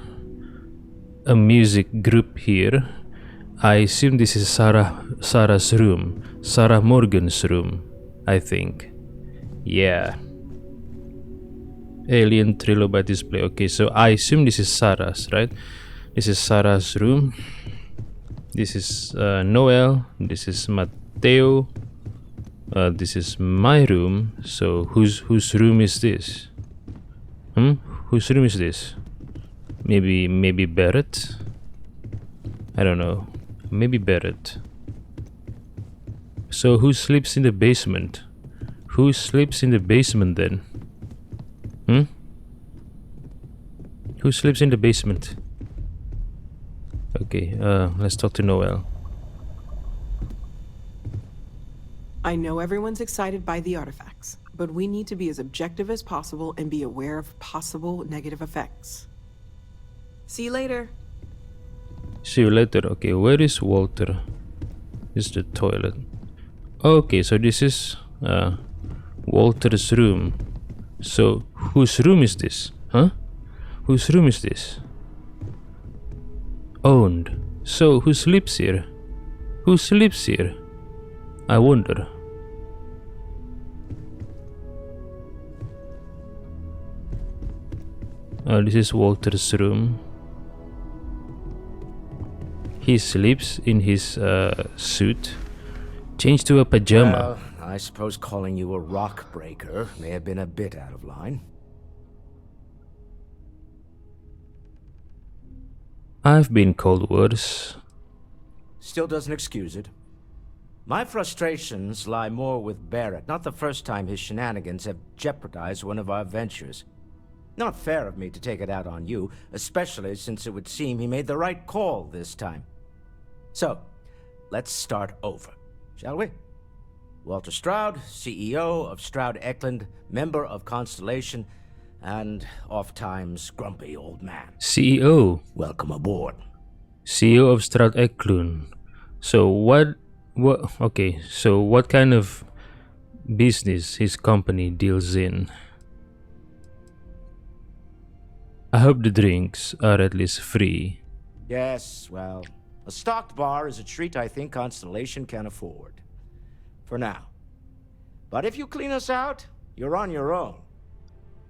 [SPEAKER 1] a music group here, I assume this is Sarah's room, Sarah Morgan's room, I think. Yeah. Alien Trilobite display. Okay, so I assume this is Sarah's, right? This is Sarah's room. This is Noel. This is Mateo. This is my room. So whose room is this? Whose room is this? Maybe Barrett? I don't know. Maybe Barrett. So who sleeps in the basement? Who sleeps in the basement then? Who sleeps in the basement? Okay, let's talk to Noel.
[SPEAKER 19] I know everyone's excited by the artifacts, but we need to be as objective as possible and be aware of possible negative effects. See you later.
[SPEAKER 1] See you later. Okay, where is Walter? This is the toilet. Okay, so this is Walter's room. So whose room is this? Whose room is this? Owned. So who sleeps here? Who sleeps here? I wonder. This is Walter's room. He sleeps in his suit. Change to a pajama.
[SPEAKER 17] Well, I suppose calling you a rock breaker may have been a bit out of line.
[SPEAKER 1] I've been called worse.
[SPEAKER 17] Still doesn't excuse it. My frustrations lie more with Barrett. Not the first time his shenanigans have jeopardized one of our ventures. Not fair of me to take it out on you, especially since it would seem he made the right call this time. So, let's start over, shall we? Walter Stroud, CEO of Stroud Eklund, member of Constellation, and oft-times grumpy old man.
[SPEAKER 1] CEO.
[SPEAKER 17] Welcome aboard.
[SPEAKER 1] CEO of Stroud Eklund. So okay, so what kind of business his company deals in? I hope the drinks are at least free.
[SPEAKER 17] Yes, well, a stocked bar is a treat I think Constellation can afford. For now. But if you clean us out, you're on your own.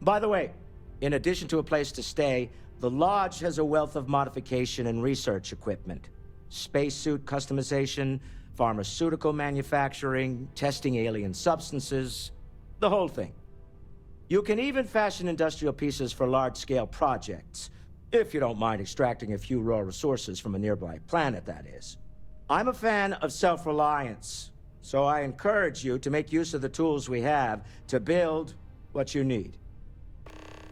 [SPEAKER 17] By the way, in addition to a place to stay, the Lodge has a wealth of modification and research equipment. Spacesuit customization, pharmaceutical manufacturing, testing alien substances, the whole thing. You can even fashion industrial pieces for large-scale projects, if you don't mind extracting a few raw resources from a nearby planet, that is. I'm a fan of self-reliance, so I encourage you to make use of the tools we have to build what you need.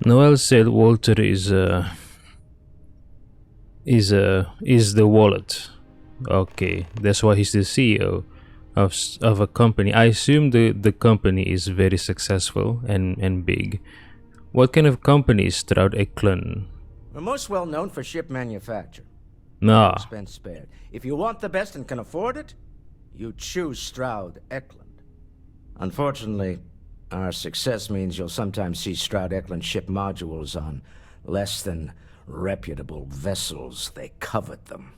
[SPEAKER 1] Noel said Walter is the wallet. Okay, that's why he's the CEO of a company. I assume the company is very successful and big. What kind of company is Stroud Eklund?
[SPEAKER 17] We're most well known for ship manufacture.
[SPEAKER 1] No
[SPEAKER 17] expense spared. If you want the best and can afford it, you choose Stroud Eklund. Unfortunately, our success means you'll sometimes see Stroud Eklund ship modules on less than reputable vessels. They covet them.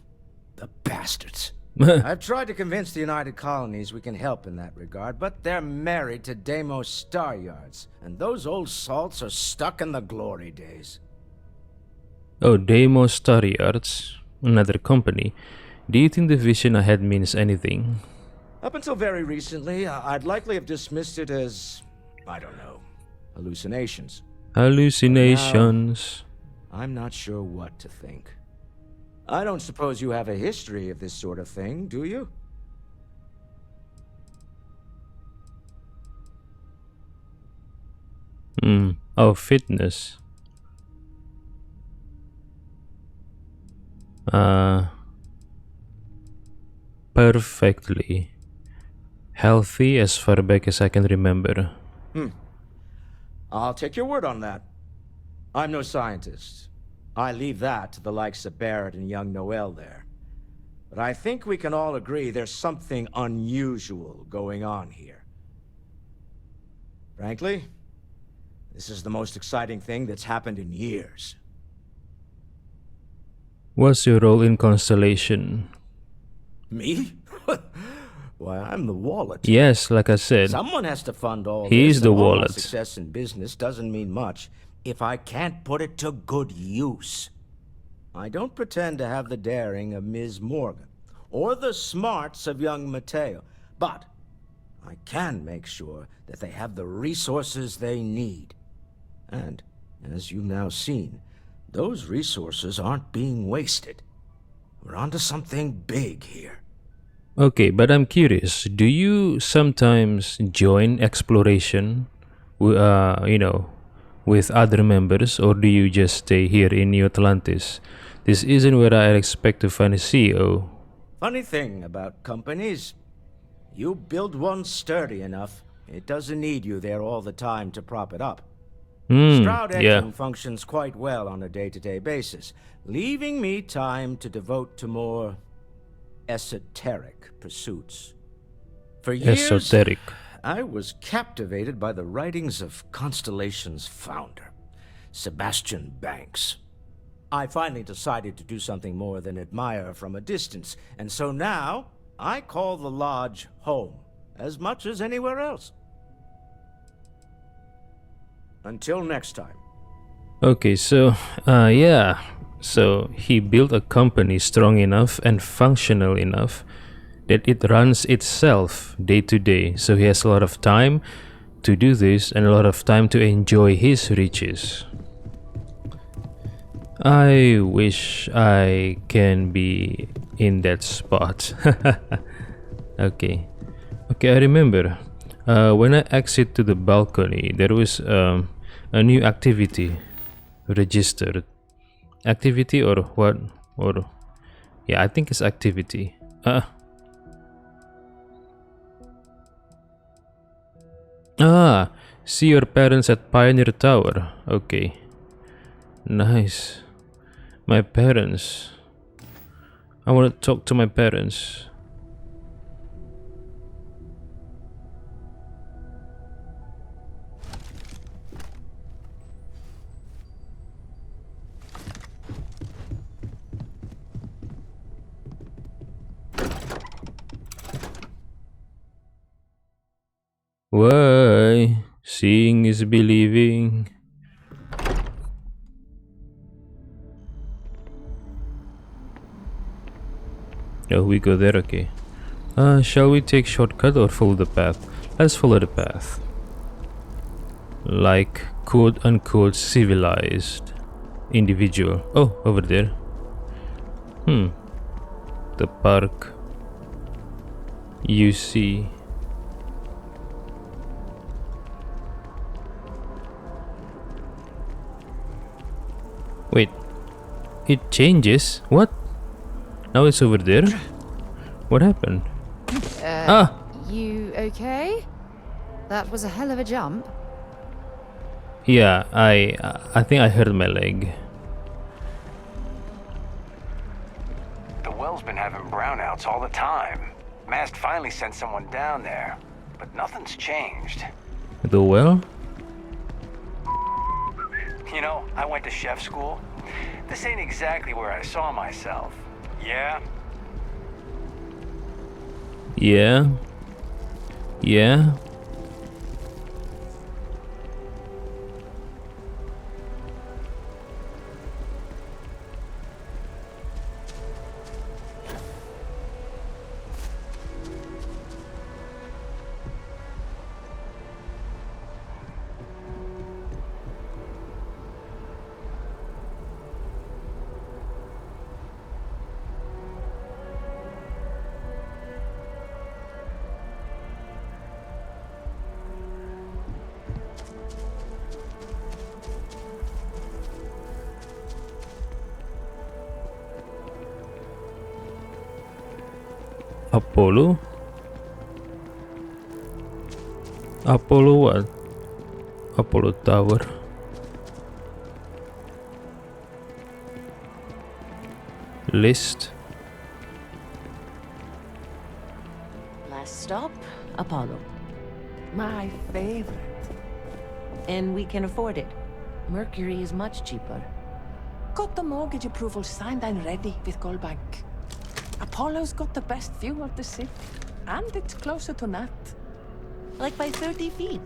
[SPEAKER 17] The bastards. I've tried to convince the United Colonies we can help in that regard, but they're married to Deimos Star Yards, and those old salts are stuck in the glory days.
[SPEAKER 1] Oh, Deimos Star Yards, another company. Do you think the vision ahead means anything?
[SPEAKER 17] Up until very recently, I'd likely have dismissed it as, I don't know, hallucinations.
[SPEAKER 1] Hallucinations.
[SPEAKER 17] Now, I'm not sure what to think. I don't suppose you have a history of this sort of thing, do you?
[SPEAKER 1] Oh, fitness. Perfectly healthy as far back as I can remember.
[SPEAKER 17] I'll take your word on that. I'm no scientist. I leave that to the likes of Barrett and young Noel there. But I think we can all agree there's something unusual going on here. Frankly, this is the most exciting thing that's happened in years.
[SPEAKER 1] What's your role in Constellation?
[SPEAKER 17] Me? Why, I'm the wallet.
[SPEAKER 1] Yes, like I said.
[SPEAKER 17] Someone has to fund all
[SPEAKER 1] he
[SPEAKER 17] this.
[SPEAKER 1] Is the
[SPEAKER 17] and all
[SPEAKER 1] wallet.
[SPEAKER 17] My success in business doesn't mean much if I can't put it to good use. I don't pretend to have the daring of Ms. Morgan, or the smarts of young Mateo, but I can make sure that they have the resources they need. And, as you've now seen, those resources aren't being wasted. We're onto something big here.
[SPEAKER 1] Okay, but I'm curious, do you sometimes join exploration, with other members, or do you just stay here in New Atlantis? This isn't where I expect to find a CEO.
[SPEAKER 17] Funny thing about companies, you build one sturdy enough, it doesn't need you there all the time to prop it up. Stroud Eklund functions quite well on a day-to-day basis, leaving me time to devote to more esoteric pursuits. For years, I was captivated by the writings of Constellation's founder, Sebastian Banks. I finally decided to do something more than admire from a distance, and so now I call the Lodge home, as much as anywhere else. Until next time.
[SPEAKER 1] Okay, so, So he built a company strong enough and functional enough that it runs itself day to day. So he has a lot of time to do this and a lot of time to enjoy his riches. I wish I can be in that spot. Okay. Okay, I remember. When I exit to the balcony, there was a new activity registered. Activity or what? Or yeah, I think it's activity. See your parents at Pioneer Tower. Okay. Nice. My parents. I want to talk to my parents. Why? Seeing is believing. Oh, we go there, okay. Shall we take shortcut or follow the path? Let's follow the path. Like quote unquote civilized individual. Oh, over there. The park. You see. Wait. It changes? What? Now it's over there? What happened?
[SPEAKER 14] You okay? That was a hell of a jump.
[SPEAKER 1] Yeah, I think I hurt my leg.
[SPEAKER 3] The well's been having brownouts all the time. Mast finally sent someone down there, but nothing's changed.
[SPEAKER 1] The well?
[SPEAKER 3] You know, I went to chef school. This ain't exactly where I saw myself. Yeah?
[SPEAKER 1] Yeah. Yeah. Apollo? Apollo what? Apollo Tower. List.
[SPEAKER 20] Last stop, Apollo. My favorite. And we can afford it. Mercury is much cheaper.
[SPEAKER 4] Got the mortgage approval signed and ready with Goldbank. Apollo's got the best view of the city, and it's closer to Nat.
[SPEAKER 20] Like by 30 feet.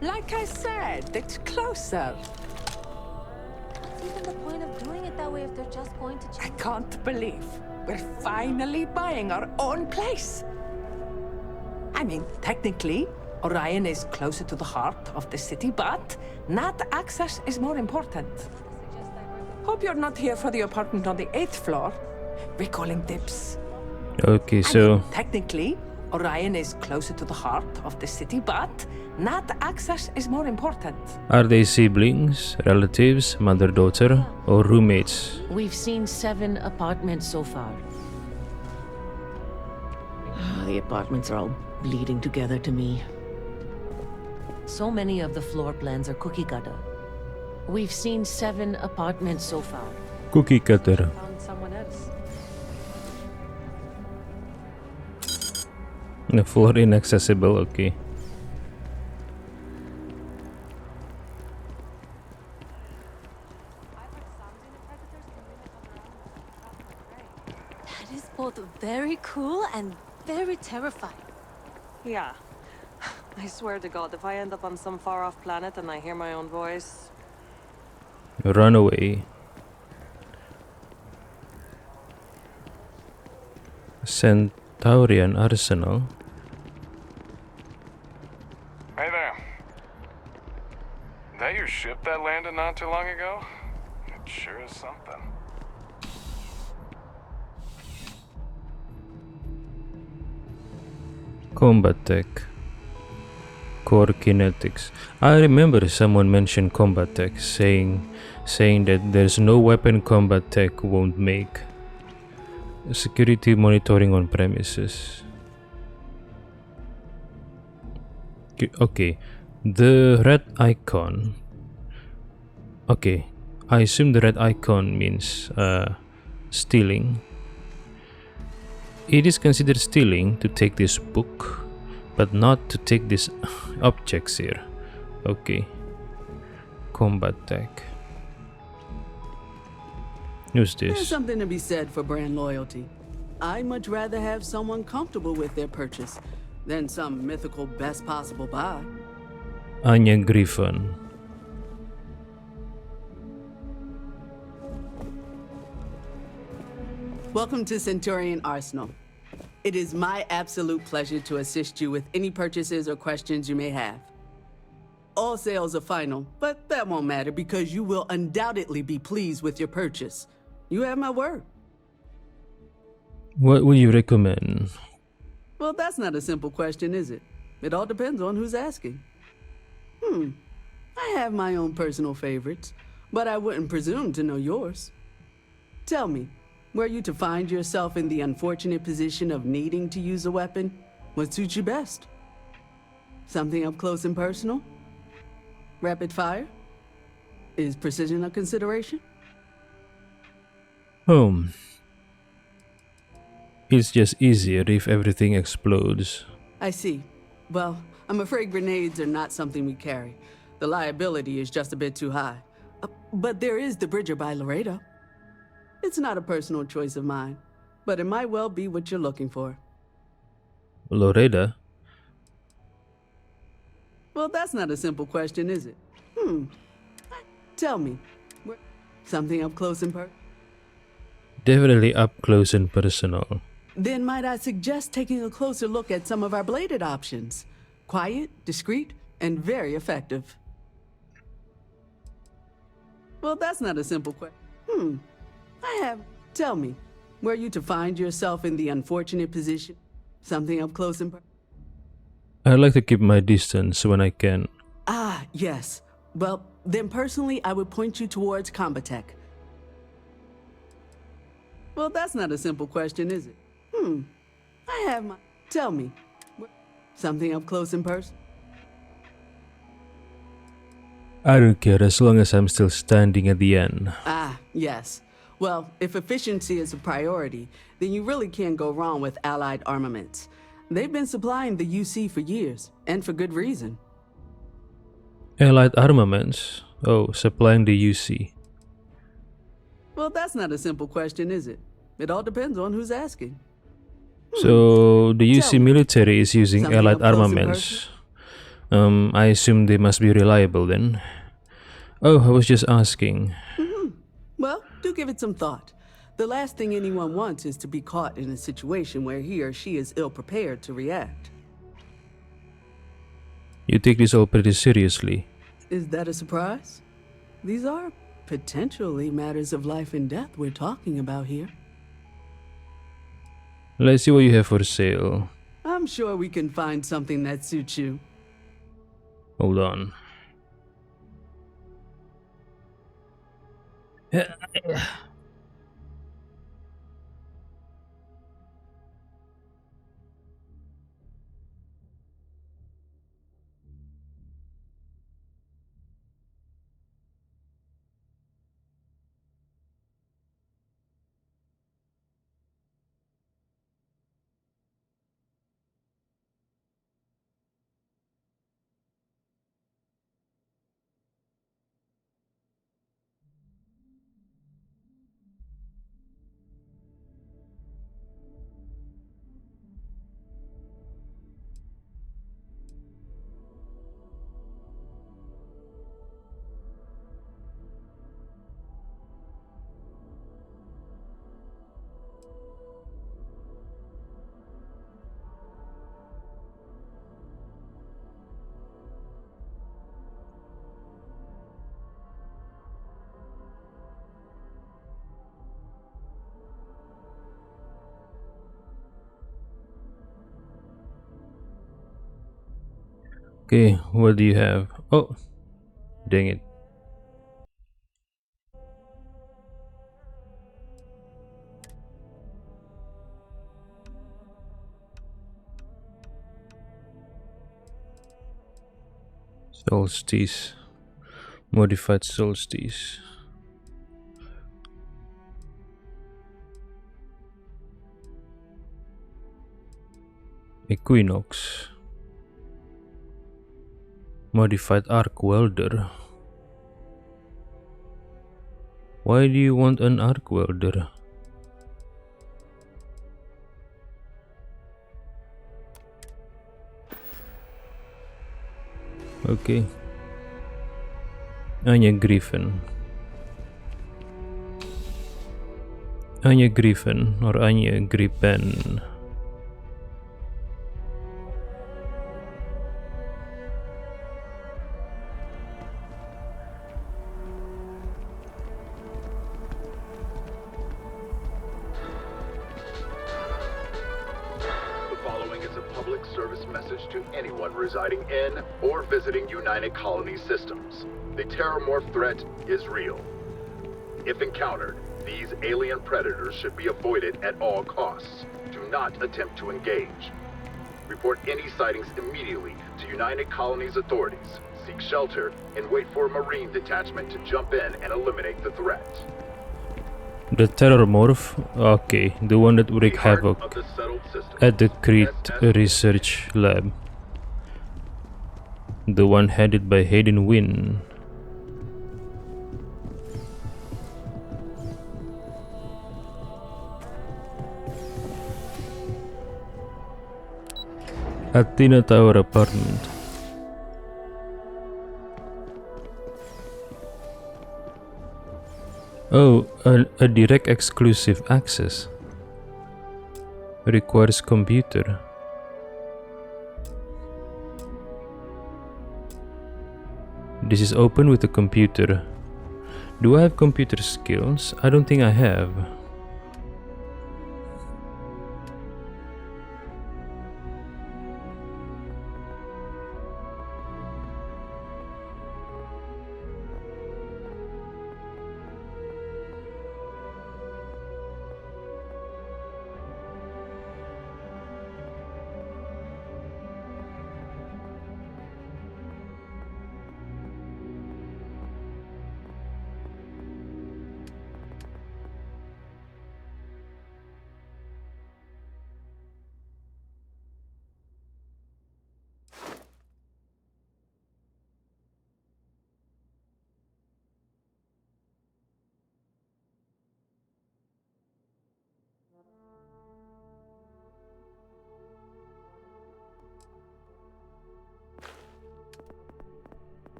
[SPEAKER 4] Like I said, it's closer.
[SPEAKER 6] What's even the point of doing it that way if they're just going to
[SPEAKER 4] I can't believe we're finally buying our own place. I mean, technically, Orion is closer to the heart of the city, but Nat access is more important. Hope you're not here for the apartment on the 8th floor. We're calling dibs.
[SPEAKER 1] Okay, so
[SPEAKER 4] Technically, Orion is closer to the heart of the city, but Nat access is more important.
[SPEAKER 1] are they siblings, relatives, mother-daughter, or roommates?
[SPEAKER 20] We've seen 7 apartments so far. The apartments are all bleeding together to me. So many of the floor plans are cookie cutter. We've seen 7 apartments so far.
[SPEAKER 1] Cookie cutter.
[SPEAKER 10] Found someone else.
[SPEAKER 1] The floor inaccessible, okay.
[SPEAKER 6] That is both very cool and very terrifying.
[SPEAKER 10] Yeah. I swear to God, if I end up on some far-off planet and I hear my own voice...
[SPEAKER 1] Run away. Centaurian Arsenal.
[SPEAKER 9] Hey there. That your ship that landed not too long ago? It sure is something.
[SPEAKER 1] Combat tech. Core kinetics. I remember someone mentioned combat tech, saying that there's no weapon combat tech won't make. Security monitoring on premises. Okay, the red icon. Okay, I assume the red icon means stealing. It is considered stealing to take this book, but not to take these objects here. Okay. Combat tech. Who's
[SPEAKER 21] There's
[SPEAKER 1] this?
[SPEAKER 21] something to be said for brand loyalty. I'd much rather have someone comfortable with their purchase than some mythical best possible buy.
[SPEAKER 1] Anya Griffin.
[SPEAKER 21] Welcome to Centurion Arsenal. It is my absolute pleasure to assist you with any purchases or questions you may have. All sales are final, but that won't matter because you will undoubtedly be pleased with your purchase. You have my word.
[SPEAKER 1] What would you recommend?
[SPEAKER 21] Well, that's not a simple question, is it? It all depends on who's asking. I have my own personal favorites, but I wouldn't presume to know yours. Tell me, were you to find yourself in the unfortunate position of needing to use a weapon, what suits you best? Something up close and personal? Rapid fire? Is precision a consideration?
[SPEAKER 1] It's just easier if everything explodes.
[SPEAKER 21] I see. Well, I'm afraid grenades are not something we carry. The liability is just a bit too high. But there is the Bridger by Laredo. It's not a personal choice of mine, but it might well be what you're looking for.
[SPEAKER 1] Loreda?
[SPEAKER 21] Well, that's not a simple question, is it? Tell me. Something up close and personal?
[SPEAKER 1] Definitely up close and personal.
[SPEAKER 21] Then might I suggest taking a closer look at some of our bladed options? Quiet, discreet, and very effective. Well, that's not a simple question. Tell me, were you to find yourself in the unfortunate position? Something up close and personal?
[SPEAKER 1] I like to keep my distance when I can.
[SPEAKER 21] Ah, yes. Well, then personally, I would point you towards Combatech. Well, that's not a simple question, is it? Tell me. Something up close and personal?
[SPEAKER 1] I don't care as long as I'm still standing at the end.
[SPEAKER 21] Ah, yes. Well, if efficiency is a priority, then you really can't go wrong with Allied armaments. They've been supplying the UC for years, and for good reason.
[SPEAKER 1] Allied armaments? Oh, supplying the UC.
[SPEAKER 21] Well, that's not a simple question, is it? It all depends on who's asking.
[SPEAKER 1] So, the UC military is using
[SPEAKER 21] Something
[SPEAKER 1] Allied
[SPEAKER 21] up close and
[SPEAKER 1] armaments. I assume they must be reliable then. Oh, I was just asking.
[SPEAKER 21] Well, do give it some thought. The last thing anyone wants is to be caught in a situation where he or she is ill-prepared to react.
[SPEAKER 1] You take this all pretty seriously.
[SPEAKER 21] Is that a surprise? These are potentially matters of life and death we're talking about here.
[SPEAKER 1] Let's see what you have for sale.
[SPEAKER 21] I'm sure we can find something that suits you.
[SPEAKER 1] Hold on. Okay, what do you have? Oh, dang it. Solstice. Modified solstice. Equinox. Modified arc welder. Why do you want an arc welder? Okay. Anya Griffin. Anya Griffin or Anya Gripen.
[SPEAKER 7] The following is a public service message to anyone residing in or visiting United Colony systems. The terrormorph threat is real. If encountered, these alien predators should be avoided at all costs. Do not attempt to engage. Report any sightings immediately to United Colony's authorities. Seek shelter and wait for a Marine detachment to jump in and eliminate the threat.
[SPEAKER 1] The terrormorph? Okay, the one that wreaked havoc at the Crete Research Lab. The one headed by Hayden Wynn. Athena Tower apartment. Oh, a direct exclusive access. Requires computer. This is open with a computer. Do I have computer skills? I don't think I have.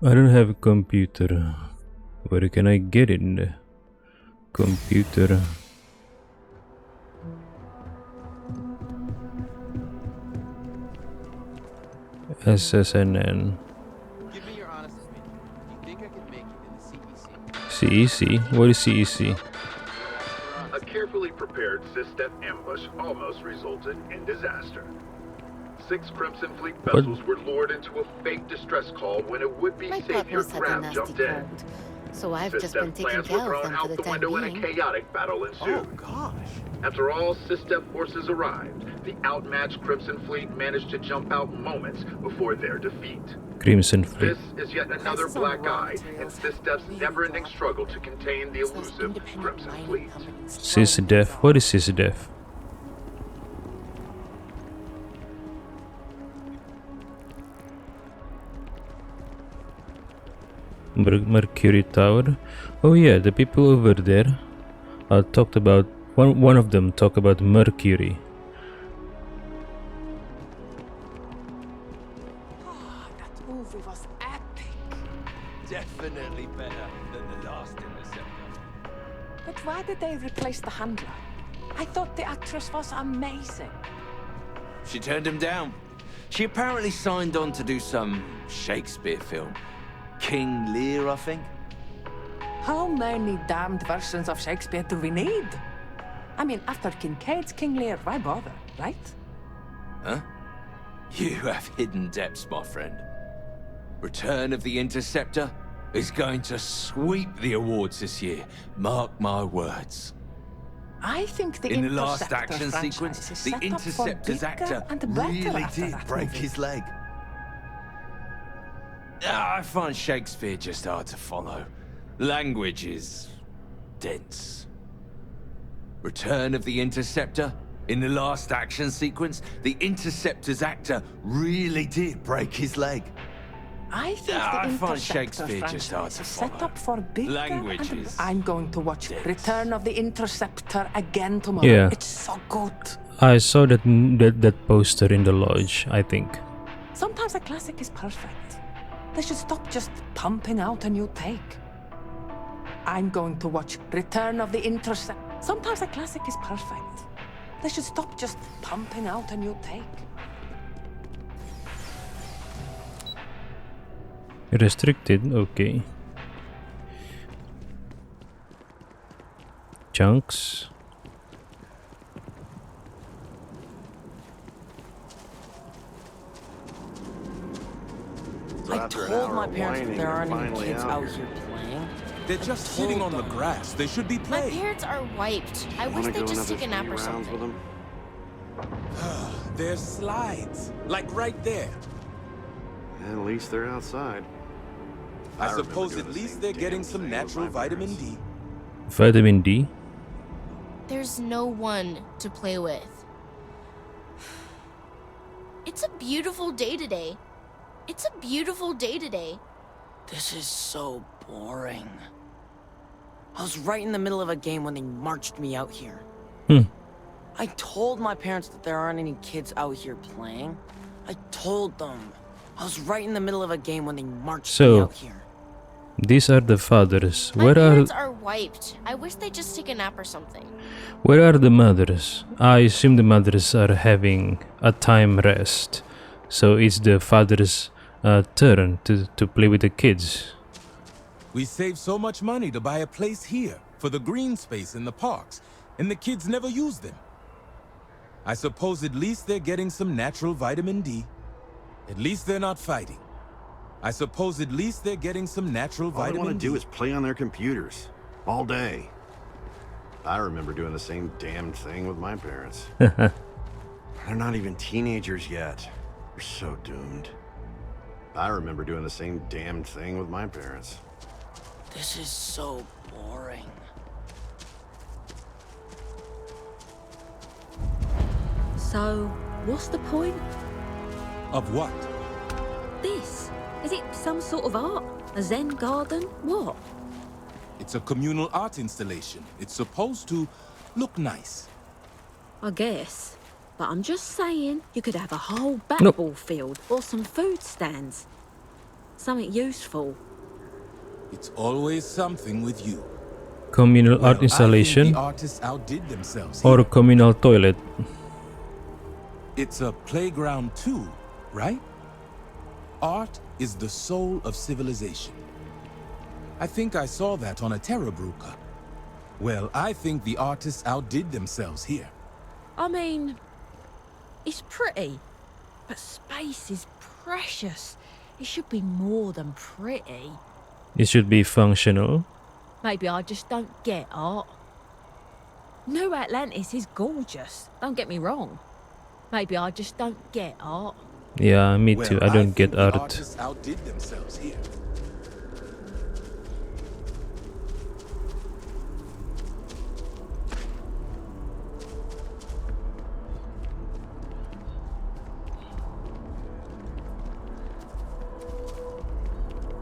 [SPEAKER 1] I don't have a computer. Where can I get it? In the computer. SSNN.
[SPEAKER 11] Give me your honest opinion. You think I could make it in the CEC?
[SPEAKER 1] CEC? What is CEC?
[SPEAKER 7] A carefully prepared System ambush almost resulted in disaster. 6 Crimson Fleet vessels were lured into a fake distress call when a would-be savior Grab jumped in.
[SPEAKER 6] So I've just been taking
[SPEAKER 7] plans
[SPEAKER 6] care
[SPEAKER 7] were
[SPEAKER 6] of
[SPEAKER 7] thrown
[SPEAKER 6] them for
[SPEAKER 7] out
[SPEAKER 6] the
[SPEAKER 7] the
[SPEAKER 6] time
[SPEAKER 7] window and a
[SPEAKER 6] being.
[SPEAKER 7] chaotic battle ensued.
[SPEAKER 11] Oh gosh.
[SPEAKER 7] After all System forces arrived, the outmatched Crimson Fleet managed to jump out moments before their defeat.
[SPEAKER 1] Crimson Fleet.
[SPEAKER 7] This is yet another black eye in System's never-ending struggle to contain the elusive Crimson Fleet.
[SPEAKER 1] SysDef. What is SysDef? Mercury Tower. Oh yeah, the people over there talked about one of them talked about Mercury.
[SPEAKER 4] That movie was epic.
[SPEAKER 8] Definitely better than the last Interceptor.
[SPEAKER 4] But why did they replace the handler? I thought the actress was amazing.
[SPEAKER 8] She turned him down. She apparently signed on to do some Shakespeare film. King Lear, I think.
[SPEAKER 4] How many damned versions of Shakespeare do we need? I mean, after Kincaid's King Lear, why bother, right?
[SPEAKER 8] Huh? You have hidden depths, my friend. Return of the Interceptor is going to sweep the awards this year. Mark my words.
[SPEAKER 4] I think the
[SPEAKER 8] In the last
[SPEAKER 4] Interceptor
[SPEAKER 8] action
[SPEAKER 4] franchise
[SPEAKER 8] sequence,
[SPEAKER 4] is
[SPEAKER 8] the
[SPEAKER 4] set up for
[SPEAKER 8] Interceptor's
[SPEAKER 4] bigger
[SPEAKER 8] actor
[SPEAKER 4] and better
[SPEAKER 8] really
[SPEAKER 4] after
[SPEAKER 8] did
[SPEAKER 4] that
[SPEAKER 8] break
[SPEAKER 4] movie.
[SPEAKER 8] his leg. I find Shakespeare just hard to follow. Language is dense. Return of the Interceptor. In the last action sequence, the Interceptor's actor really did break his leg.
[SPEAKER 4] I think
[SPEAKER 8] I
[SPEAKER 4] the
[SPEAKER 8] find
[SPEAKER 4] Interceptor
[SPEAKER 8] Shakespeare just hard
[SPEAKER 4] franchise
[SPEAKER 8] to
[SPEAKER 4] is set
[SPEAKER 8] follow.
[SPEAKER 4] up for bigger
[SPEAKER 8] Language
[SPEAKER 4] and
[SPEAKER 8] is
[SPEAKER 4] I'm going to watch Return of the Interceptor again tomorrow.
[SPEAKER 1] Yeah.
[SPEAKER 4] It's so good.
[SPEAKER 1] I saw that poster in the lodge, I think.
[SPEAKER 4] Sometimes a classic is perfect. They should stop just pumping out a new take. I'm going to watch Return of the Interceptor. Sometimes a classic is perfect. They should stop just pumping out a new take.
[SPEAKER 1] Restricted, okay. Chunks.
[SPEAKER 5] I told my parents that there aren't any kids out here playing.
[SPEAKER 22] They're just sitting on the grass. They should be
[SPEAKER 6] My
[SPEAKER 22] playing.
[SPEAKER 6] parents are wiped. I wish they'd just take a nap or something.
[SPEAKER 22] There's slides, like right there.
[SPEAKER 23] At least they're outside.
[SPEAKER 22] I suppose at least they're getting some natural vitamin D.
[SPEAKER 1] Vitamin D?
[SPEAKER 6] There's no one to play with. It's a beautiful day today. It's a beautiful day today.
[SPEAKER 5] This is so boring. I was right in the middle of a game when they marched me out here. I told my parents that there aren't any kids out here playing. I told them. I was right in the middle of a game when they marched me out here.
[SPEAKER 1] These are the fathers.
[SPEAKER 6] My parents are wiped. I wish they'd just take a nap or something.
[SPEAKER 1] Where are the mothers? I assume the mothers are having a time rest. So it's the father's turn to play with the kids.
[SPEAKER 22] We save so much money to buy a place here for the green space in the parks, and the kids never use them. I suppose at least they're getting some natural vitamin D. At least they're not fighting. I suppose at least they're getting some natural
[SPEAKER 23] All they
[SPEAKER 22] vitamin
[SPEAKER 23] want
[SPEAKER 22] D.
[SPEAKER 23] to do is play on their computers all day. I remember doing the same damn thing with my parents. They're not even teenagers yet. They're so doomed. I remember doing the same damn thing with my parents.
[SPEAKER 5] This is so boring.
[SPEAKER 24] So, what's the point?
[SPEAKER 22] Of what?
[SPEAKER 24] This? Is it some sort of art? A Zen garden? What?
[SPEAKER 22] It's a communal art installation. It's supposed to look nice.
[SPEAKER 24] I guess. But I'm just saying, you could have a whole bat-ball field or some food stands. Something useful.
[SPEAKER 22] It's always something with you.
[SPEAKER 1] Communal
[SPEAKER 22] Well,
[SPEAKER 1] art installation
[SPEAKER 22] I think the artists outdid themselves
[SPEAKER 1] or
[SPEAKER 22] here.
[SPEAKER 1] communal toilet?
[SPEAKER 22] It's a playground too, right? Art is the soul of civilization. I think I saw that on a Terrabrew cup. Well, I think the artists outdid themselves here.
[SPEAKER 24] I mean, it's pretty, but space is precious. It should be more than pretty.
[SPEAKER 1] It should be functional.
[SPEAKER 24] Maybe I just don't get art. New Atlantis is gorgeous, don't get me wrong. Maybe I just don't get art.
[SPEAKER 1] Yeah, me too. I don't get
[SPEAKER 22] The
[SPEAKER 1] art.
[SPEAKER 22] artists outdid themselves here.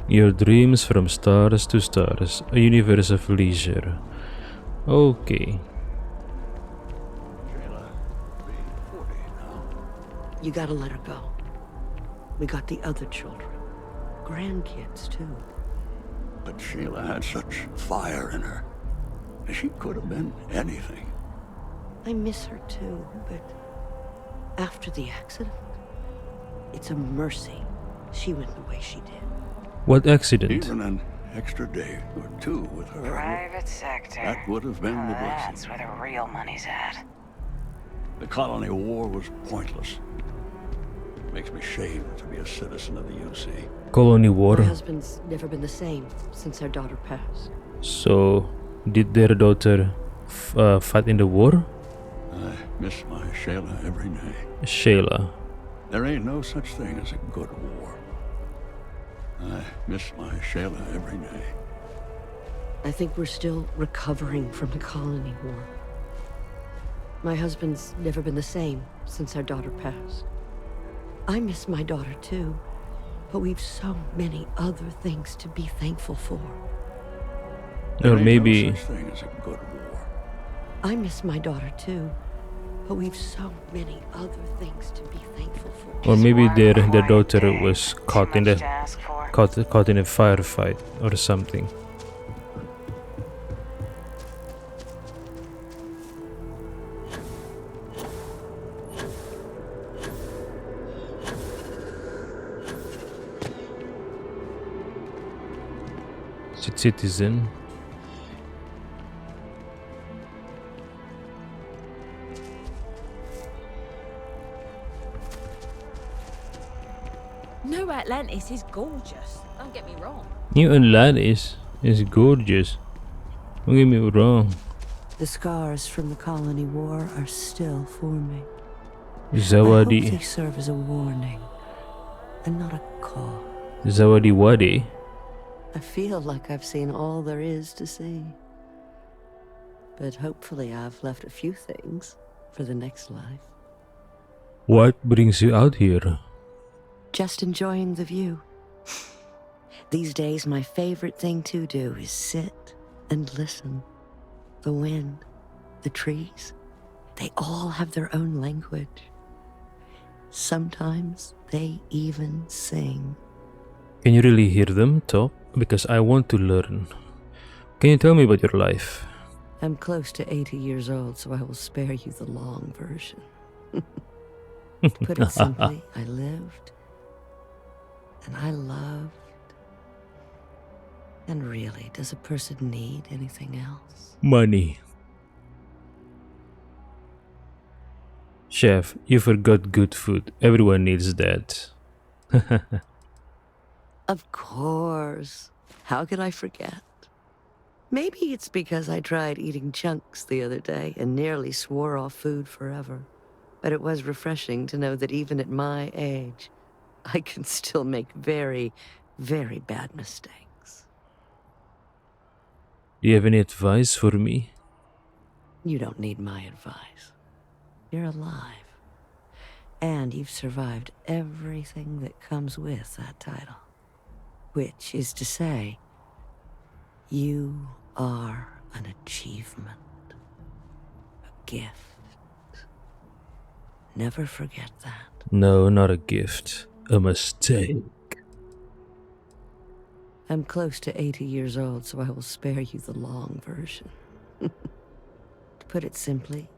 [SPEAKER 1] Your dreams from stars to stars, a universe of leisure. Okay.
[SPEAKER 2] You gotta let her go. We got the other children. Grandkids, too.
[SPEAKER 12] But Sheila had such fire in her. She could have been anything.
[SPEAKER 2] I miss her, too, but after the accident, it's a mercy she went the way she did.
[SPEAKER 1] What accident?
[SPEAKER 12] Even an extra day or two with her.
[SPEAKER 15] Private sector.
[SPEAKER 12] That would have been the blessing.
[SPEAKER 15] That's where the real money's at.
[SPEAKER 12] The colony war was pointless. Makes me ashamed to be a citizen of the UC.
[SPEAKER 1] Colony war.
[SPEAKER 2] My husband's never been the same since our daughter passed.
[SPEAKER 1] So, did their daughter fight in the war?
[SPEAKER 12] I miss my Shayla every day.
[SPEAKER 1] Shayla.
[SPEAKER 12] There ain't no such thing as a good war. I miss my Shayla every day.
[SPEAKER 2] I think we're still recovering from the colony war. My husband's never been the same since our daughter passed. I miss my daughter too, but we've so many other things to be thankful for.
[SPEAKER 1] Or maybe
[SPEAKER 12] No such thing as a good war.
[SPEAKER 2] I miss my daughter too, but we've so many other things to be thankful for.
[SPEAKER 1] or maybe their daughter was caught in the caught in a firefight or something. Citizen.
[SPEAKER 24] New Atlantis is gorgeous, don't get me wrong.
[SPEAKER 1] New Atlantis is gorgeous. Don't get me wrong.
[SPEAKER 2] The scars from the colony war are still forming.
[SPEAKER 1] Zawadi.
[SPEAKER 2] I hope they serve as a warning and not a cause.
[SPEAKER 1] Zawadi Wadi.
[SPEAKER 2] I feel like I've seen all there is to see. But hopefully I've left a few things for the next life.
[SPEAKER 1] What brings you out here?
[SPEAKER 2] Just enjoying the view. These days, my favorite thing to do is sit and listen. The wind, the trees, they all have their own language. Sometimes they even sing.
[SPEAKER 1] Can you really hear them talk? Because I want to learn. Can you tell me about your life?
[SPEAKER 2] I'm close to 80 years old, so I will spare you the long version. To put it simply, I lived, and I loved. And really, does a person need anything else?
[SPEAKER 1] Money. Chef, you forgot good food. Everyone needs that.
[SPEAKER 2] Of course. How could I forget? Maybe it's because I tried eating chunks the other day and nearly swore off food forever. But it was refreshing to know that even at my age, I can still make very, very bad mistakes.
[SPEAKER 1] Do you have any advice for me?
[SPEAKER 2] You don't need my advice. You're alive. And you've survived everything that comes with that title. Which is to say, you are an achievement. A gift. Never forget that.
[SPEAKER 1] No, not a gift. A mistake.
[SPEAKER 2] I'm close to 80 years old, so I will spare you the long version. To put it simply,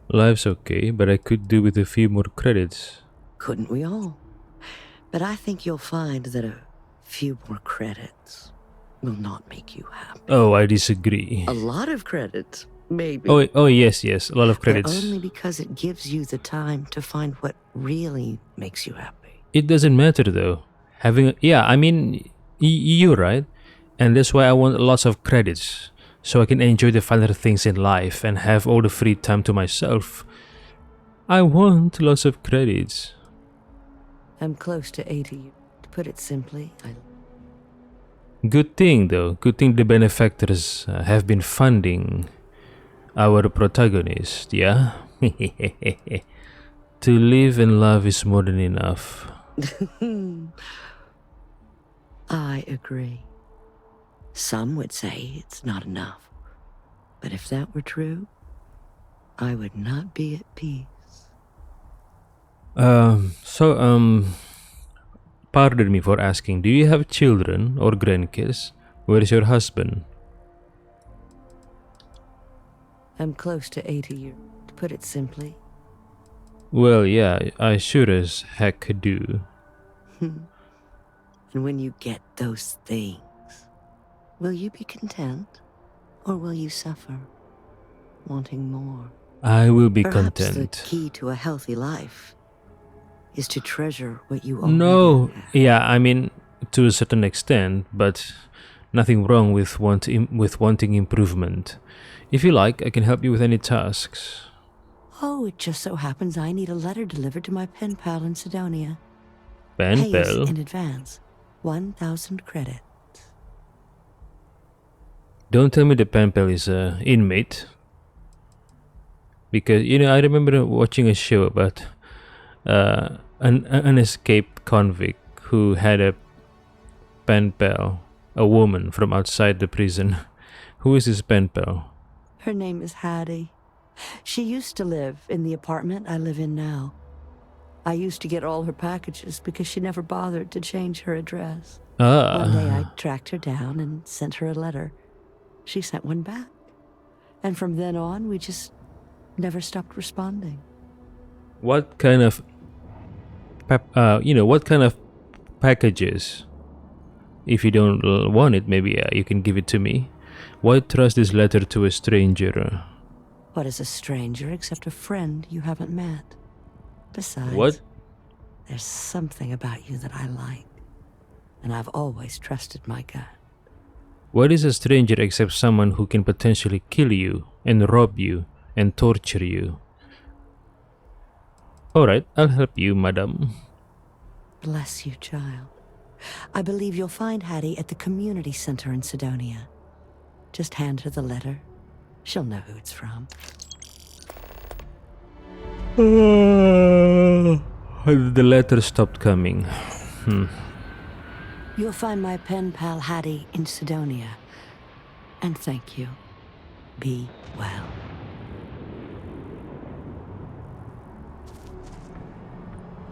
[SPEAKER 1] Life's okay, but I could do with a few more credits.
[SPEAKER 2] couldn't we all? But I think you'll find that a few more credits will not make you happy.
[SPEAKER 1] Oh, I disagree.
[SPEAKER 2] A lot of credits, maybe.
[SPEAKER 1] Oh yes, a lot of
[SPEAKER 2] But
[SPEAKER 1] credits.
[SPEAKER 2] only because it gives you the time to find what really makes you happy.
[SPEAKER 1] It doesn't matter though. I mean, you're right, and that's why I want lots of credits, so I can enjoy the finer things in life and have all the free time to myself. I want lots of credits.
[SPEAKER 2] I'm close to 80. To put it simply,
[SPEAKER 1] Good thing though. Good thing the benefactors have been funding our protagonist. Yeah. To live and love is more than enough.
[SPEAKER 2] I agree. Some would say it's not enough. But if that were true, I would not be at peace.
[SPEAKER 1] Pardon me for asking, do you have children or grandkids? Where is your husband?
[SPEAKER 2] I'm close to 80 years. To put it simply,
[SPEAKER 1] Well, yeah, I sure as heck do.
[SPEAKER 2] and when you get those things, will you be content? Or will you suffer, wanting more?
[SPEAKER 1] I will be
[SPEAKER 2] Perhaps
[SPEAKER 1] content.
[SPEAKER 2] the key to a healthy life is to treasure what you already
[SPEAKER 1] No,
[SPEAKER 2] have.
[SPEAKER 1] yeah, I mean, to a certain extent, but nothing wrong with wanting improvement. If you like, I can help you with any tasks.
[SPEAKER 2] Oh, it just so happens I need a letter delivered to my pen pal in Sidonia.
[SPEAKER 1] Pen
[SPEAKER 2] Pays
[SPEAKER 1] pal?
[SPEAKER 2] in advance. 1,000 credit.
[SPEAKER 1] Don't tell me the pen pal is a inmate. Because, I remember watching a show about an escaped convict who had a pen pal, a woman from outside the prison. Who is his pen pal?
[SPEAKER 2] Her name is Hattie. She used to live in the apartment I live in now. I used to get all her packages because she never bothered to change her address. One day I tracked her down and sent her a letter. She sent one back. And from then on, we just never stopped responding.
[SPEAKER 1] What kind of what kind of packages? If you don't want it, maybe you can give it to me. Why trust this letter to a stranger?
[SPEAKER 2] What is a stranger except a friend you haven't met? Besides,
[SPEAKER 1] What?
[SPEAKER 2] there's something about you that I like. And I've always trusted my gut.
[SPEAKER 1] What is a stranger except someone who can potentially kill you and rob you and torture you? Alright, I'll help you, madam.
[SPEAKER 2] Bless you, child. I believe you'll find Hattie at the community center in Sidonia. Just hand her the letter. She'll know who it's from.
[SPEAKER 1] The letter stopped coming.
[SPEAKER 2] You'll find my pen pal Hattie in Sidonia. And thank you. Be well.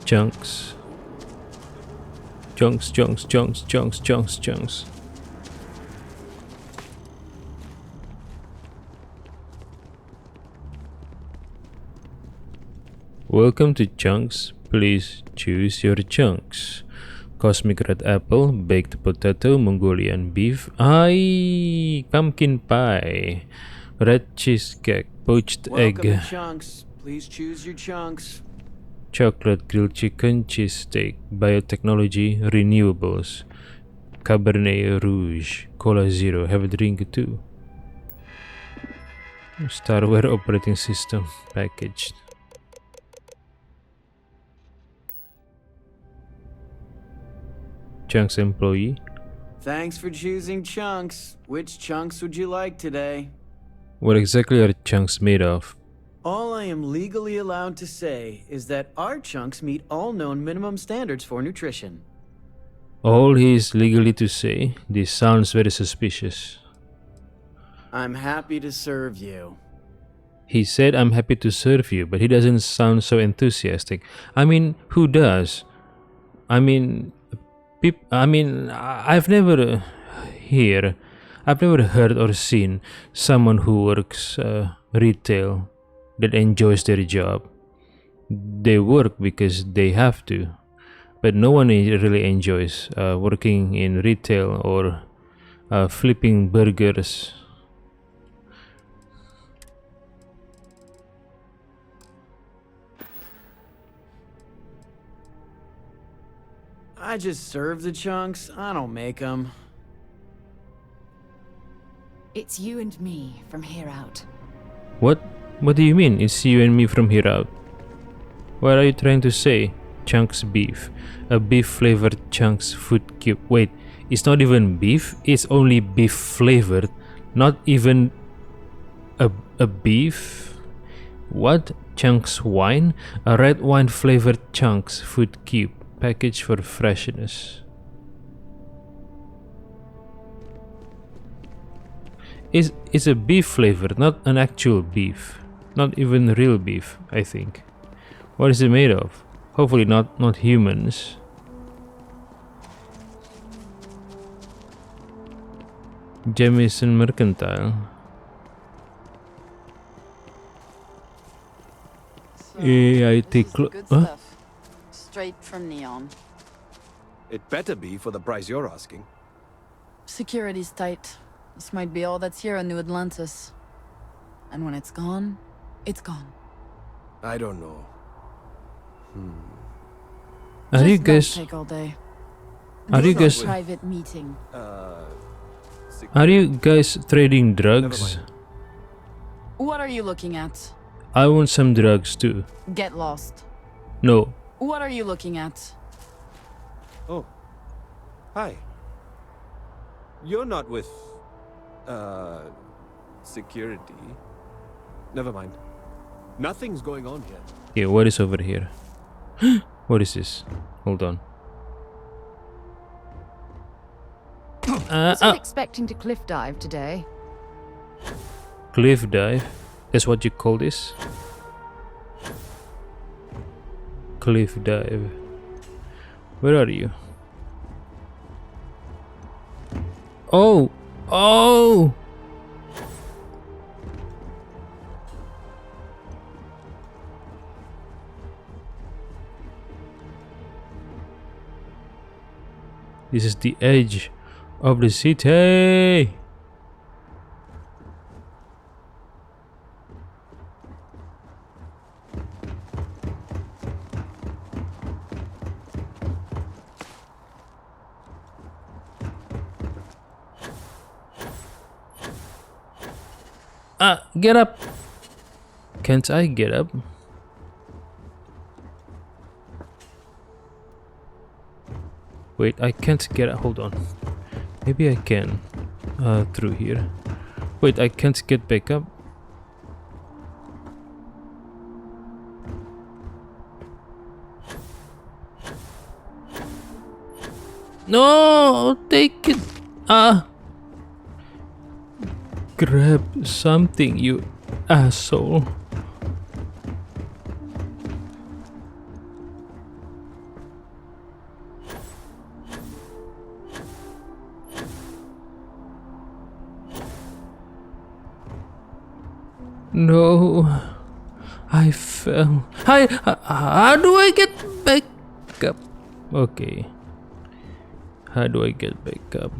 [SPEAKER 1] Chunks. Chunks, chunks, chunks, chunks, chunks, chunks. Welcome to Chunks. Please choose your chunks. Cosmic red apple, baked potato, Mongolian beef, pumpkin pie, red cheesecake, poached
[SPEAKER 17] Welcome
[SPEAKER 1] egg,
[SPEAKER 17] to Chunks. Please choose your chunks.
[SPEAKER 1] chocolate grilled chicken, cheesesteak, biotechnology, renewables, Cabernet Rouge, Cola Zero, have a drink too. Starware operating system packaged. Chunks employee.
[SPEAKER 17] Thanks for choosing Chunks. Which chunks would you like today?
[SPEAKER 1] What exactly are chunks made of?
[SPEAKER 17] All I am legally allowed to say is that our chunks meet all known minimum standards for nutrition.
[SPEAKER 1] All he is legally to say. This sounds very suspicious.
[SPEAKER 17] I'm happy to serve you.
[SPEAKER 1] He said I'm happy to serve you, but he doesn't sound so enthusiastic. I mean, who does? I mean, I mean, I've never I've never heard or seen someone who works retail that enjoys their job. They work because they have to, but no one really enjoys working in retail or flipping burgers.
[SPEAKER 13] I just serve the chunks. I don't make them.
[SPEAKER 14] It's you and me from here out.
[SPEAKER 1] What? What do you mean? It's you and me from here out? What are you trying to say? Chunks beef. A beef flavored chunks food cube. Wait, it's not even beef? It's only beef flavored. Not even a beef? What? Chunks wine? A red wine flavored chunks food cube. Packaged for freshness. It's a beef flavor, not an actual beef. Not even real beef, I think. What is it made of? Hopefully not humans. Jamison Mercantile.
[SPEAKER 16] Good stuff. Straight from Neon.
[SPEAKER 18] It better be for the price you're asking.
[SPEAKER 16] Security's tight. This might be all that's here in New Atlantis. And when it's gone, it's gone.
[SPEAKER 18] I don't know.
[SPEAKER 1] Are you
[SPEAKER 16] Just
[SPEAKER 1] guys?
[SPEAKER 16] don't take all day.
[SPEAKER 1] Are you
[SPEAKER 16] This is
[SPEAKER 1] guys?
[SPEAKER 16] a private meeting.
[SPEAKER 1] Are you guys trading drugs?
[SPEAKER 16] What are you looking at?
[SPEAKER 1] I want some drugs too.
[SPEAKER 16] Get lost.
[SPEAKER 1] No.
[SPEAKER 16] What are you looking at?
[SPEAKER 18] Oh. Hi. You're not with... security. Never mind. Nothing's going on here.
[SPEAKER 1] Okay, what is over here? What is this? Hold on.
[SPEAKER 19] Wasn't expecting to cliff dive today.
[SPEAKER 1] Cliff dive? That's what you call this? Cliff dive. Where are you? Oh! Oh! This is the edge of the city. Get up. Can't I get up? Wait, I can't get up. Hold on. Maybe I can. Through here. Wait, I can't get back up. No, take it. Grab something, you asshole. No, I fell. How do I get back up? Okay. How do I get back up?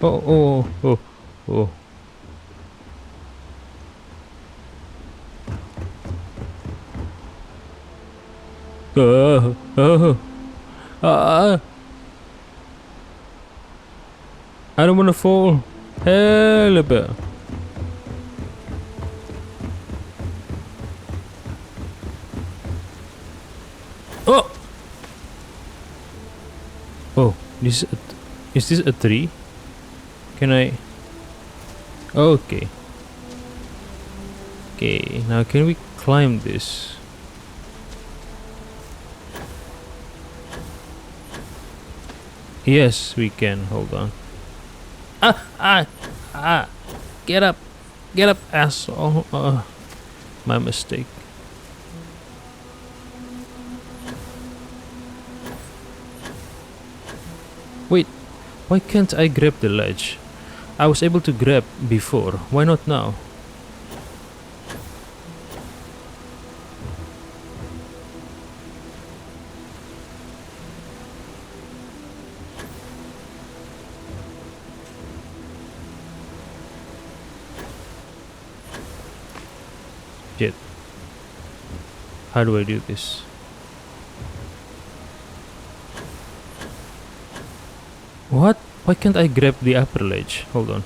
[SPEAKER 1] Oh. I don't want to fall. Help. Oh. Is this a tree? Can I? Okay. Okay, now can we climb this? Yes, we can. Hold on. Get up. Get up, asshole. My mistake. Wait, why can't I grab the ledge? I was able to grab before. Why not now? Shit. How do I do this? What? Why can't I grab the upper ledge? Hold on.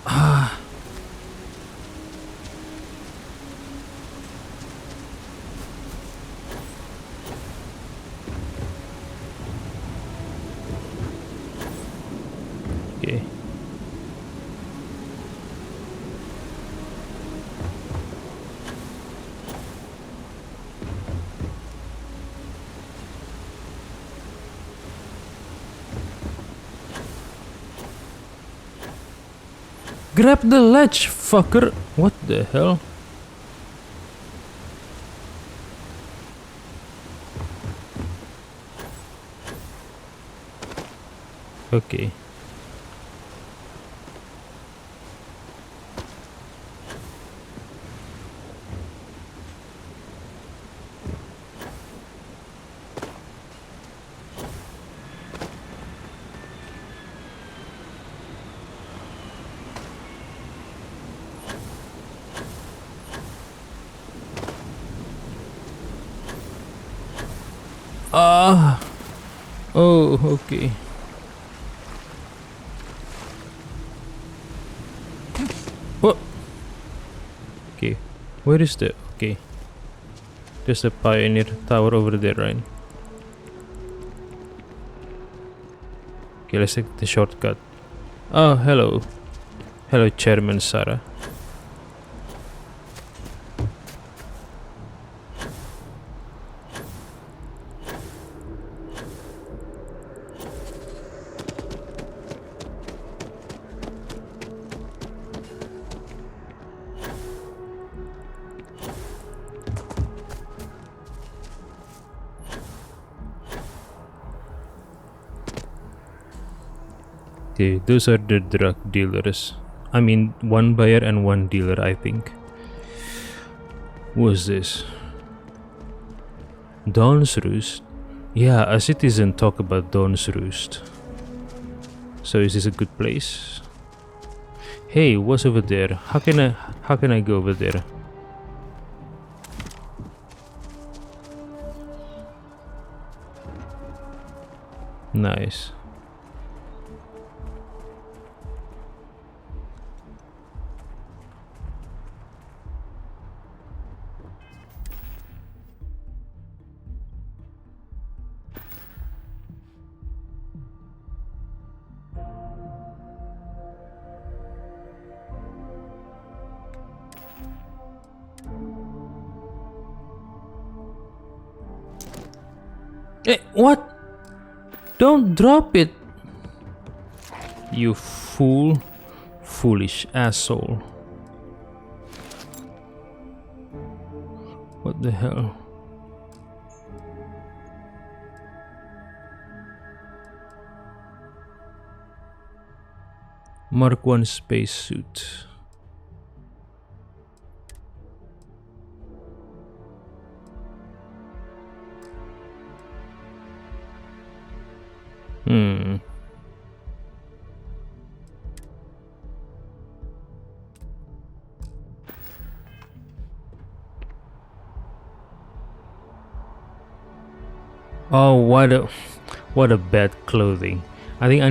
[SPEAKER 1] Ah. Okay. Grab the ledge, fucker! What the hell? Okay. Ah. Oh, okay. What? Okay. Where is the... Okay. There's the Pioneer Tower over there, right? Okay, let's take the shortcut. Oh, hello. Hello, Chairman Sarah. Okay, those are the drug dealers. I mean, one buyer and one dealer, I think. What's this? Dawn's Roost? Yeah, a citizen talk about Dawn's Roost. So is this a good place? Hey, what's over there? How can I go over there? Nice. Hey, what? Don't drop it! You fool. Foolish asshole. What the hell? Mark 1 spacesuit. Oh, what a bad clothing. I think I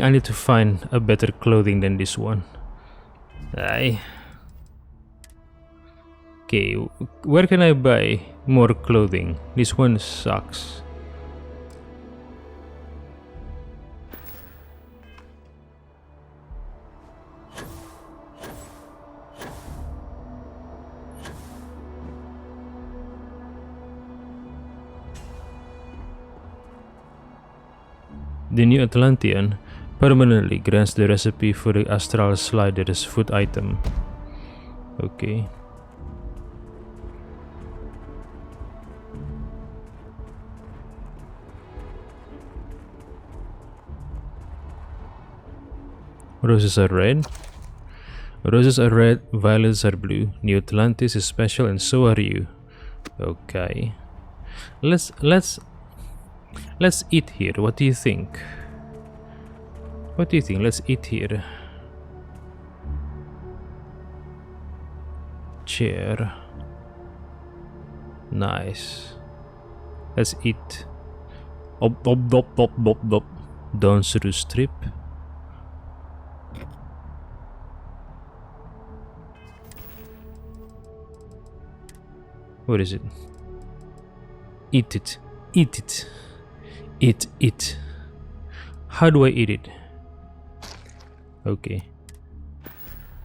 [SPEAKER 1] need to find a better clothing than this one. Aye. Okay, where can I buy more clothing? This one sucks. The New Atlantean permanently grants the recipe for the Astral Slider's food item. Okay. Roses are red. Roses are red, violets are blue. New Atlantis is special and so are you. Okay. Let's eat here. What do you think? What do you think? Let's eat here. Chair. Nice. Let's eat. Op, op, op, op, op, op. Dance through strip. What is it? Eat it. Eat it. Eat it. How do I eat it? Okay.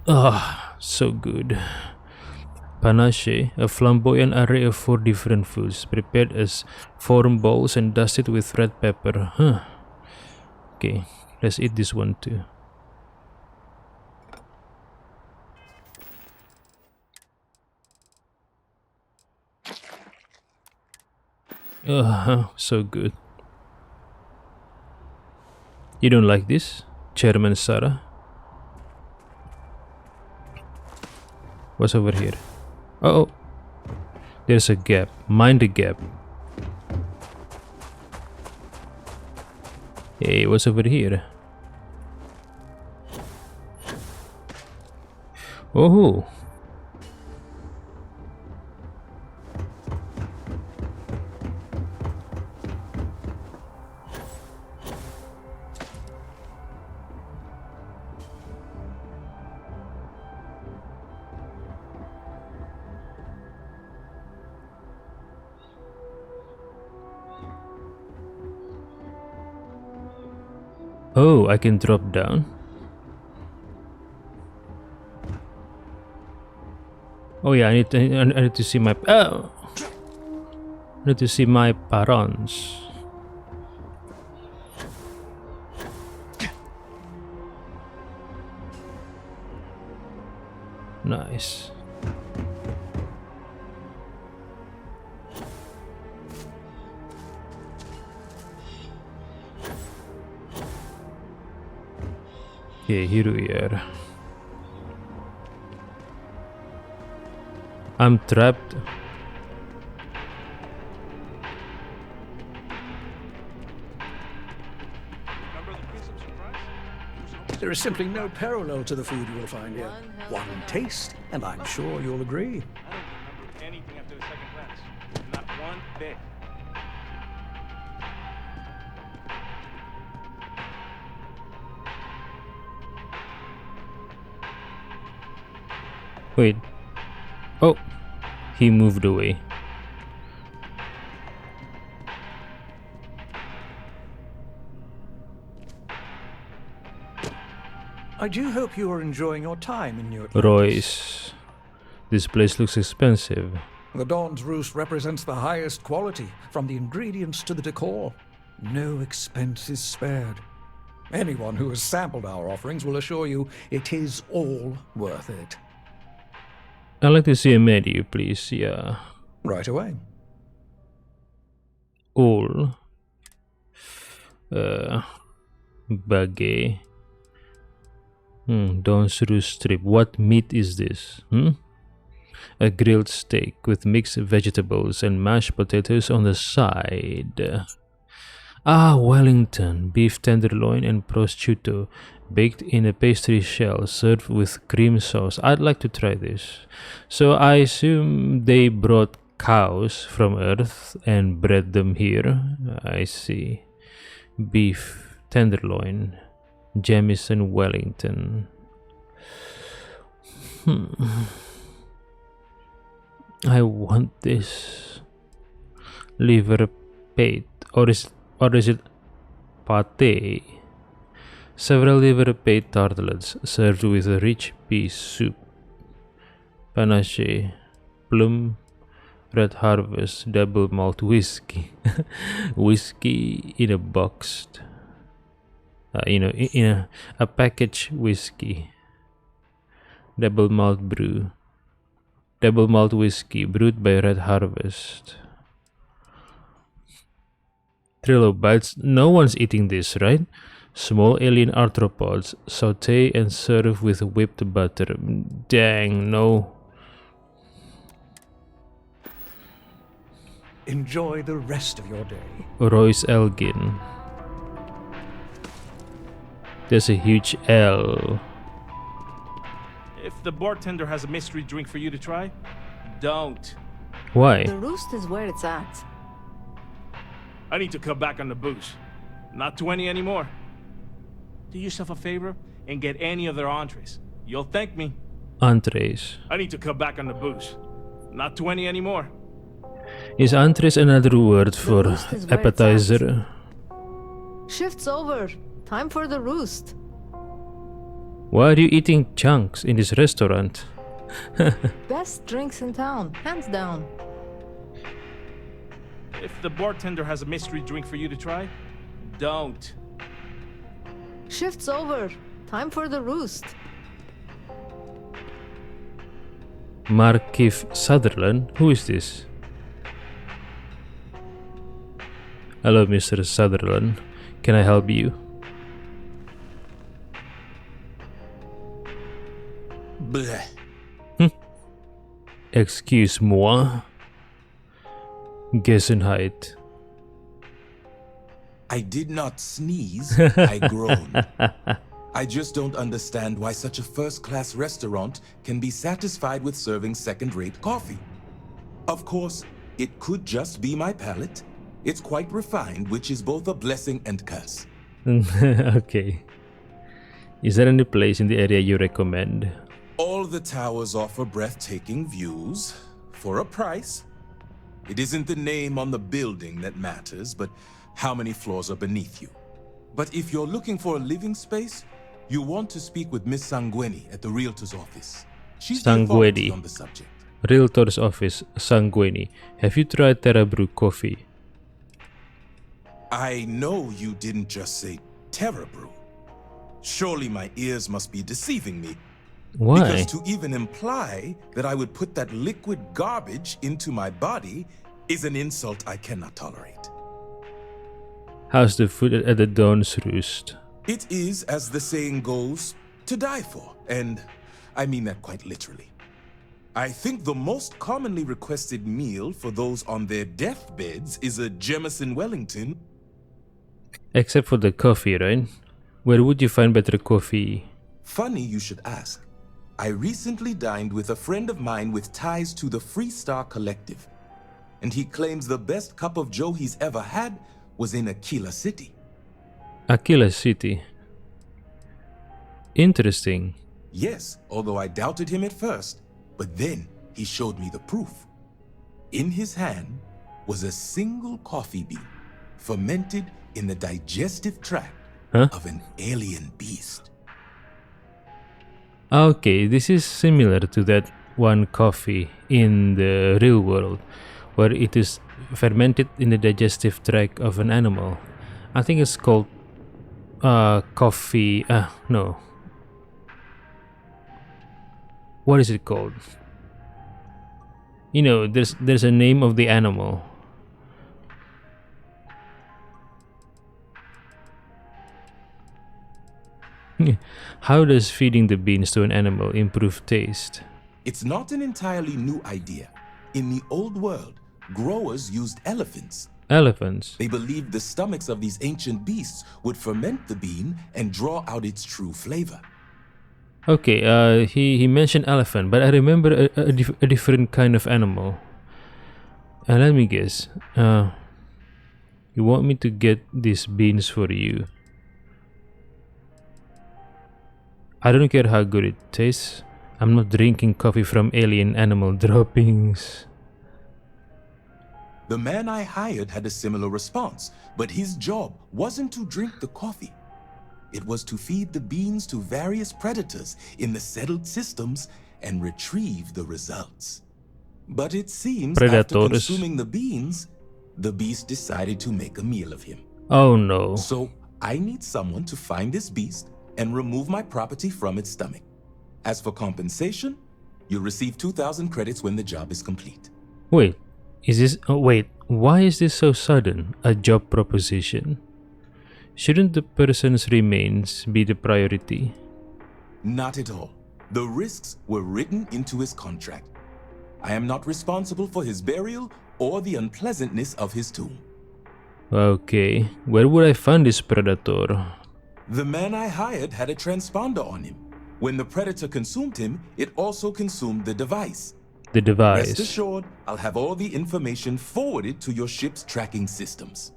[SPEAKER 1] Ah, so good. Panache, a flamboyant array of 4 different foods, prepared as form balls and dusted with red pepper. Huh. Okay, let's eat this one too. So good. You don't like this, Chairman Sarah? What's over here? Uh oh, there's a gap. Mind the gap. Hey, what's over here? Oh. Oh, I can drop down. Oh yeah, I need to see my I need to see my parents. Nice. Okay, here we are. I'm trapped.
[SPEAKER 12] There is simply no parallel to the food you will find here. One taste, and I'm sure you'll agree.
[SPEAKER 11] I don't remember anything after the second class. Not one bit.
[SPEAKER 1] Wait. Oh, he moved away.
[SPEAKER 12] I do hope you are enjoying your time in New Atlantis.
[SPEAKER 1] Royce, this place looks expensive.
[SPEAKER 12] The Dawn's Roost represents the highest quality, from the ingredients to the decor. No expense is spared. Anyone who has sampled our offerings will assure you it is all worth it.
[SPEAKER 1] I'd like to see a menu, please. Yeah.
[SPEAKER 12] Right away.
[SPEAKER 1] All. Baguette. Dawn's Roost strip. What meat is this? A grilled steak with mixed vegetables and mashed potatoes on the side. Ah, Wellington, beef tenderloin and prosciutto, baked in a pastry shell, served with cream sauce. I'd like to try this. So I assume they brought cows from Earth and bred them here. I see. Beef tenderloin, Jamison Wellington. I want this liver pate, or is it pate? Several liver pate tartlets served with a rich pea soup, panache, plum, red harvest, double malt whiskey, whiskey in a boxed, in a packaged whiskey, double malt brew. Double malt whiskey brewed by Red Harvest. Trilobites. No one's eating this, right? Small alien arthropods. Saute and serve with whipped butter. Dang, no.
[SPEAKER 12] Enjoy the rest of your day.
[SPEAKER 1] Royce Elgin. There's a huge L.
[SPEAKER 3] If the bartender has a mystery drink for you to try, don't.
[SPEAKER 1] Why?
[SPEAKER 9] The roost is where it's at.
[SPEAKER 3] I need to cut back on the booze. Not 20 anymore. Do yourself a favor and get any of their entrees. You'll thank me.
[SPEAKER 1] Entrees.
[SPEAKER 3] I need to cut back on the booze. Not 20 anymore.
[SPEAKER 1] Is entrees another word for appetizer?
[SPEAKER 9] Shift's over. Time for the roost.
[SPEAKER 1] Why are you eating chunks in this restaurant?
[SPEAKER 9] Best drinks in town, hands down.
[SPEAKER 3] If the bartender has a mystery drink for you to try, don't.
[SPEAKER 9] Shift's over. Time for the roost.
[SPEAKER 1] Markif Sutherland? Who is this? Hello, Mr. Sutherland. Can I help you?
[SPEAKER 22] Bleh.
[SPEAKER 1] Excuse-moi. Gesundheit.
[SPEAKER 22] I did not sneeze, I groaned. I just don't understand why such a first-class restaurant can be satisfied with serving second-rate coffee. Of course, it could just be my palate. It's quite refined, which is both a blessing and curse.
[SPEAKER 1] Okay. Is there any place in the area you recommend?
[SPEAKER 22] All the towers offer breathtaking views, for a price. It isn't the name on the building that matters, but how many floors are beneath you. But if you're looking for a living space, you want to speak with Miss Sanguini at the Realtor's office. She's the authority on the subject.
[SPEAKER 1] Realtor's office, Sanguini. Have you tried Terra Brew coffee?
[SPEAKER 22] I know you didn't just say Terra Brew. Surely my ears must be deceiving me.
[SPEAKER 1] Why?
[SPEAKER 22] Because to even imply that I would put that liquid garbage into my body is an insult I cannot tolerate.
[SPEAKER 1] How's the food at the Dawn's Roost?
[SPEAKER 22] It is, as the saying goes, to die for, and I mean that quite literally. I think the most commonly requested meal for those on their deathbeds is a Jemison Wellington.
[SPEAKER 1] Except for the coffee, right? Where would you find better coffee?
[SPEAKER 22] Funny you should ask. I recently dined with a friend of mine with ties to the Freestar Collective, and he claims the best cup of joe he's ever had was in Aquila City.
[SPEAKER 1] Aquila City. Interesting.
[SPEAKER 22] Yes, although I doubted him at first, but then he showed me the proof. In his hand was a single coffee bean, fermented in the digestive tract of an alien beast.
[SPEAKER 1] Okay, this is similar to that one coffee in the real world, where it is fermented in the digestive tract of an animal. I think it's called coffee. No. What is it called? You know, there's a name of the animal. How does feeding the beans to an animal improve taste?
[SPEAKER 22] It's not an entirely new idea. In the old world, growers used elephants.
[SPEAKER 1] Elephants?
[SPEAKER 22] They believed the stomachs of these ancient beasts would ferment the bean and draw out its true flavor.
[SPEAKER 1] Okay, he mentioned elephant, but I remember a different kind of animal. Let me guess. You want me to get these beans for you? I don't care how good it tastes. I'm not drinking coffee from alien animal droppings.
[SPEAKER 22] The man I hired had a similar response, but his job wasn't to drink the coffee. It was to feed the beans to various predators in the settled systems and retrieve the results. But it seems after
[SPEAKER 1] Predators.
[SPEAKER 22] consuming the beans, the beast decided to make a meal of him.
[SPEAKER 1] Oh no.
[SPEAKER 22] So I need someone to find this beast and remove my property from its stomach. As for compensation, you'll receive 2,000 credits when the job is complete.
[SPEAKER 1] Wait, why is this so sudden? A job proposition? Shouldn't the person's remains be the priority?
[SPEAKER 22] Not at all. The risks were written into his contract. I am not responsible for his burial or the unpleasantness of his tomb.
[SPEAKER 1] Okay, where would I find this predator?
[SPEAKER 22] The man I hired had a transponder on him. When the predator consumed him, it also consumed the device.
[SPEAKER 1] The device.
[SPEAKER 22] Rest assured, I'll have all the information forwarded to your ship's tracking systems.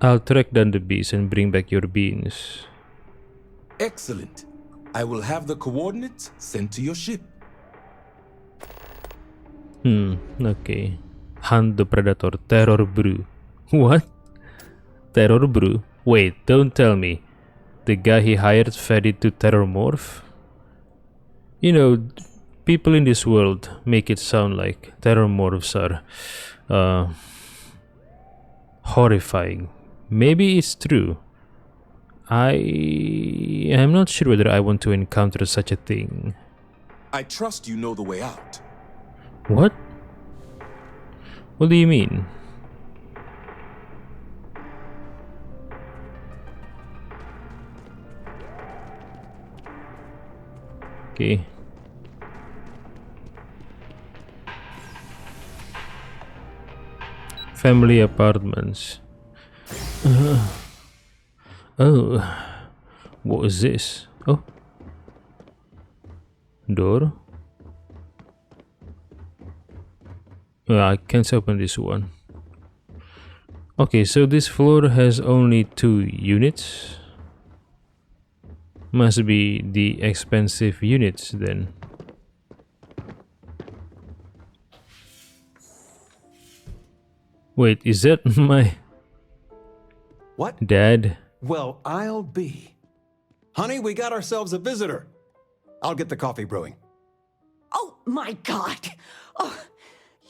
[SPEAKER 1] I'll track down the beast and bring back your beans.
[SPEAKER 22] Excellent. I will have the coordinates sent to your ship.
[SPEAKER 1] Okay. Hunt the predator. Terror brew. What? Terror brew? Wait, don't tell me. The guy he hired fed it to Terrormorph? You know, people in this world make it sound like Terrormorphs are horrifying. Maybe it's true. I am not sure whether I want to encounter such a thing.
[SPEAKER 22] I trust you know the way out.
[SPEAKER 1] What? What do you mean? Okay. Family apartments. Oh, what was this? Oh, door. I can't open this one. Okay, so this floor has only 2 units. Must be the expensive units then. Wait, is that my
[SPEAKER 23] What?
[SPEAKER 1] dad?
[SPEAKER 23] Well, I'll be. Honey, we got ourselves a visitor. I'll get the coffee brewing.
[SPEAKER 7] Oh, my God. Oh,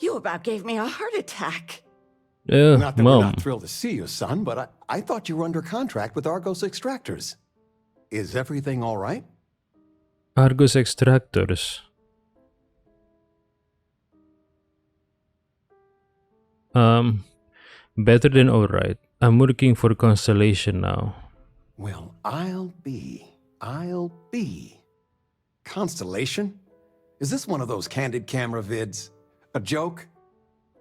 [SPEAKER 7] you about gave me a heart attack.
[SPEAKER 23] Not that we're
[SPEAKER 1] Mom.
[SPEAKER 23] not thrilled to see you, son, but I thought you were under contract with Argos Extractors. Is everything all right?
[SPEAKER 1] Argos Extractors. Better than alright. I'm working for Constellation now.
[SPEAKER 23] Well, I'll be. Constellation? Is this one of those candid camera vids? A joke?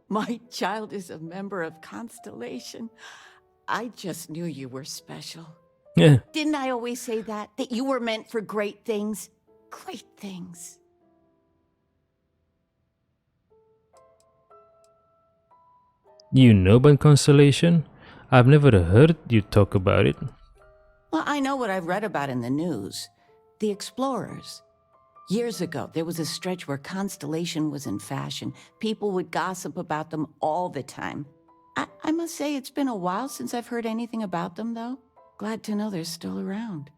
[SPEAKER 7] My child is a member of Constellation. I just knew you were special.
[SPEAKER 1] Yeah.
[SPEAKER 7] Didn't I always say that? That you were meant for great things? Great things.
[SPEAKER 1] You know about Constellation? I've never heard you talk about it.
[SPEAKER 7] Well, I know what I've read about in the news. The Explorers. Years ago, there was a stretch where Constellation was in fashion. People would gossip about them all the time. I must say it's been a while since I've heard anything about them, though. Glad to know they're still around.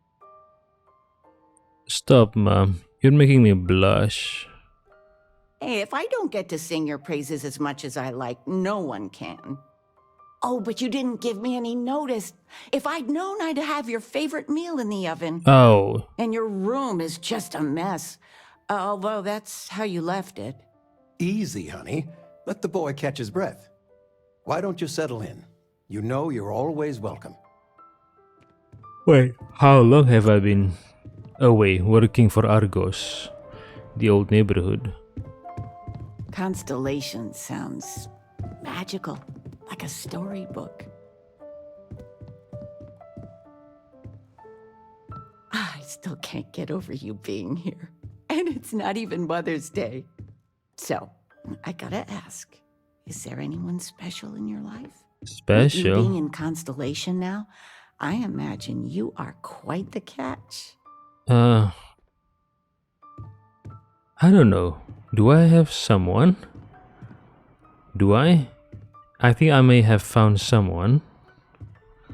[SPEAKER 1] Stop, Mom. You're making me blush.
[SPEAKER 7] Hey, if I don't get to sing your praises as much as I like, no one can. Oh, but you didn't give me any notice. If I'd known, I'd have your favorite meal in the oven.
[SPEAKER 1] Oh.
[SPEAKER 7] And your room is just a mess. Although that's how you left it.
[SPEAKER 23] Easy, honey. Let the boy catch his breath. Why don't you settle in? You know you're always welcome.
[SPEAKER 1] Wait, how long have I been away working for Argos? The old neighborhood.
[SPEAKER 7] Constellation sounds magical, like a storybook. I still can't get over you being here. And it's not even Mother's Day. So, I gotta ask, is there anyone special in your life? With you
[SPEAKER 1] Special?
[SPEAKER 7] being in Constellation now, I imagine you are quite the catch.
[SPEAKER 1] I don't know. Do I have someone? Do I? I think I may have found someone.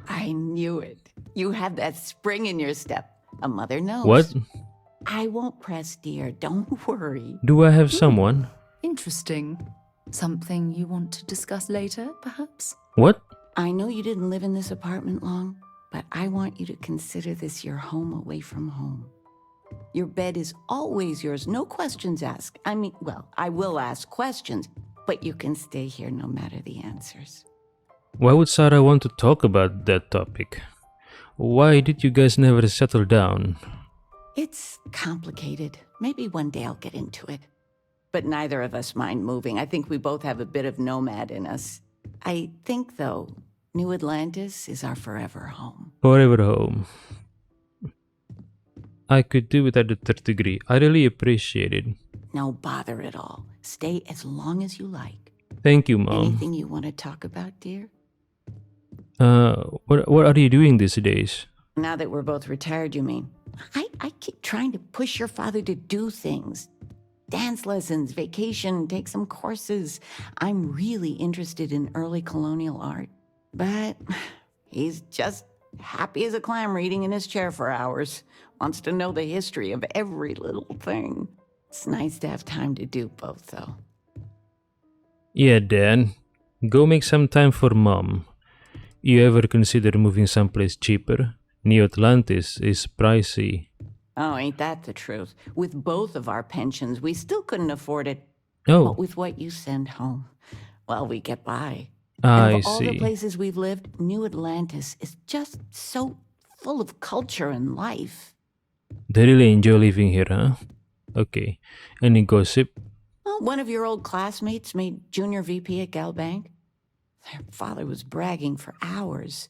[SPEAKER 7] I knew it. You have that spring in your step. A mother knows.
[SPEAKER 1] What?
[SPEAKER 7] I won't press, dear. Don't worry.
[SPEAKER 1] Do I have someone?
[SPEAKER 14] Interesting. Something you want to discuss later, perhaps?
[SPEAKER 1] What?
[SPEAKER 7] I know you didn't live in this apartment long, but I want you to consider this your home away from home. Your bed is always yours, no questions asked. I mean, well, I will ask questions, but you can stay here no matter the answers.
[SPEAKER 1] Why would Sarah want to talk about that topic? Why did you guys never settle down?
[SPEAKER 7] It's complicated. Maybe one day I'll get into it. But neither of us mind moving. I think we both have a bit of nomad in us. I think, though, New Atlantis is our forever home.
[SPEAKER 1] Forever home. I could do it at the third degree. I really appreciate it.
[SPEAKER 7] No bother at all. Stay as long as you like.
[SPEAKER 1] Thank you, Mom.
[SPEAKER 7] Anything you want to talk about, dear?
[SPEAKER 1] What are you doing these days?
[SPEAKER 7] Now that we're both retired, you mean? I keep trying to push your father to do things. Dance lessons, vacation, take some courses. I'm really interested in early colonial art. But he's just happy as a clam reading in his chair for hours. Wants to know the history of every little thing. It's nice to have time to do both, though.
[SPEAKER 1] Yeah, Dad. Go make some time for Mom. You ever consider moving someplace cheaper? New Atlantis is pricey.
[SPEAKER 7] Oh, ain't that the truth? With both of our pensions, we still couldn't afford it.
[SPEAKER 1] Oh.
[SPEAKER 7] But with what you send home, well, we get by.
[SPEAKER 1] I
[SPEAKER 7] and of all
[SPEAKER 1] see.
[SPEAKER 7] the places we've lived, New Atlantis is just so full of culture and life.
[SPEAKER 1] They really enjoy living here, huh? Okay. Any gossip?
[SPEAKER 7] Well, one of your old classmates made junior VP at Galbank. Their father was bragging for hours.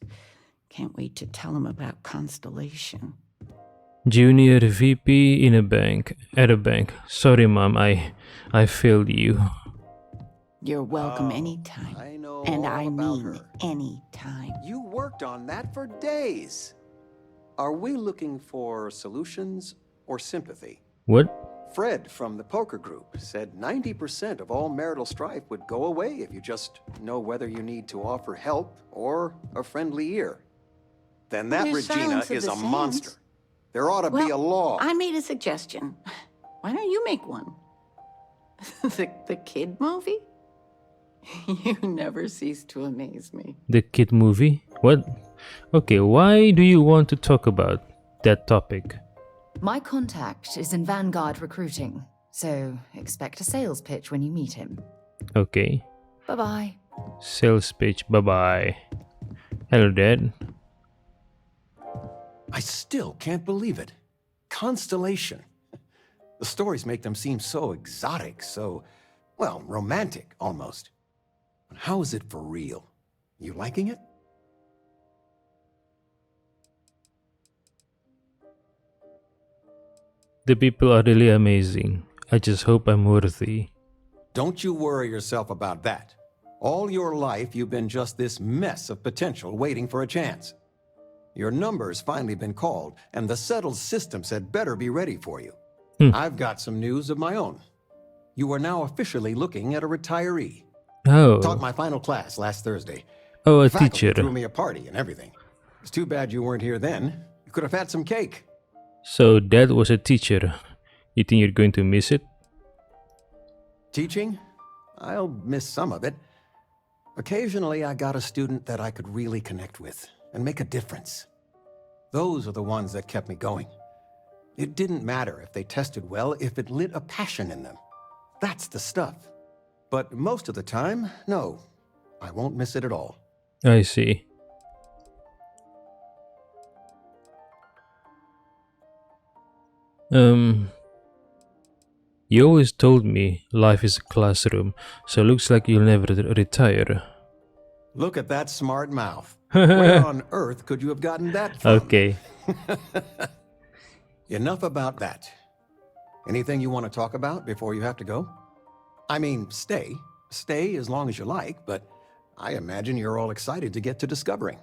[SPEAKER 7] Can't wait to tell him about Constellation.
[SPEAKER 1] Junior VP in a bank. At a bank. Sorry, Mom. I failed you.
[SPEAKER 7] You're welcome anytime.
[SPEAKER 8] I know
[SPEAKER 7] And
[SPEAKER 8] all
[SPEAKER 7] I
[SPEAKER 8] about
[SPEAKER 7] mean
[SPEAKER 8] her.
[SPEAKER 7] anytime.
[SPEAKER 8] You worked on that for days. Are we looking for solutions or sympathy?
[SPEAKER 1] What?
[SPEAKER 8] Fred from the poker group said 90% of all marital strife would go away if you just know whether you need to offer help or a friendly ear. Then that
[SPEAKER 7] There's
[SPEAKER 8] Regina
[SPEAKER 7] silence of
[SPEAKER 8] is
[SPEAKER 7] the
[SPEAKER 8] a
[SPEAKER 7] sands.
[SPEAKER 8] monster. There ought to be a law.
[SPEAKER 7] I made a suggestion. Why don't you make one? the kid movie? You never cease to amaze me.
[SPEAKER 1] The kid movie? What? Okay, why do you want to talk about that topic?
[SPEAKER 14] My contact is in Vanguard recruiting, so expect a sales pitch when you meet him.
[SPEAKER 1] Okay.
[SPEAKER 14] Bye-bye.
[SPEAKER 1] Sales pitch, bye-bye. Hello, Dad.
[SPEAKER 8] I still can't believe it. Constellation. The stories make them seem so exotic, so, well, romantic almost. But how is it for real? You liking it?
[SPEAKER 1] The people are really amazing. I just hope I'm worthy.
[SPEAKER 8] Don't you worry yourself about that. All your life, you've been just this mess of potential waiting for a chance. Your number's finally been called, and the settled systems had better be ready for you. I've got some news of my own. You are now officially looking at a retiree.
[SPEAKER 1] Oh.
[SPEAKER 8] Taught my final class last Thursday.
[SPEAKER 1] Oh, a
[SPEAKER 8] The faculty
[SPEAKER 1] teacher.
[SPEAKER 8] threw me a party and everything. It's too bad you weren't here then. You could have had some cake.
[SPEAKER 1] So Dad was a teacher. You think you're going to miss it?
[SPEAKER 8] Teaching? I'll miss some of it. Occasionally, I got a student that I could really connect with and make a difference. Those are the ones that kept me going. It didn't matter if they tested well, if it lit a passion in them. That's the stuff. But most of the time, no, I won't miss it at all.
[SPEAKER 1] I see. You always told me life is a classroom, so looks like you'll never retire.
[SPEAKER 8] Look at that smart mouth. Where on earth could you have gotten that from?
[SPEAKER 1] Okay.
[SPEAKER 8] Enough about that. Anything you want to talk about before you have to go? I mean, stay. Stay as long as you like, but I imagine you're all excited to get to discovering.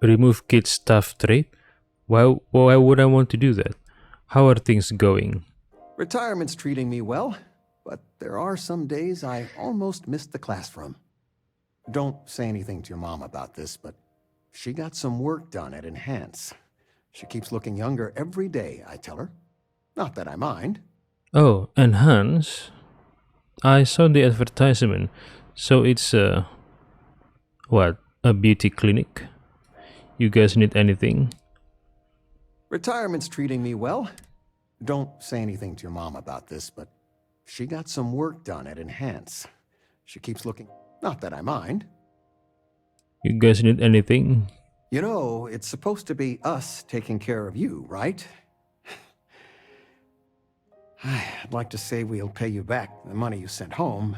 [SPEAKER 1] Remove kid stuff trait? Why would I want to do that? How are things going?
[SPEAKER 8] Retirement's treating me well, but there are some days I almost missed the classroom. Don't say anything to your mom about this, but she got some work done at Enhance. She keeps looking younger every day, I tell her. Not that I mind.
[SPEAKER 1] Oh, Enhance? I saw the advertisement. So it's what? A beauty clinic? You guys need anything?
[SPEAKER 8] Retirement's treating me well. Don't say anything to your mom about this, but she got some work done at Enhance. She keeps looking... Not that I mind.
[SPEAKER 1] You guys need anything?
[SPEAKER 8] You know, it's supposed to be us taking care of you, right? I'd like to say we'll pay you back the money you sent home.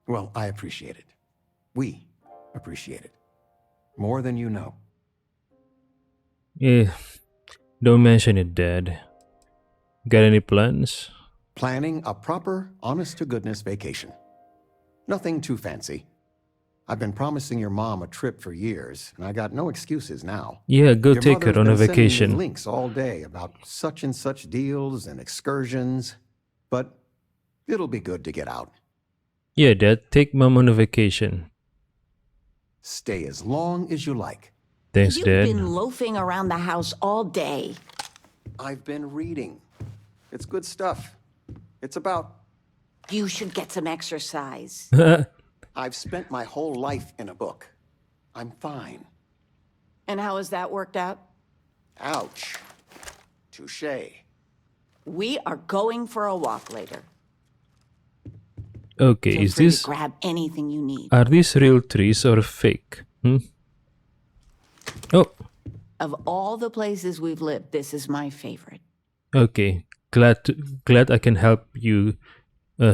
[SPEAKER 8] Well, I appreciate it. We appreciate it. More than you know.
[SPEAKER 1] Yeah, don't mention it, Dad. Got any plans?
[SPEAKER 8] Planning a proper, honest-to-goodness vacation. Nothing too fancy. I've been promising your mom a trip for years, and I got no excuses now.
[SPEAKER 1] Yeah, go
[SPEAKER 8] Your
[SPEAKER 1] take her
[SPEAKER 8] mother's
[SPEAKER 1] on a
[SPEAKER 8] been sending me
[SPEAKER 1] vacation.
[SPEAKER 8] links all day about such and such deals and excursions, but it'll be good to get out.
[SPEAKER 1] Yeah, Dad, take Mom on a vacation.
[SPEAKER 8] Stay as long as you like.
[SPEAKER 1] Thanks,
[SPEAKER 7] You've
[SPEAKER 1] Dad.
[SPEAKER 7] been loafing around the house all day.
[SPEAKER 8] I've been reading. It's good stuff. It's about...
[SPEAKER 7] You should get some exercise.
[SPEAKER 8] I've spent my whole life in a book. I'm fine.
[SPEAKER 7] And how has that worked out?
[SPEAKER 8] Ouch. Touché.
[SPEAKER 7] We are going for a walk later.
[SPEAKER 1] Okay,
[SPEAKER 7] Feel
[SPEAKER 1] is
[SPEAKER 7] free
[SPEAKER 1] this...
[SPEAKER 7] to grab anything you need.
[SPEAKER 1] Are these real trees or fake? Oh,
[SPEAKER 7] Of all the places we've lived, this is my favorite.
[SPEAKER 1] okay. Glad I can help you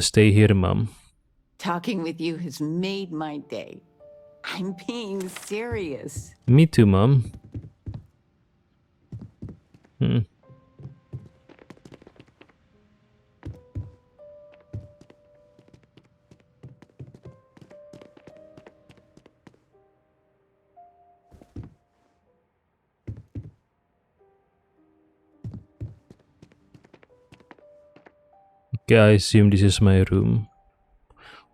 [SPEAKER 1] stay here, Mom.
[SPEAKER 7] Talking with you has made my day. I'm being serious.
[SPEAKER 1] Me too, Mom. Okay, I assume this is my room.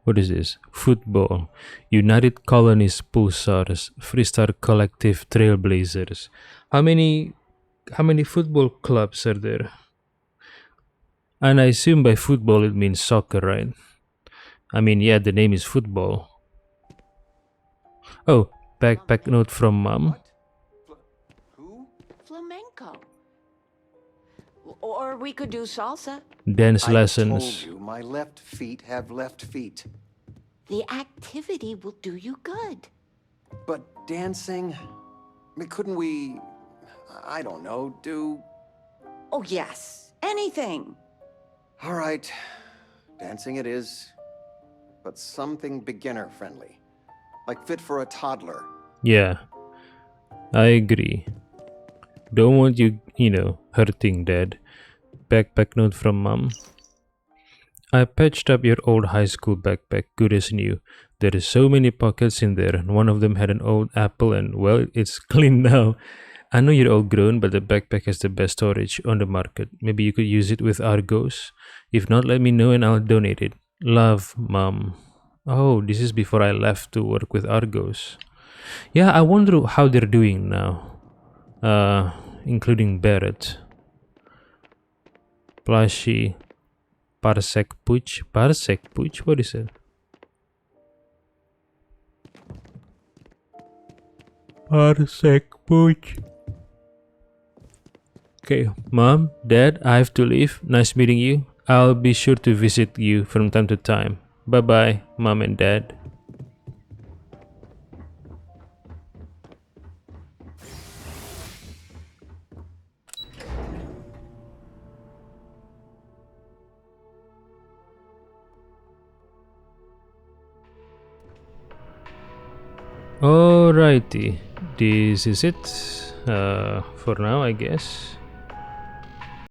[SPEAKER 1] What is this? Football. United Colonies Pulsars. Freestar Collective Trailblazers. How many football clubs are there? And I assume by football it means soccer, right? I mean, yeah, the name is football. Oh, backpack note from Mom.
[SPEAKER 7] Flamenco. Or we could do salsa.
[SPEAKER 1] Dance
[SPEAKER 8] I
[SPEAKER 1] lessons.
[SPEAKER 8] told you, my left feet have left feet.
[SPEAKER 7] The activity will do you good.
[SPEAKER 8] But dancing... couldn't we... I don't know, do...
[SPEAKER 7] Oh, yes. Anything.
[SPEAKER 8] All right. Dancing it is. But something beginner-friendly. Like fit for a toddler.
[SPEAKER 1] Yeah, I agree. Don't want you, hurting, Dad. Backpack note from Mom. I patched up your old high school backpack, good as new. There is so many pockets in there, and one of them had an old apple and, well, it's clean now. I know you're all grown, but the backpack has the best storage on the market. Maybe you could use it with Argos? If not, let me know and I'll donate it. Love, Mom. Oh, this is before I left to work with Argos. Yeah, I wonder how they're doing now. Including Barrett. Plushie. Parsec Puch. Parsec Puch? What is it? Parsec Puch. Okay, Mom, Dad, I have to leave. Nice meeting you. I'll be sure to visit you from time to time. Bye-bye, Mom and Dad. Alrighty, this is it for now, I guess.